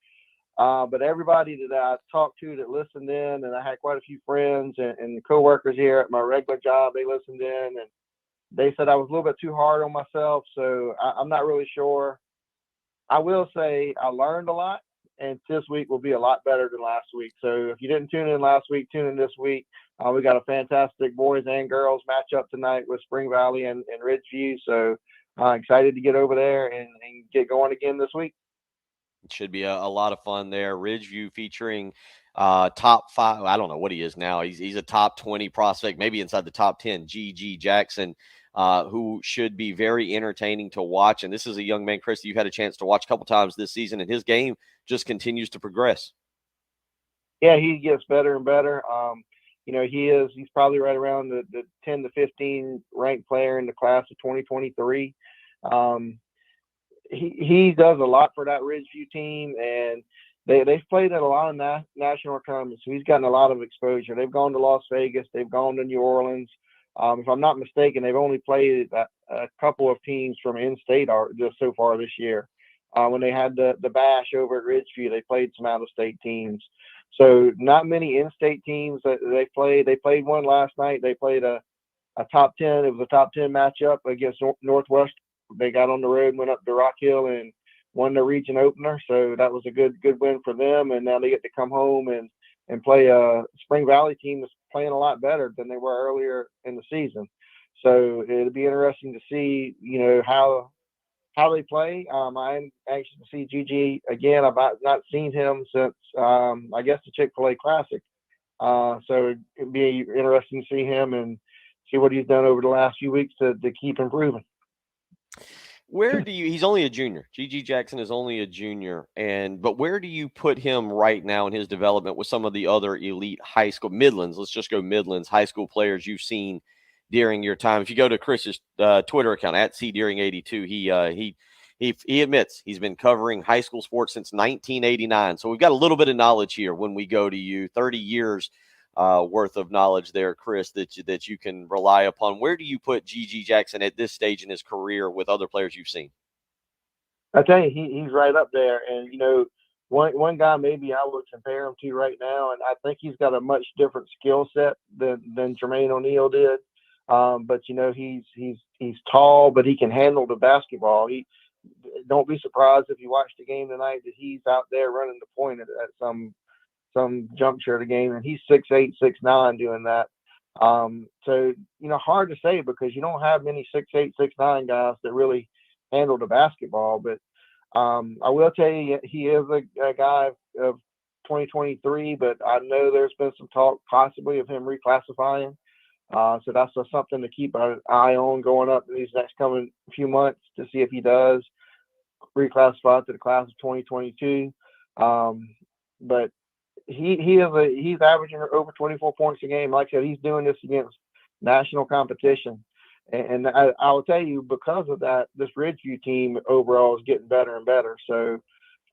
But everybody that I talked to that listened in, and I had quite a few friends and coworkers here at my regular job, they listened in, and they said I was a little bit too hard on myself. So I'm not really sure. I will say I learned a lot, and this week will be a lot better than last week. So if you didn't tune in last week, tune in this week. We got a fantastic boys and girls matchup tonight with Spring Valley and Ridgeview. So excited to get over there and get going again this week. It should be a lot of fun there. Ridgeview featuring top 5. I don't know what he is now. He's a top 20 prospect, maybe inside the top 10. G.G. Jackson, who should be very entertaining to watch. And this is a young man, Chris, that you've had a chance to watch a couple times this season, and his game just continues to progress. Yeah, he gets better and better. He's probably right around the 10 to 15 ranked player in the class of 2023. He does a lot for that Ridgeview team, and they've played at a lot of national tournaments, so he's gotten a lot of exposure. They've gone to Las Vegas, they've gone to New Orleans. If I'm not mistaken, they've only played a couple of teams from in-state just so far this year. When they had the bash over at Ridgeview, they played some out-of-state teams. So not many in-state teams that they played. They played one last night. They played a top 10. It was a top 10 matchup against Northwest. They got on the road, went up to Rock Hill, and won the region opener. So that was a good win for them. And now they get to come home and play a Spring Valley team that's playing a lot better than they were earlier in the season. So it'll be interesting to see, how they play. I'm anxious to see GG again. I've not seen him since, I guess, the Chick-fil-A Classic. So it'd be interesting to see him and see what he's done over the last few weeks to keep improving. He's only a junior. G.G. Jackson is only a junior. But where do you put him right now in his development with some of the other elite high school Midlands? Let's just go Midlands high school players you've seen during your time. If you go to Chris's Twitter account at cdeering82, he admits he's been covering high school sports since 1989. So we've got a little bit of knowledge here when we go to you. 30 years worth of knowledge there, Chris, that you can rely upon. Where do you put G.G. Jackson at this stage in his career with other players you've seen? I tell you, he's right up there. And, one guy maybe I would compare him to right now, and I think he's got a much different skill set than Jermaine O'Neal did. But he's tall, but he can handle the basketball. Don't be surprised if you watch the game tonight that he's out there running the point at some juncture of the game, and he's 6'8", 6'9" doing that. So hard to say because you don't have many 6'8", 6'9" guys that really handle the basketball. But I will tell you, he is a guy of 2023, but I know there's been some talk possibly of him reclassifying. So that's something to keep an eye on going up in these next coming few months to see if he does reclassify to the class of 2022. But he's averaging over 24 points a game. Like I said, he's doing this against national competition. And I will tell you, because of that, this Ridgeview team overall is getting better and better. So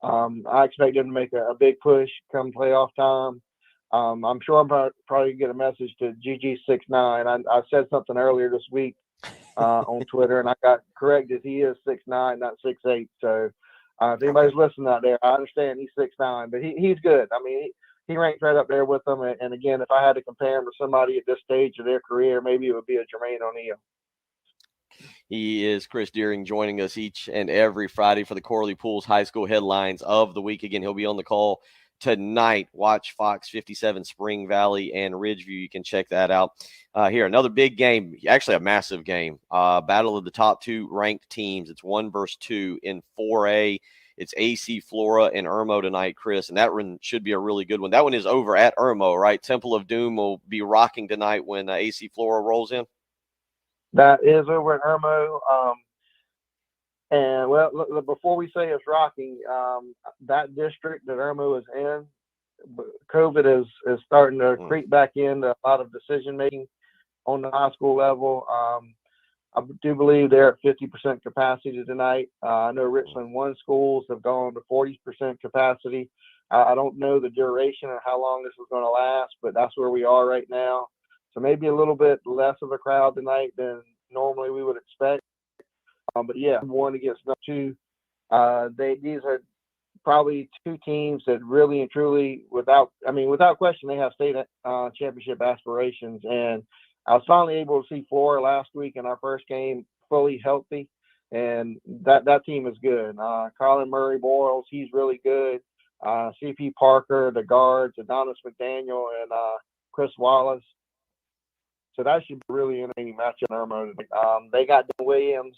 I expect them to make a big push come playoff time. I'm sure I'm probably get a message to GG69. I said something earlier this week on Twitter, and I got corrected. He is 6'9", not 6'8". So if anybody's listening out there, I understand he's 6'9", but he's good. I mean, he ranks right up there with them. And again, if I had to compare him to somebody at this stage of their career, maybe it would be a Jermaine O'Neal. He is Chris Deering, joining us each and every Friday for the Corley Pools High School headlines of the week. Again, he'll be on the call tonight. Watch Fox 57 Spring Valley and Ridgeview. You can check that out. Here, another big game, actually a massive game. Battle of the top two ranked teams. It's 1 versus 2 in 4A. It's AC Flora and Irmo tonight, Chris, and that one should be a really good one. That one is over at Irmo, right? Temple of Doom will be rocking tonight when AC Flora rolls in. That is over at Irmo. And well, look, before we say it's rocking, that district that Irmo is in, COVID is starting to creep back into a lot of decision making on the high school level. I do believe they're at 50% capacity tonight. I know Richland 1 schools have gone to 40% capacity. I don't know the duration or how long this is going to last, but that's where we are right now. So maybe a little bit less of a crowd tonight than normally we would expect. But yeah, 1 against 2. These are probably 2 teams that really and truly, without question, they have state championship aspirations. And I was finally able to see Flora last week in our first game fully healthy, and that team is good. Colin Murray Boyles, he's really good. CP Parker, the guards, Adonis McDaniel, and Chris Wallace. So that should be a really entertaining matchup in Irmo. They got Dan Williams,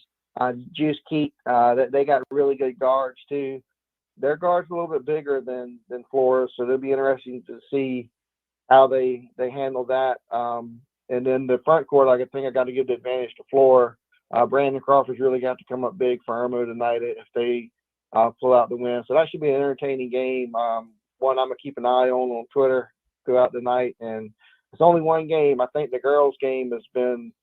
Juice Keat. They got really good guards too. Their guards are a little bit bigger than Flora, so it'll be interesting to see how they handle that. And then the front court, I think I got to give the advantage to Flora. Brandon Crawford's really got to come up big for Irmo tonight if they pull out the win. So that should be an entertaining game. One I'm gonna keep an eye on Twitter throughout the night. And it's only one game. I think the girls' game has been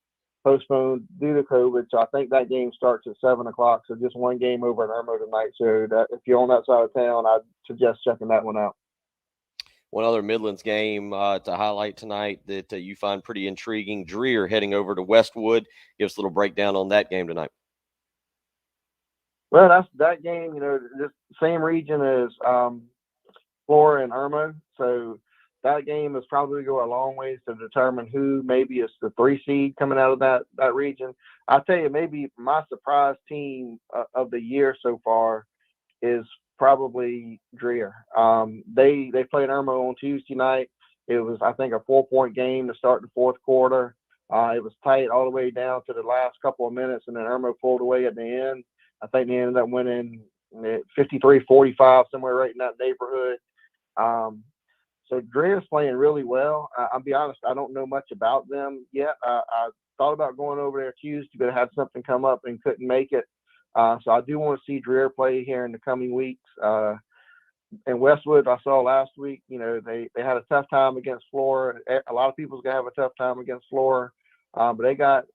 postponed due to COVID, so I think that game starts at 7 o'clock. So just one game over in Irmo tonight. So if you're on that side of town, I'd suggest checking that one out. One other Midlands game to highlight tonight that you find pretty intriguing. Dreer heading over to Westwood. Give us a little breakdown on that game tonight. Well, that's that game. Just same region as Flora and Irmo. So that game is probably go a long ways to determine who maybe is the 3 seed coming out of that region. I'll tell you, maybe my surprise team of the year so far is probably Dreer. They played Irmo on Tuesday night. It was, I think, a 4-point game to start the fourth quarter. It was tight all the way down to the last couple of minutes, and then Irmo pulled away at the end. I think they ended up winning 53-45, somewhere right in that neighborhood. So Dreer's playing really well. I'll be honest, I don't know much about them yet. I thought about going over there Tuesday, but I had something come up and couldn't make it. So I do want to see Dreer play here in the coming weeks. And Westwood, I saw last week, they had a tough time against Flora. A lot of people's going to have a tough time against Flora. But they got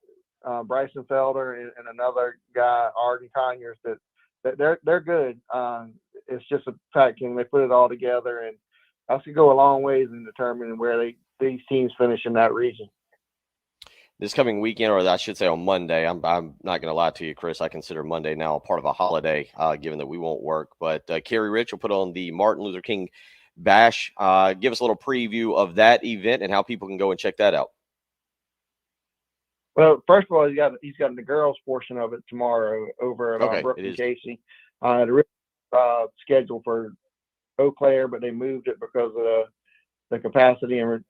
Bryson Felder and another guy, Arden Conyers, that they're good. It's just a fact, can they put it all together? And that's going to go a long ways in determining where these teams finish in that region. This coming weekend, or I should say on Monday, I'm not going to lie to you, Chris. I consider Monday now a part of a holiday, given that we won't work. But Kerry Rich will put on the Martin Luther King Bash. Give us a little preview of that event and how people can go and check that out. Well, first of all, he's got the girls portion of it tomorrow over at Brooke and Casey. The schedule for Eau Claire, but they moved it because of the capacity and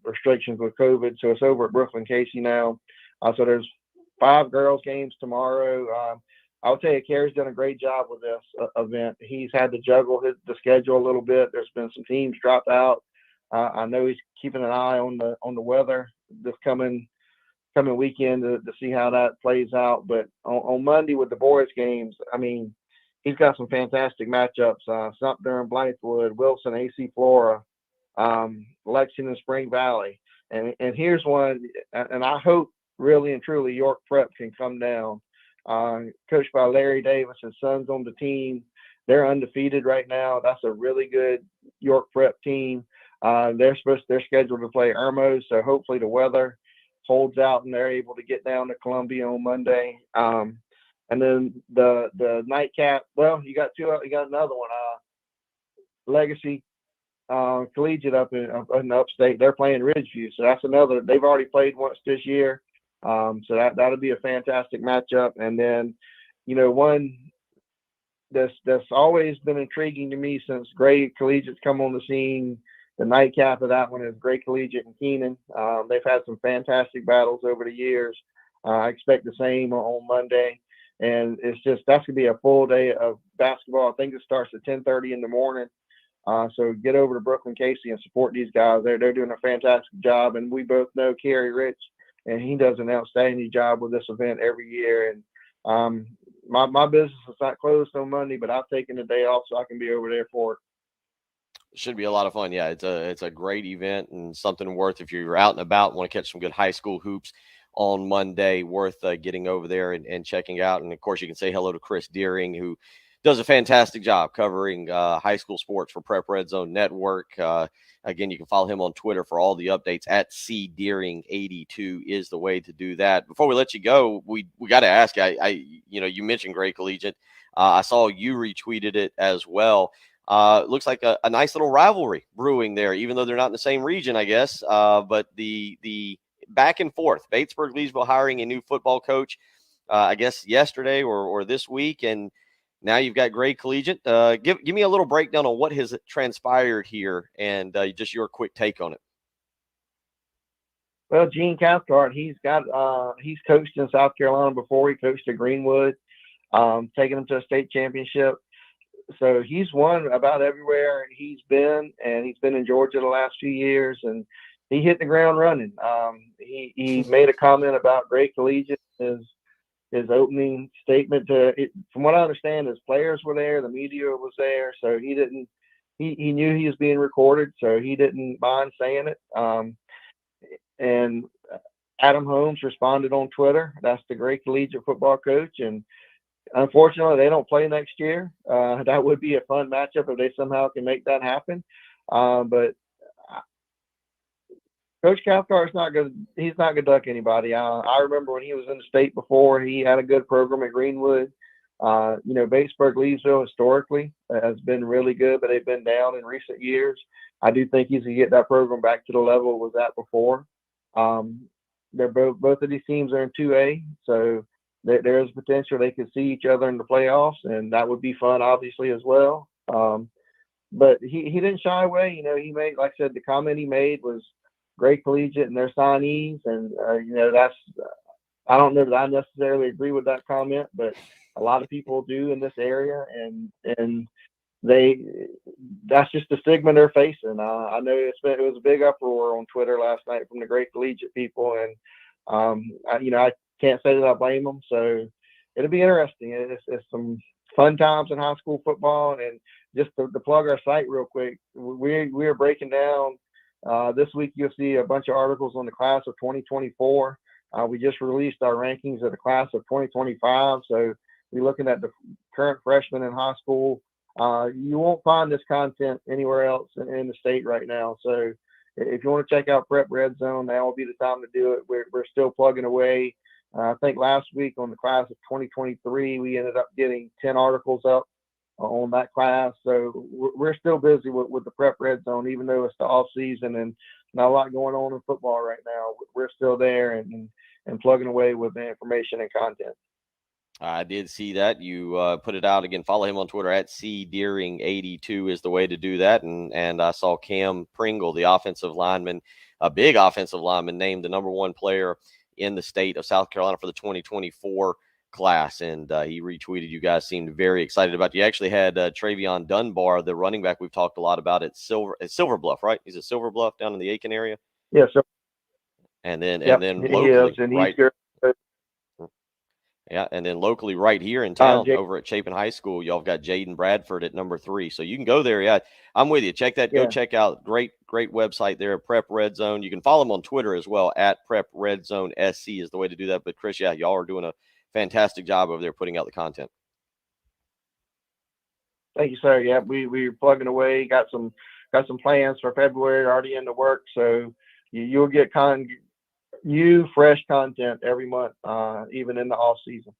restrictions with COVID. So it's over at Brooklyn Casey now. So there's 5 girls games tomorrow. I'll tell you, Kerry's done a great job with this event. He's had to juggle the schedule a little bit. There's been some teams drop out. I know he's keeping an eye on the weather this coming weekend to see how that plays out. But on Monday with the boys games, I mean, he's got some fantastic matchups. Sumter and Blythewood, Wilson, AC Flora, Lexington, Spring Valley. And here's one, and I hope really and truly York Prep can come down. Coached by Larry Davis, his son's on the team. They're undefeated right now. That's a really good York Prep team. They're scheduled to play Irmo, so hopefully the weather holds out and they're able to get down to Columbia on Monday. And then the nightcap. Well, you got another one. Legacy Collegiate up in upstate. They're playing Ridgeview, so that's another. They've already played once this year, so that'll be a fantastic matchup. And then, one that's always been intriguing to me since Gray Collegiate's come on the scene. The nightcap of that one is Gray Collegiate and Keenan. They've had some fantastic battles over the years. I expect the same on Monday. And that's going to be a full day of basketball. I think it starts at 10:30 in the morning. So get over to Brooklyn Casey and support these guys. They're doing a fantastic job. And we both know Kerry Rich, and he does an outstanding job with this event every year. And my business is not closed on Monday, but I've taken the day off so I can be over there for it. Should be a lot of fun. Yeah, it's a great event and something worth, if you're out and about, want to catch some good high school hoops on Monday, worth getting over there and checking out. And of course, you can say hello to Chris Deering, who does a fantastic job covering high school sports for Prep Red Zone Network. Again, you can follow him on Twitter for all the updates at cdeering82 is the way to do that. Before we let you go, we got to ask, you mentioned Gray Collegiate. I saw you retweeted it as well. Looks like a nice little rivalry brewing there, even though they're not in the same region, I guess. But the back and forth, Batesburg-Leesville hiring a new football coach, I guess yesterday or this week, and now you've got Gray Collegiate. Give me a little breakdown on what has transpired here and just your quick take on it. Well, Gene Cathcart, he's coached in South Carolina before. He coached at Greenwood, taking them to a state championship. So he's won about everywhere he's been, and he's been in Georgia the last few years, and he hit the ground running. He made a comment about Gray Collegiate, his opening statement. From what I understand, his players were there, the media was there, so he knew he was being recorded, so he didn't mind saying it. And Adam Holmes responded on Twitter. That's the Gray Collegiate football coach, and unfortunately, they don't play next year. That would be a fun matchup if they somehow can make that happen. But Coach Cathcart's he's not going to duck anybody. I remember when he was in the state before, he had a good program at Greenwood. Batesburg-Leesville historically has been really good, but they've been down in recent years. I do think he's going to get that program back to the level it was at before. They're both of these teams are in 2A, so there is potential they could see each other in the playoffs, and that would be fun, obviously, as well. But he didn't shy away. He made, like I said, the comment he made was Gray Collegiate and their signees, and that's I don't know that I necessarily agree with that comment, but a lot of people do in this area, and that's just the stigma they're facing. I know it was a big uproar on Twitter last night from the Gray Collegiate people, and I can't say that I blame them. So it'll be interesting. It's some fun times in high school football. And just to plug our site real quick, we are breaking down this week. You'll see a bunch of articles on the class of 2024. We just released our rankings of the class of 2025. So we're looking at the current freshmen in high school. You won't find this content anywhere else in the state right now. So if you want to check out Prep Red Zone, now will be the time to do it. We're still plugging away. I think last week on the class of 2023, we ended up getting 10 articles up on that class. So we're still busy with the Prep Red Zone, even though it's the off season and not a lot going on in football right now. We're still there and plugging away with the information and content. I did see that. You put it out again. Follow him on Twitter at cdeering82 is the way to do that. And I saw Cam Pringle, the offensive lineman, a big offensive lineman, named the number one player in the state of South Carolina for the 2024 class. And he retweeted. You guys seemed very excited about it. You actually had Travion Dunbar, the running back we've talked a lot about at Silver Bluff, right? He's at Silver Bluff down in the Aiken area. Yeah. So. And then Yep, locally, he is, and right? he's good. Yeah, and then locally right here in town over at Chapin High School, y'all got Jaden Bradford at number 3. So you can go there. Yeah, I'm with you. Check that. Go check out. Great website there, Prep Red Zone. You can follow them on Twitter as well, at Prep Red Zone SC is the way to do that. But, Chris, yeah, y'all are doing a fantastic job over there putting out the content. Thank you, sir. Yeah, we're plugging away. Got some got some plans for February already in the works. So you'll get new, fresh content every month, even in the off season.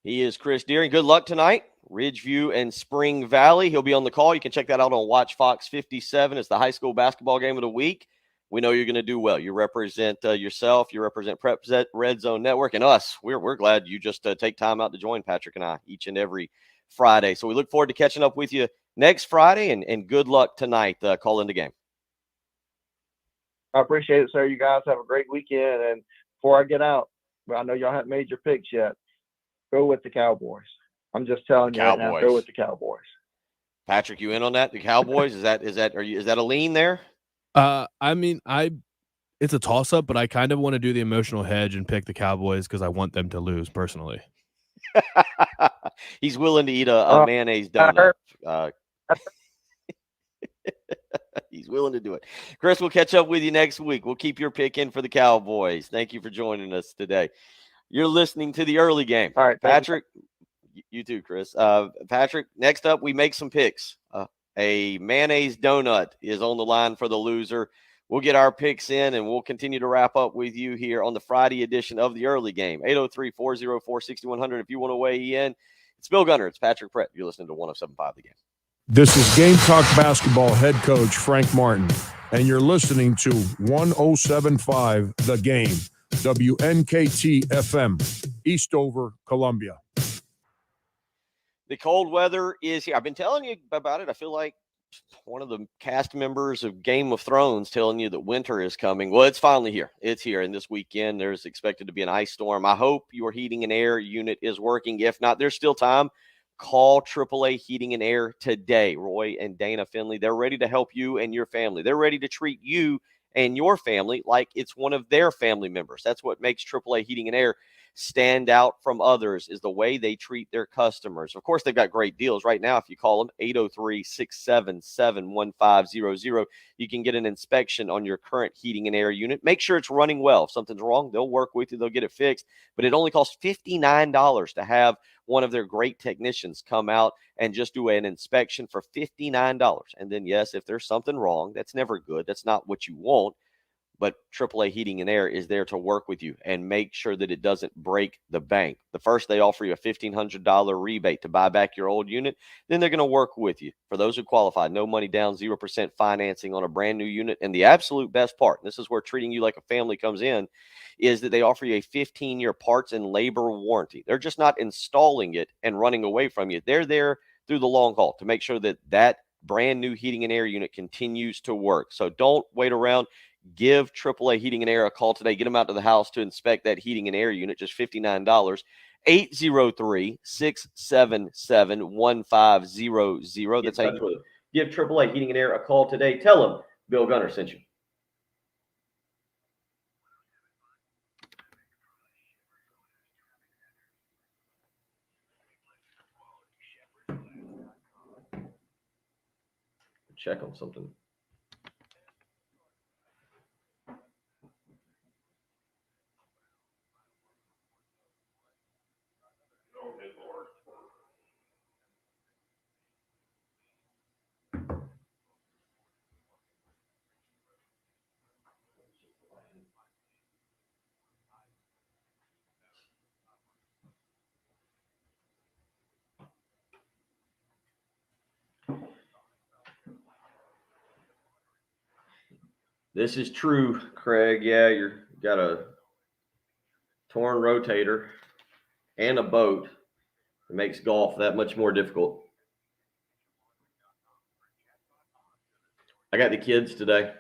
He is Chris Deering. Good luck tonight. Ridgeview and Spring Valley. He'll be on the call. You can check that out on Watch Fox 57. It's the high school basketball game of the week. We know you're going to do well. You represent yourself. You represent Prep Red Zone Network, and us. We're glad you just take time out to join Patrick and I each and every Friday. So we look forward to catching up with you next Friday, and good luck tonight calling the game. I appreciate it, sir. You guys have a great weekend. And before I get out, but I know y'all haven't made your picks yet, go with the Cowboys. I'm just telling you right now, go with the Cowboys. Patrick, you in on that? The Cowboys? Is that a lean there? I mean, it's a toss up, but I kind of want to do the emotional hedge and pick the Cowboys because I want them to lose personally. He's willing to eat a mayonnaise donut. He's willing to do it. Chris, we'll catch up with you next week. We'll keep your pick in for the Cowboys. Thank you for joining us today. You're listening to the early game. All right, Patrick. You too, Chris. Patrick, next up, we make some picks. A mayonnaise donut is on the line for the loser. We'll get our picks in, and we'll continue to wrap up with you here on the Friday edition of the early game. 803-404-6100 if you want to weigh in. It's Bill Gunner. It's Patrick Brett. You're listening to 107.5 The Game. This is Gamecock basketball head coach Frank Martin, and you're listening to 107.5 The Game, WNKT FM, Eastover, Columbia. The cold weather is here. I've been telling you about it. I feel like one of the cast members of Game of Thrones telling you that winter is coming. Well, it's finally here. It's here. And this weekend, there's expected to be an ice storm. I hope your heating and air unit is working. If not, there's still time. Call AAA Heating and Air today. Roy and Dana Finley, they're ready to help you and your family. They're ready to treat you and your family like it's one of their family members. That's what makes AAA Heating and Air stand out from others, is the way they treat their customers. Of course, they've got great deals right now. If you call them 803-677-1500, you can get an inspection on your current heating and air unit. Make sure it's running well. If something's wrong, they'll work with you. They'll get it fixed. But it only costs $59 to have one of their great technicians come out and just do an inspection for $59. And then, yes, if there's something wrong, that's never good. That's not what you want. But AAA Heating and Air is there to work with you and make sure that it doesn't break the bank. The first, they offer you a $1,500 rebate to buy back your old unit. Then they're going to work with you. For those who qualify, no money down, 0% financing on a brand new unit. And the absolute best part, and this is where treating you like a family comes in, is that they offer you a 15-year parts and labor warranty. They're just not installing it and running away from you. They're there through the long haul to make sure that that brand new heating and air unit continues to work. So don't wait around. Give AAA Heating and Air a call today. Get them out to the house to inspect that heating and air unit, just $59. 803-677-1500. That's how you give AAA Heating and Air a call today. Tell them Bill Gunner sent you. Check on something. This is true, Craig. Yeah, you got a torn rotator and a boat. It makes golf that much more difficult. I got the kids today.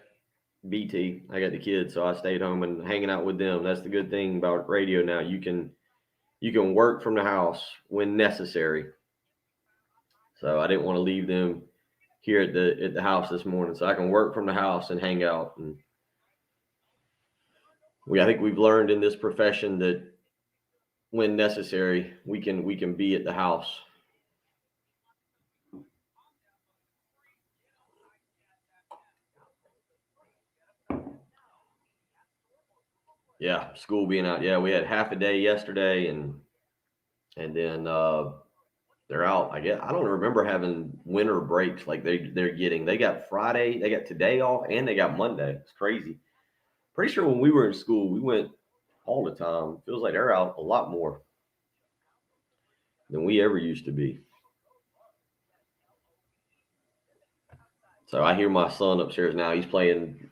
BT. I got the kids, so I stayed home and hanging out with them. That's the good thing about radio now. You can work from the house when necessary. So I didn't want to leave them here at the house this morning, so I can work from the house and hang out. And I think we've learned in this profession that when necessary, we can be at the house. Yeah, school being out. Yeah, we had half a day yesterday, and then They're out. I guess I don't remember having winter breaks like they're getting. They got Friday, they got today off, and they got Monday. It's crazy. Pretty sure when we were in school, we went all the time. Feels like they're out a lot more than we ever used to be. So I hear my son upstairs now. He's playing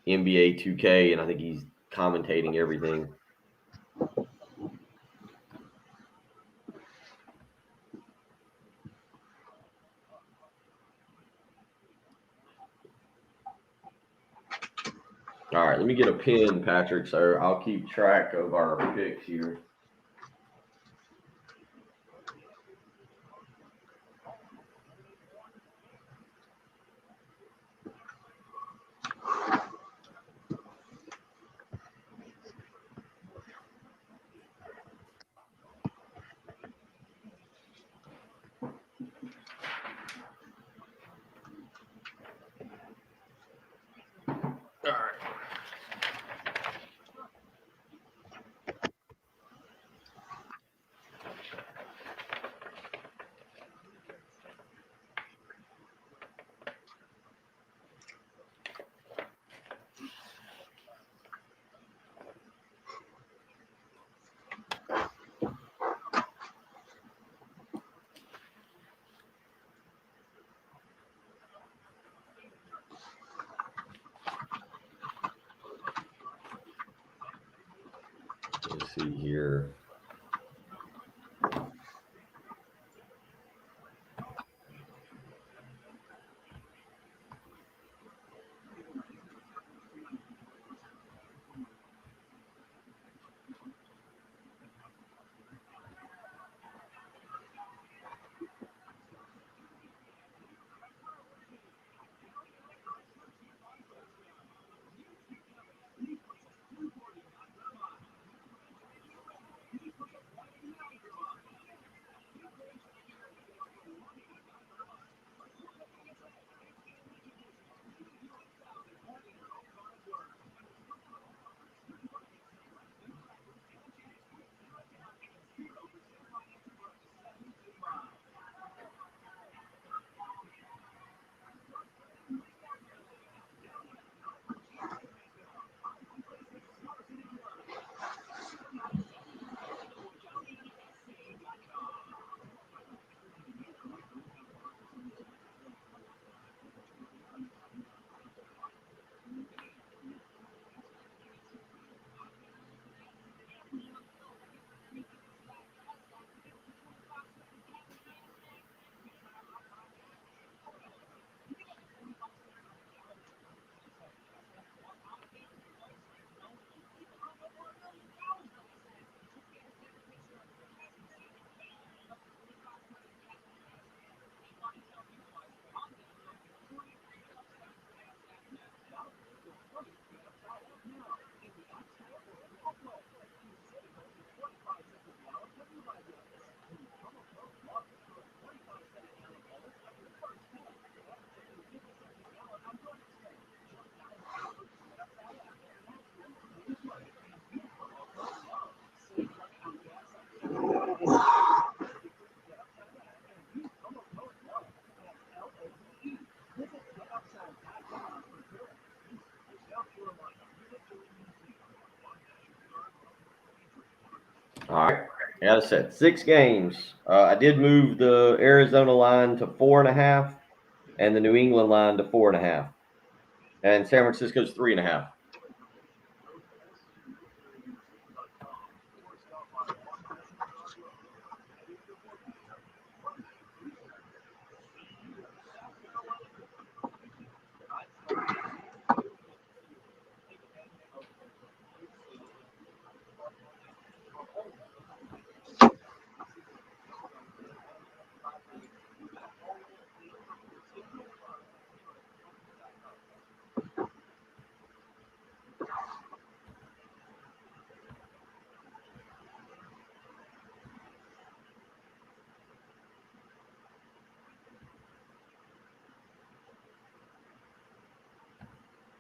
NBA 2K, and I think he's commentating everything. All right, let me get a pen, Patrick, so I'll keep track of our picks here. All right. Let's see here. All right. As I said, 6 games. I did move the Arizona line to 4.5 and the New England line to 4.5. And San Francisco's 3.5.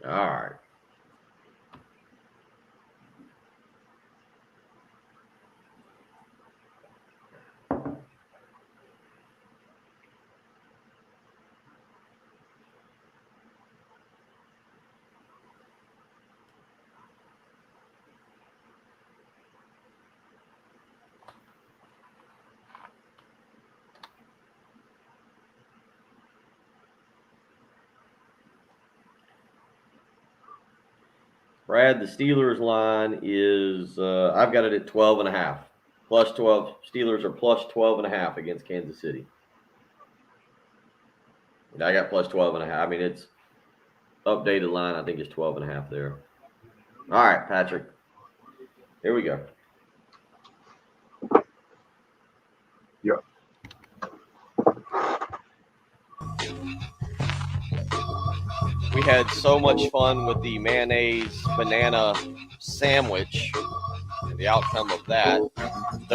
All right. Brad, the Steelers line is I've got it at 12.5. Plus 12. Steelers are plus 12.5 against Kansas City. And I got plus 12.5. I mean, it's updated line, I think, is 12.5 there. All right, Patrick. Here we go. Yep. We had so much fun with the mayonnaise banana sandwich and the outcome of that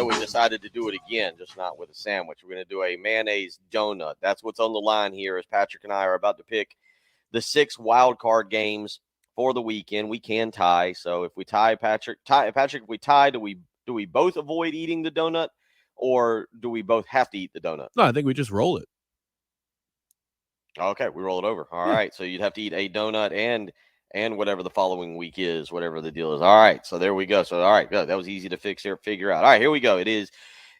we decided to do it again, just not with a sandwich. We're going to do a mayonnaise donut. That's what's on the line here as Patrick and I are about to pick the 6 wild card games for the weekend. We can tie. So if we tie, Patrick, if we tie, do we both avoid eating the donut, or do we both have to eat the donut? No, I think we just roll it. Okay, we roll it over. All right, so you'd have to eat a donut and whatever the following week is, whatever the deal is. All right, so there we go. So, all right, good. That was easy to figure out. All right, here we go. It is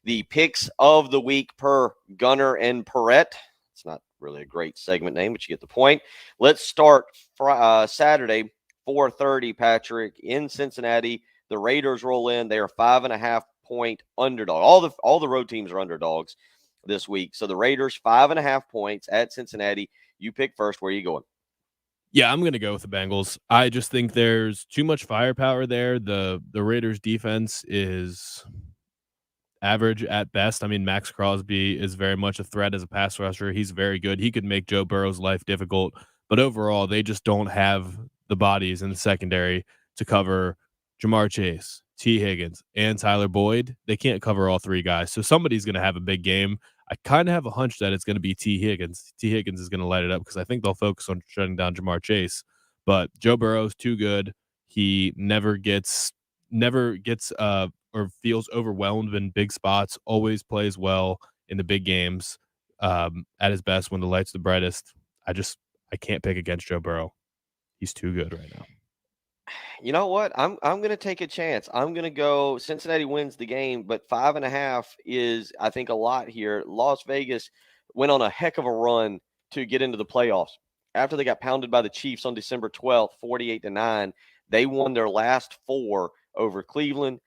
the picks of the week per Gunner and Perrette. It's not really a great segment name, but you get the point. Let's start Saturday, 4:30, Patrick, in Cincinnati. The Raiders roll in. They are 5.5-point underdog. All the road teams are underdogs this week. So the Raiders, 5.5 points at Cincinnati. You pick first. Where are you going? Yeah, I'm going to go with the Bengals. I just think there's too much firepower there. The Raiders defense is average at best. I mean, Max Crosby is very much a threat as a pass rusher. He's very good. He could make Joe Burrow's life difficult, but overall, they just don't have the bodies in the secondary to cover Jamar Chase, T. Higgins, and Tyler Boyd. They can't cover all 3 guys. So somebody's going to have a big game. I kind of have a hunch that it's going to be T. Higgins. T. Higgins is going to light it up because I think they'll focus on shutting down Jamar Chase. But Joe Burrow's too good. He never gets or feels overwhelmed in big spots, always plays well in the big games, at his best when the light's the brightest. I can't pick against Joe Burrow. He's too good right now. You know what? I'm going to take a chance. I'm going to go Cincinnati wins the game, but 5.5 is, I think, a lot here. Las Vegas went on a heck of a run to get into the playoffs. After they got pounded by the Chiefs on December 12th, 48-9, they won their last 4 over Cleveland,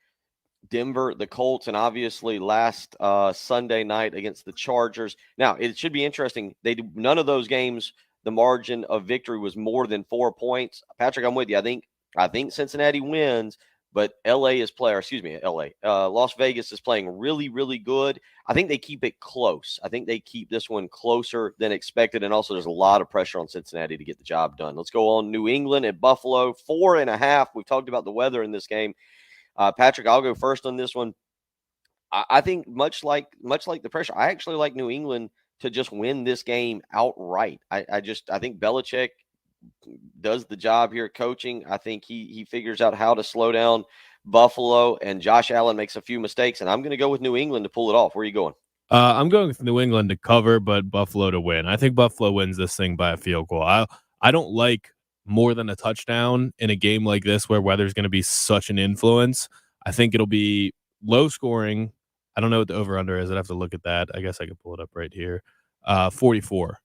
Denver, the Colts, and obviously last Sunday night against the Chargers. Now, it should be interesting. None of those games, the margin of victory was more than 4 points. Patrick, I'm with you. I think Cincinnati wins, but Las Vegas is playing really, really good. I think they keep it close. I think they keep this one closer than expected, and also there's a lot of pressure on Cincinnati to get the job done. Let's go on New England at Buffalo, 4.5. We've talked about the weather in this game. Patrick, I'll go first on this one. I think much like the pressure, I actually like New England to just win this game outright. I think Belichick does the job here coaching. I think he figures out how to slow down Buffalo, and Josh Allen makes a few mistakes, and I'm going to go with New England to pull it off. Where are you going? I'm going with New England to cover, but Buffalo to win. I think Buffalo wins this thing by a field goal. I don't like more than a touchdown in a game like this where weather's going to be such an influence. I think it'll be low scoring. I don't know what the over-under is. I'd have to look at that. I guess I could pull it up right here. 44.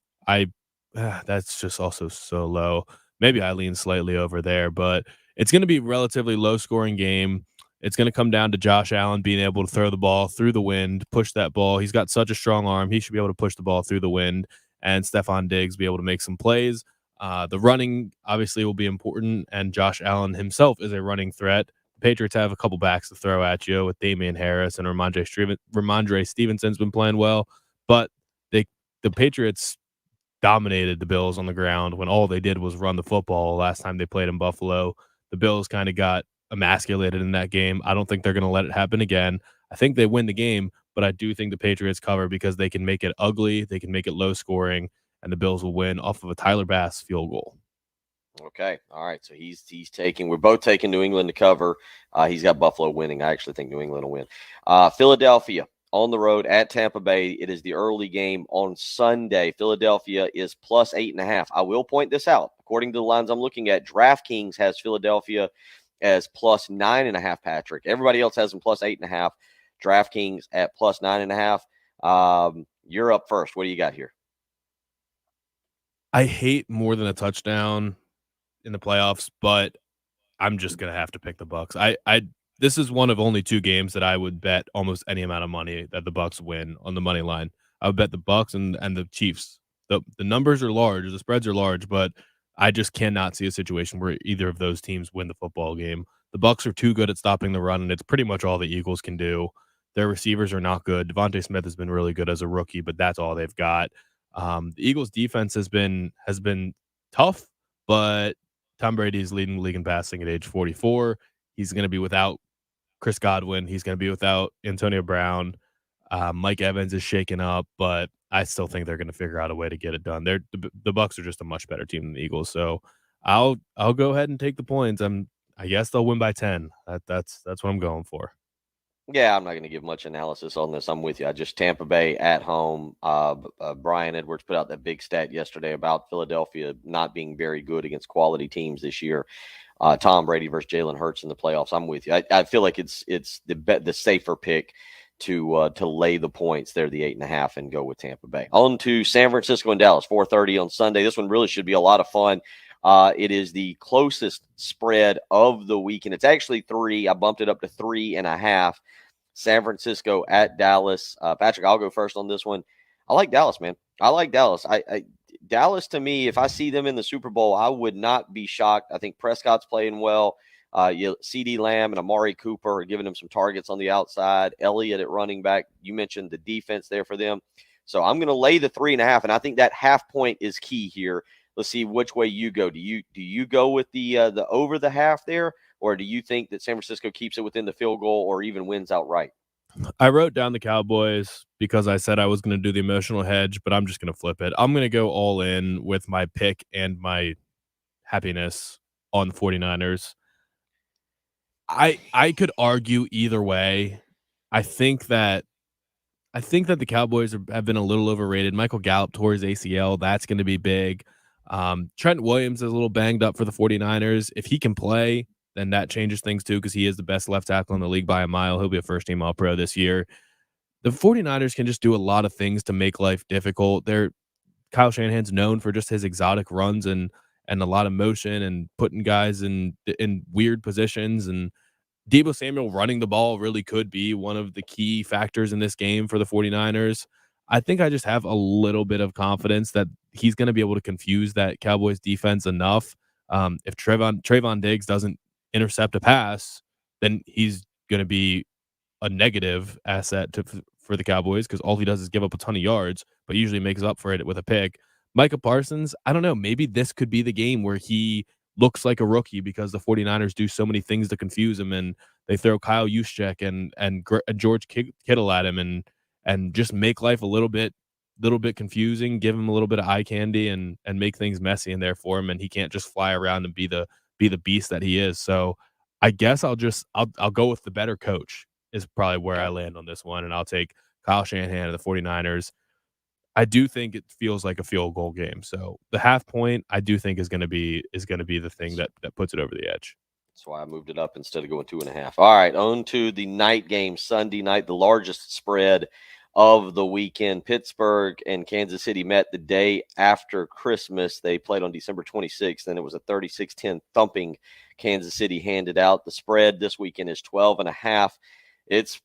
That's just also so low. Maybe I lean slightly over there, but it's going to be a relatively low-scoring game. It's going to come down to Josh Allen being able to throw the ball through the wind, push that ball. He's got such a strong arm. He should be able to push the ball through the wind, and Stephon Diggs be able to make some plays. The running obviously will be important, and Josh Allen himself is a running threat. The Patriots have a couple backs to throw at you with Damian Harris, and Ramondre Stevenson's been playing well, but the Patriots dominated the Bills on the ground when all they did was run the football last time they played in Buffalo. The Bills kind of got emasculated in that game. I don't think they're going to let it happen again. I think they win the game, but I do think the Patriots cover because they can make it ugly, they can make it low scoring, and the Bills will win off of a Tyler Bass field goal. Okay. All right. So we're both taking New England to cover. He's got Buffalo winning. I actually think New England will win. Philadelphia on the road at Tampa Bay. It is the early game on Sunday. Philadelphia is plus 8.5. I will point this out. According to the lines I'm looking at, DraftKings has Philadelphia as plus 9.5, Patrick. Everybody else has them plus 8.5. DraftKings at plus 9.5. You're up first. What do you got here? I hate more than a touchdown in the playoffs, but I'm just gonna have to pick the Bucks. I this is one of only 2 games that I would bet almost any amount of money that the Bucks win on the money line. I would bet the Bucks and the Chiefs. The numbers are large, the spreads are large, but I just cannot see a situation where either of those teams win the football game. The Bucks are too good at stopping the run, and it's pretty much all the Eagles can do. Their receivers are not good. Devontae Smith has been really good as a rookie, but that's all they've got. The Eagles' defense has been tough, but Tom Brady is leading the league in passing at age 44. He's going to be without Chris Godwin. He's going to be without Antonio Brown. Mike Evans is shaken up, but I still think they're going to figure out a way to get it done. The Bucks are just a much better team than the Eagles, so I'll go ahead and take the points. I guess they'll win by 10. That's what I'm going for. Yeah, I'm not going to give much analysis on this. I'm with you. I just Tampa Bay at home. Brian Edwards put out that big stat yesterday about Philadelphia not being very good against quality teams this year. Tom Brady versus Jalen Hurts in the playoffs. I'm with you. I feel like it's the safer pick to lay the points there, the 8.5, and go with Tampa Bay. On to San Francisco and Dallas, 4:30 on Sunday. This one really should be a lot of fun. It is the closest spread of the weekend. It's actually 3. I bumped it up to 3.5. San Francisco at Dallas. Patrick, I'll go first on this one. I like Dallas, man. I like Dallas. Dallas, to me, if I see them in the Super Bowl, I would not be shocked. I think Prescott's playing well. CeeDee Lamb and Amari Cooper are giving them some targets on the outside. Elliott at running back. You mentioned the defense there for them. So I'm going to lay the 3.5, and I think that half point is key here. Let's see which way you go. Do you go with the over the half there, or do you think that San Francisco keeps it within the field goal or even wins outright? I wrote down the Cowboys because I said I was going to do the emotional hedge, but I'm just going to flip it. I'm going to go all in with my pick and my happiness on the 49ers. I could argue either way. I think that the Cowboys have been a little overrated. Michael Gallup tore his ACL. That's going to be big. Trent Williams is a little banged up for the 49ers. If he can play, then that changes things too, because he is the best left tackle in the league by a mile. He'll be a first-team All-Pro this year. The 49ers can just do a lot of things to make life difficult. Kyle Shanahan's known for just his exotic runs and a lot of motion and putting guys in weird positions. And Deebo Samuel running the ball really could be one of the key factors in this game for the 49ers. I think I just have a little bit of confidence that he's going to be able to confuse that Cowboys defense enough. If Trayvon Diggs doesn't intercept a pass, then he's going to be a negative asset for the Cowboys, because all he does is give up a ton of yards, but usually makes up for it with a pick. Micah Parsons, I don't know, maybe this could be the game where he looks like a rookie because the 49ers do so many things to confuse him, and they throw Kyle Juszczyk and George Kittle at him and just make life a little bit confusing, give him a little bit of eye candy and make things messy in there for him, and he can't just fly around and be the beast that he is. So I guess I'll go with the better coach is probably where I land on this one, and I'll take Kyle Shanahan of the 49ers. I do think it feels like a field goal game. So the half point I do think is going to be the thing that puts it over the edge. That's why I moved it up instead of going 2.5. All right, on to the night game Sunday night, the largest spread of the weekend. Pittsburgh and Kansas City met the day after Christmas. They played on December 26th, and it was a 36-10 thumping Kansas City handed out. The spread this weekend is 12.5. It's,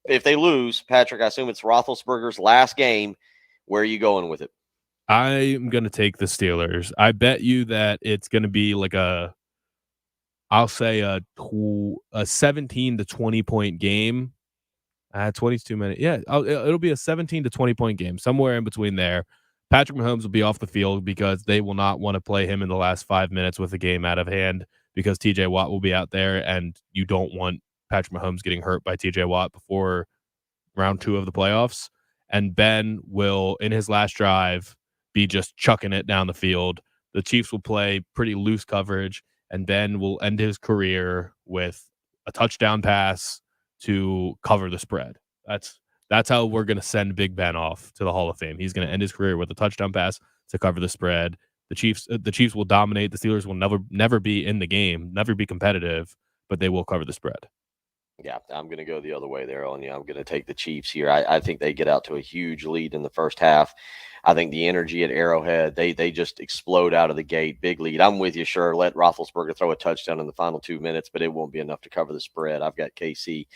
if they lose, Patrick, I assume it's Roethlisberger's last game. Where are you going with it? I'm going to take the Steelers. I bet you that it's going to be like I'll say a 17 to 20 point game. 22 minutes. Yeah, it'll be a 17 to 20 point game, somewhere in between there. Patrick Mahomes will be off the field because they will not want to play him in the last 5 minutes with the game out of hand, because TJ Watt will be out there, and you don't want Patrick Mahomes getting hurt by TJ Watt before round 2 of the playoffs. And Ben will, in his last drive, be just chucking it down the field. The Chiefs will play pretty loose coverage, and Ben will end his career with a touchdown pass to cover the spread. That's how we're going to send Big Ben off to the Hall of Fame. He's going to end his career with a touchdown pass to cover the spread. The Chiefs will dominate. The Steelers will never be in the game, never be competitive, but they will cover the spread. Yeah, I'm going to go the other way there on you. I'm going to take the Chiefs here. I think they get out to a huge lead in the first half. I think the energy at Arrowhead, they just explode out of the gate. Big lead. I'm with you, sure. Let Roethlisberger throw a touchdown in the final 2 minutes, but it won't be enough to cover the spread. I've got KC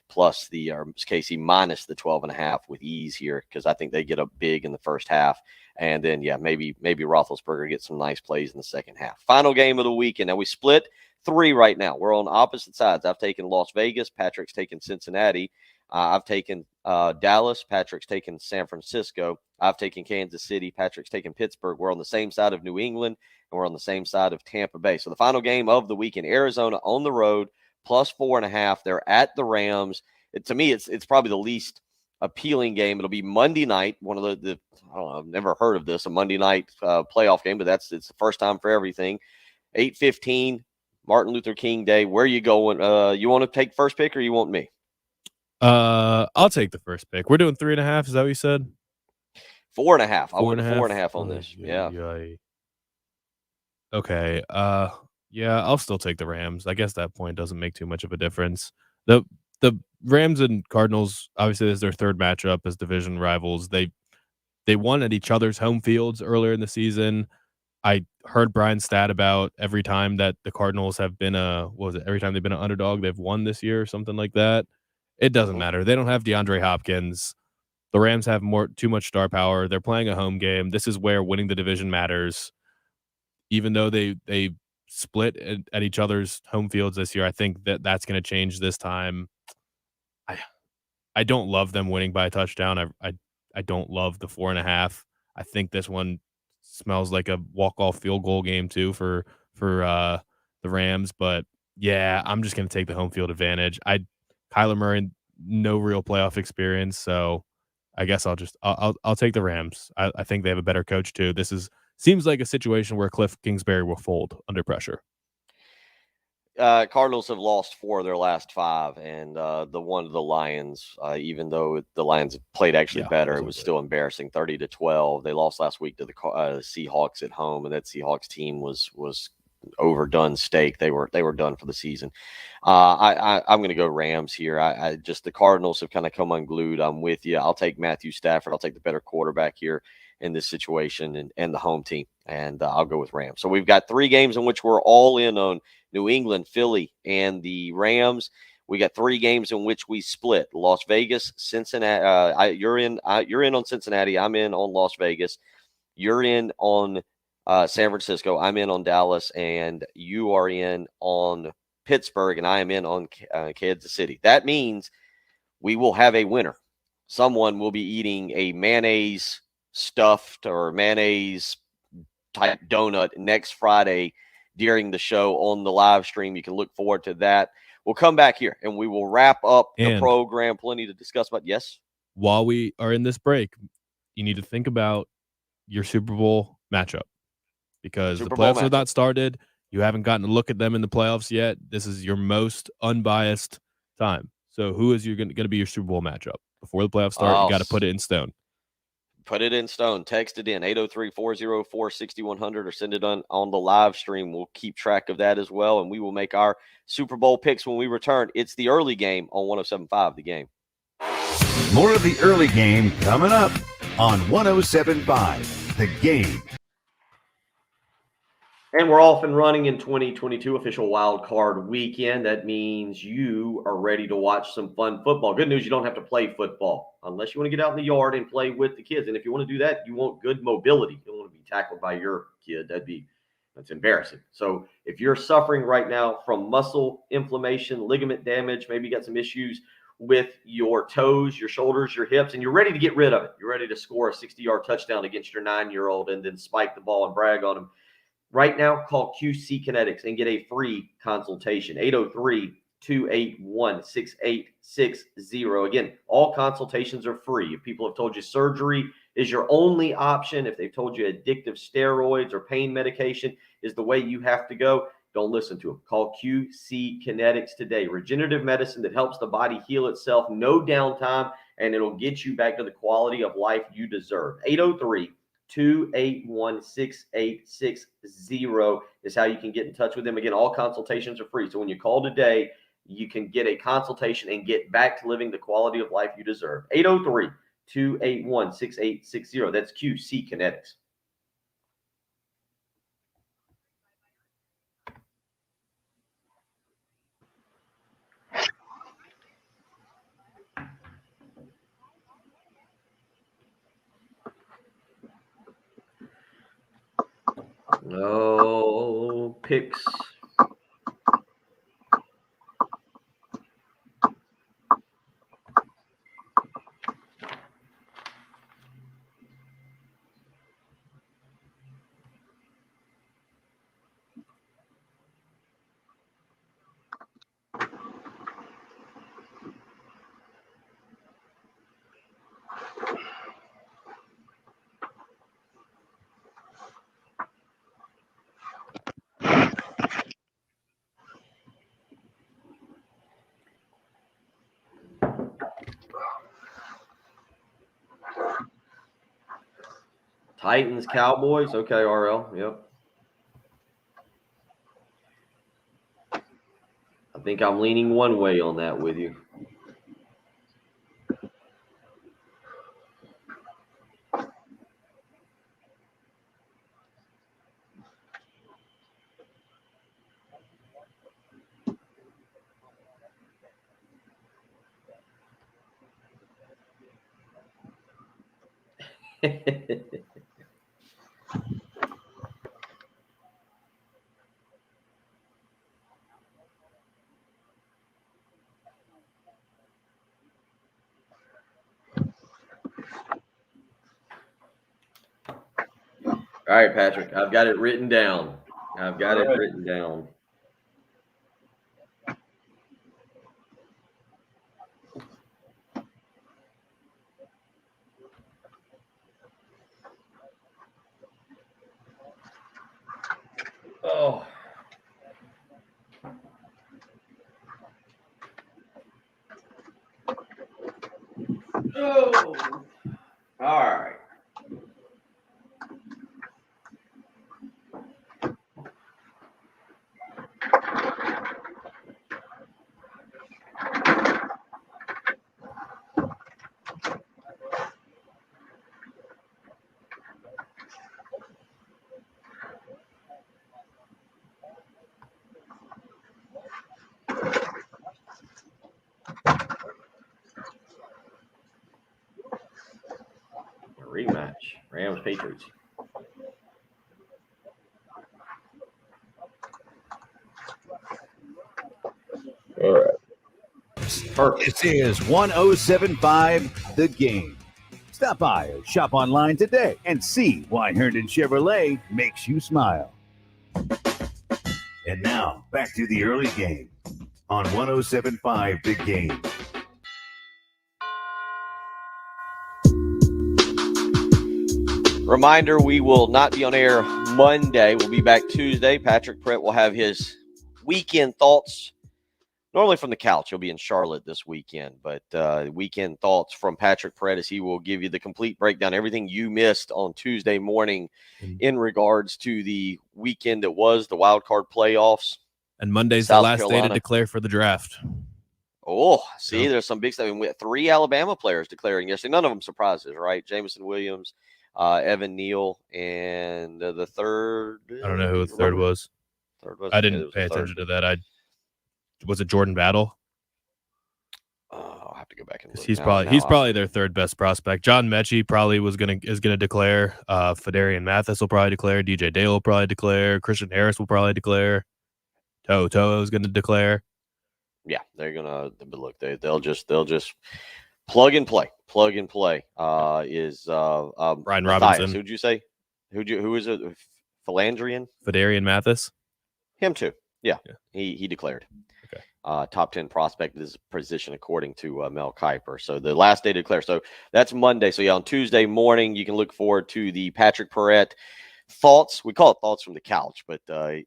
KC minus the 12.5 with ease here because I think they get up big in the first half. And then, yeah, maybe Roethlisberger gets some nice plays in the second half. Final game of the weekend. Now we split 3 right now. We're on opposite sides. I've taken Las Vegas. Patrick's taken Cincinnati. I've taken Dallas. Patrick's taken San Francisco. I've taken Kansas City. Patrick's taken Pittsburgh. We're on the same side of New England, and we're on the same side of Tampa Bay. So the final game of the weekend, Arizona on the road, plus 4.5. They're at the Rams. To me, it's probably the least appealing game. It'll be Monday night. One of the I don't know, I've never heard of this, a Monday night playoff game, but it's the first time for everything. 8:15. Martin Luther King Day. Where are you going? You want to take first pick or you want me? I'll take the first pick. We're doing 3.5. Is that what you said? 4.5. I went 4.5? 4.5 on this. Yeah. Okay. Yeah, I'll still take the Rams. I guess that point doesn't make too much of a difference. The Rams and Cardinals, obviously, this is their third matchup as division rivals. They won at each other's home fields earlier in the season. I heard Brian's stat about every time that the Cardinals have been every time they've been an underdog, they've won this year or something like that. It doesn't matter. They don't have DeAndre Hopkins. The Rams have too much star power. They're playing a home game. This is where winning the division matters. Even though they split at each other's home fields this year, I think that's going to change this time. I don't love them winning by a touchdown. I don't love the 4.5. I think this one smells like a walk-off field goal game too for the Rams. But yeah, I'm just going to take the home field advantage. Kyler Murray, no real playoff experience, so I guess I'll take the Rams. I think they have a better coach too. Seems like a situation where Cliff Kingsbury will fold under pressure. Cardinals have lost 4 of their last 5, and the one of the Lions, even though the Lions played actually better, it was still embarrassing, 30-12. They lost last week to the Seahawks at home, and that Seahawks team was overdone steak. They were done for the season. I'm going to go Rams here. I just the Cardinals have kind of come unglued. I'm with you. I'll take Matthew Stafford. I'll take the better quarterback here in this situation and the home team, and I'll go with Rams. So we've got 3 games in which we're all in on New England, Philly, and the Rams. We got 3 games in which we split. Las Vegas, Cincinnati. You're in on Cincinnati. I'm in on Las Vegas. You're in on San Francisco. I'm in on Dallas, and you are in on Pittsburgh, and I am in on Kansas City. That means we will have a winner. Someone will be eating a mayonnaise stuffed or mayonnaise type donut next Friday during the show on the live stream. You can look forward to that. We'll come back here and we will wrap up the program. Plenty to discuss about. Yes. While we are in this break, you need to think about your Super Bowl matchup because the playoffs have not started. You haven't gotten to look at them in the playoffs yet. This is your most unbiased time. So who is going to be your Super Bowl matchup? Before the playoffs start, you got to put it in stone. Put it in stone. Text it in 803-404-6100 or send it on the live stream. We'll keep track of that as well, and we will make our Super Bowl picks when we return. It's the early game on 107.5 The Game. More of the early game coming up on 107.5 The Game. And we're off and running in 2022 official wild card weekend. That means you are ready to watch some fun football. Good news, you don't have to play football unless you want to get out in the yard and play with the kids. And if you want to do that, you want good mobility. You don't want to be tackled by your kid. That's embarrassing. So if you're suffering right now from muscle inflammation, ligament damage, maybe you got some issues with your toes, your shoulders, your hips, and you're ready to get rid of it. You're ready to score a 60-yard touchdown against your 9-year-old and then spike the ball and brag on him. Right now, call QC Kinetics and get a free consultation. 803-281-6860. Again, all consultations are free. If people have told you surgery is your only option, if they've told you addictive steroids or pain medication is the way you have to go, don't listen to them. Call QC Kinetics today. Regenerative medicine that helps the body heal itself, no downtime, and it'll get you back to the quality of life you deserve. 803-281-6860 is how you can get in touch with them. Again, all consultations are free. So when you call today, you can get a consultation and get back to living the quality of life you deserve. 803-281-6860. That's QC Kinetics. No picks. Titans, Cowboys. Okay, RL. Yep. I think I'm leaning one way on that with you. All right, Patrick, I've got it written down. Written down. Oh. Oh. All right. Rematch. Rams Patriots. All right. This is 107.5 The Game. Stop by or shop online today and see why Herndon Chevrolet makes you smile. And now, back to the early game on 107.5 The Game. Reminder, we will not be on air Monday. We'll be back Tuesday. Patrick Pratt will have his weekend thoughts, normally from the couch. He'll be in Charlotte this weekend, but weekend thoughts from Patrick Pratt as he will give you the complete breakdown, everything you missed on Tuesday morning in regards to the weekend that was the wild card playoffs. And Monday's South the last Carolina. day to declare for the draft. Oh, see, there's some big stuff. We had 3 Alabama players declaring yesterday. None of them surprises, right? Jamison Williams, Evan Neal, and the third. I don't know who the third was. I didn't pay attention to that. Was it Jordan Battle? I'll have to go back and look. He's probably their third best prospect. John Mechie probably is gonna declare. Fedarian Mathis will probably declare. DJ Dale will probably declare. Christian Harris will probably declare. Toa is gonna declare. Yeah, they're gonna. But look, they'll just plug and play. Plug and play. Is Brian Matthias. Robinson? Who'd you say? Who is it? Philandrian? Fedarian Mathis. Him too. Yeah. He declared. Okay. Top 10 prospect is position according to Mel Kiper. So the last day to declare. So that's Monday. So on Tuesday morning, you can look forward to the Patrick Pratt thoughts. We call it thoughts from the couch, but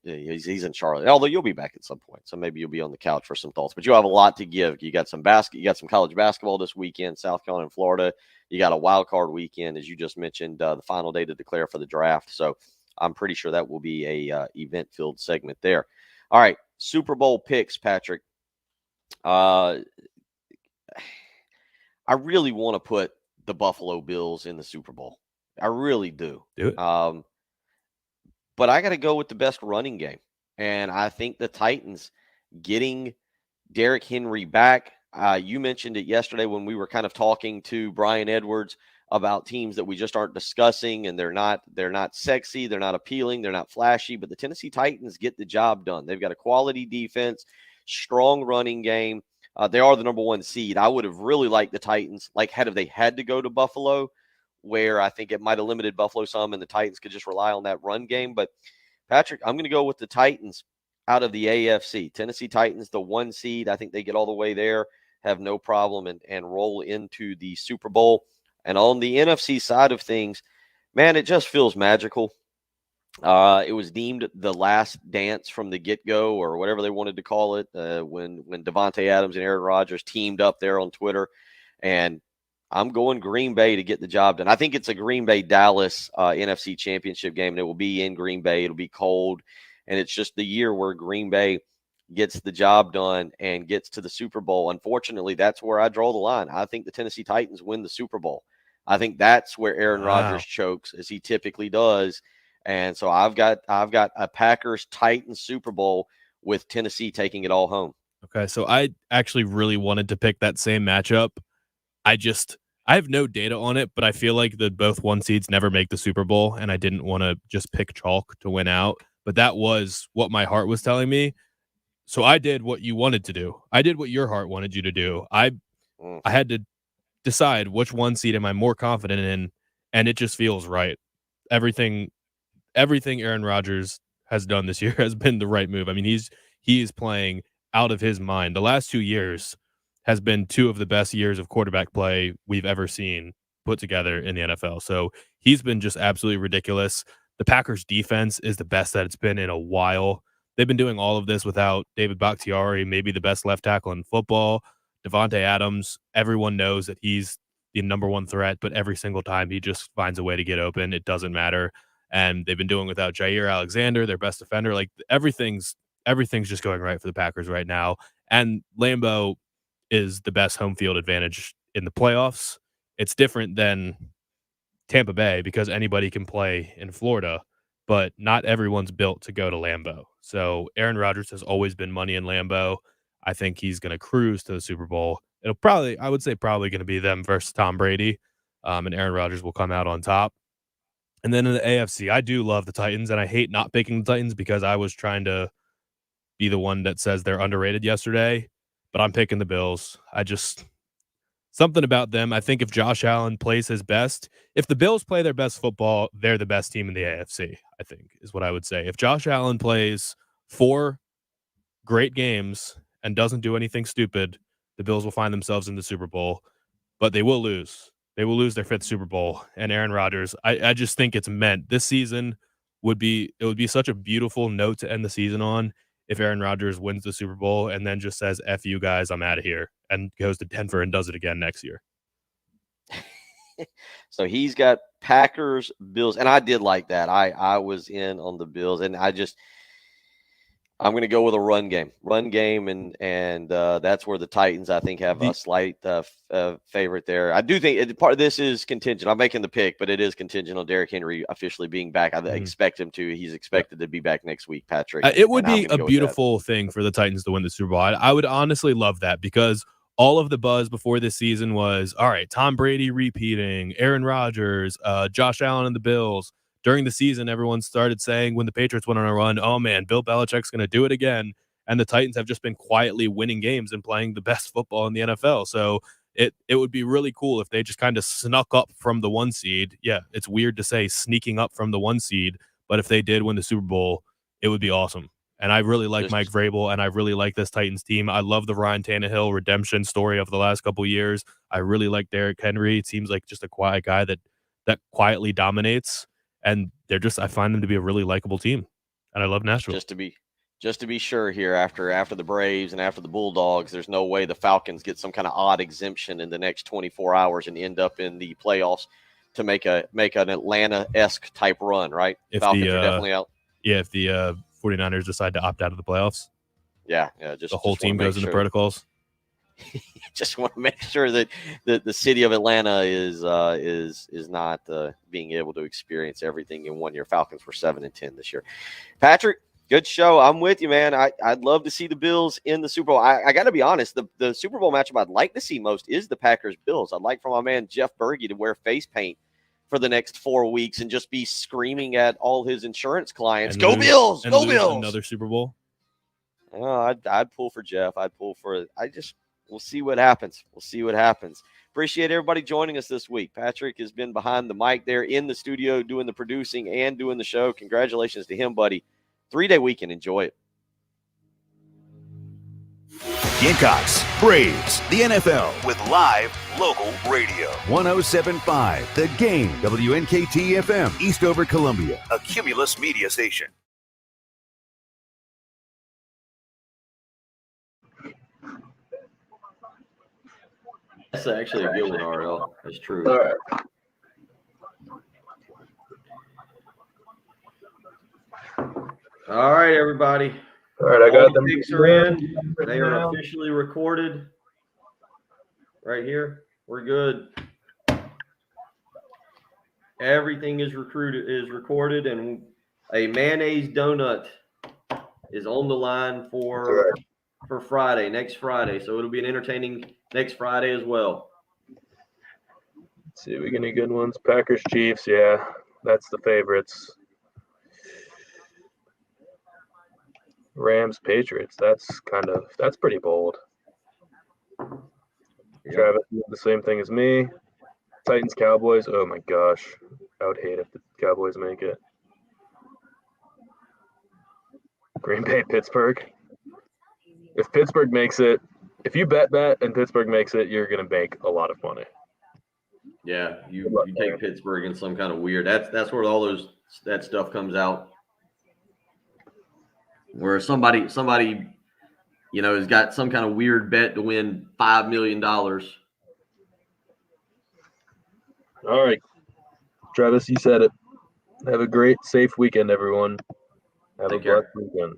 he's in Charlotte. Although you'll be back at some point, so maybe you'll be on the couch for some thoughts. But you'll have a lot to give. You got some you got some college basketball this weekend, South Carolina and Florida. You got a wild card weekend, as you just mentioned, the final day to declare for the draft. So I'm pretty sure that will be a event-filled segment there. All right, Super Bowl picks, Patrick. I really want to put the Buffalo Bills in the Super Bowl. I really do. Do it. But I got to go with the best running game. And I think the Titans getting Derrick Henry back. You mentioned it yesterday when we were kind of talking to Brian Edwards about teams that we just aren't discussing, and they're not sexy, they're not appealing, they're not flashy, but the Tennessee Titans get the job done. They've got a quality defense, strong running game. They are the number 1 seed. I would have really liked the Titans, had they had to go to Buffalo, where I think it might have limited Buffalo some, and the Titans could just rely on that run game. But Patrick, I'm going to go with the Titans out of the AFC. Tennessee Titans, the 1 seed. I think they get all the way there, have no problem, and roll into the Super Bowl. And on the NFC side of things, man, it just feels magical. It was deemed the last dance from the get-go, or whatever they wanted to call it, when Davante Adams and Aaron Rodgers teamed up there on Twitter. And I'm going Green Bay to get the job done. I think it's a Green Bay-Dallas NFC championship game, and it will be in Green Bay. It'll be cold, and it's just the year where Green Bay gets the job done and gets to the Super Bowl. Unfortunately, that's where I draw the line. I think the Tennessee Titans win the Super Bowl. I think that's where Aaron Rodgers chokes, as he typically does. And so I've got a Packers-Titans Super Bowl with Tennessee taking it all home. Okay, so I actually really wanted to pick that same matchup. I have no data on it, but I feel like the both 1 seeds never make the Super Bowl, and I didn't want to just pick chalk to win out. But that was what my heart was telling me. So I did what you wanted to do. I did what your heart wanted you to do. I had to decide which 1 seed am I more confident in, and it just feels right. Everything Aaron Rodgers has done this year has been the right move. I mean, he is playing out of his mind. The last 2 years has been 2 of the best years of quarterback play we've ever seen put together in the NFL. So he's been just absolutely ridiculous. The Packers defense is the best that it's been in a while. They've been doing all of this without David Bakhtiari, maybe the best left tackle in football. Davante Adams, everyone knows that he's the number 1 threat, but every single time he just finds a way to get open. It doesn't matter. And they've been doing without Jair Alexander, their best defender. Everything's just going right for the Packers right now. And Lambeau is the best home field advantage in the playoffs. It's different than Tampa Bay because anybody can play in Florida, but not everyone's built to go to Lambeau. So Aaron Rodgers has always been money in Lambeau. I think he's going to cruise to the Super Bowl. I would say probably going to be them versus Tom Brady, and Aaron Rodgers will come out on top. And then in the AFC, I do love the Titans, and I hate not picking the Titans because I was trying to be the one that says they're underrated yesterday, but I'm picking the Bills. Something about them. I think if Josh Allen plays his best, if the Bills play their best football, they're the best team in the AFC, I think, is what I would say. If Josh Allen plays 4 great games and doesn't do anything stupid, the Bills will find themselves in the Super Bowl, but they will lose. They will lose their 5th Super Bowl. And Aaron Rodgers, I just think it's meant. This season would be such a beautiful note to end the season on if Aaron Rodgers wins the Super Bowl and then just says, F you guys, I'm out of here, and goes to Denver and does it again next year. So he's got Packers, Bills, and I did like that. I was in on the Bills, and I'm going to go with a run game, and that's where the Titans, I think, have a slight favorite there. I do think part of this is contingent. I'm making the pick, but it is contingent on Derrick Henry officially being back. I expect him to. He's expected to be back next week, Patrick. It would be a beautiful thing for the Titans to win the Super Bowl. I would honestly love that because all of the buzz before this season was, all right, Tom Brady repeating, Aaron Rodgers, Josh Allen and the Bills. During the season, everyone started saying when the Patriots went on a run, oh, man, Bill Belichick's going to do it again. And the Titans have just been quietly winning games and playing the best football in the NFL. So it would be really cool if they just kind of snuck up from the 1 seed. Yeah, it's weird to say sneaking up from the 1 seed, but if they did win the Super Bowl, it would be awesome. And I really like Mike Vrabel, and I really like this Titans team. I love the Ryan Tannehill redemption story of the last couple of years. I really like Derrick Henry. It seems like just a quiet guy that quietly dominates. And I find them to be a really likable team, and I love Nashville. Just to be sure here, after the Braves and after the Bulldogs, there's no way the Falcons get some kind of odd exemption in the next 24 hours and end up in the playoffs to make an Atlanta-esque type run, right? Falcons are definitely out. Yeah, if the 49ers decide to opt out of the playoffs. Yeah, the whole team goes into protocols. just want to make sure that the city of Atlanta is not being able to experience everything in 1 year. Falcons were 7-10 this year. Patrick, good show. I'm with you, man. I'd love to see the Bills in the Super Bowl. I got to be honest. The Super Bowl matchup I'd like to see most is the Packers-Bills. I'd like for my man Jeff Berge to wear face paint for the next 4 weeks and just be screaming at all his insurance clients, "Go Bills! Go Bills!" Another Super Bowl. Oh, I'd pull for Jeff. We'll see what happens. We'll see what happens. Appreciate everybody joining us this week. Patrick has been behind the mic there in the studio doing the producing and doing the show. Congratulations to him, buddy. 3-day weekend. Enjoy it. Gamecocks, Braves, the NFL with live local radio. 107.5 The Game, WNKT FM, Eastover, Columbia, a Cumulus media station. That's actually a good one, RL. That's true. All right. All right, everybody. All right, I got them. Picks are in. They are officially recorded. Right here. We're good. Everything is recorded, and a mayonnaise donut is on the line for Friday, next Friday. So it'll be an entertaining next Friday as well. Let's see, we get any good ones? Packers, Chiefs, yeah, that's the favorites. Rams, Patriots, that's pretty bold. Yep. Travis, the same thing as me. Titans, Cowboys, oh my gosh, I would hate if the Cowboys make it. Green Bay, Pittsburgh. If Pittsburgh makes it, if you bet that and Pittsburgh makes it, you're going to make a lot of money. Yeah, you take Pittsburgh in some kind of weird. That's where all that stuff comes out. Where somebody has got some kind of weird bet to win $5 million. All right, Travis, you said it. Have a great, safe weekend, everyone. Have a blessed weekend.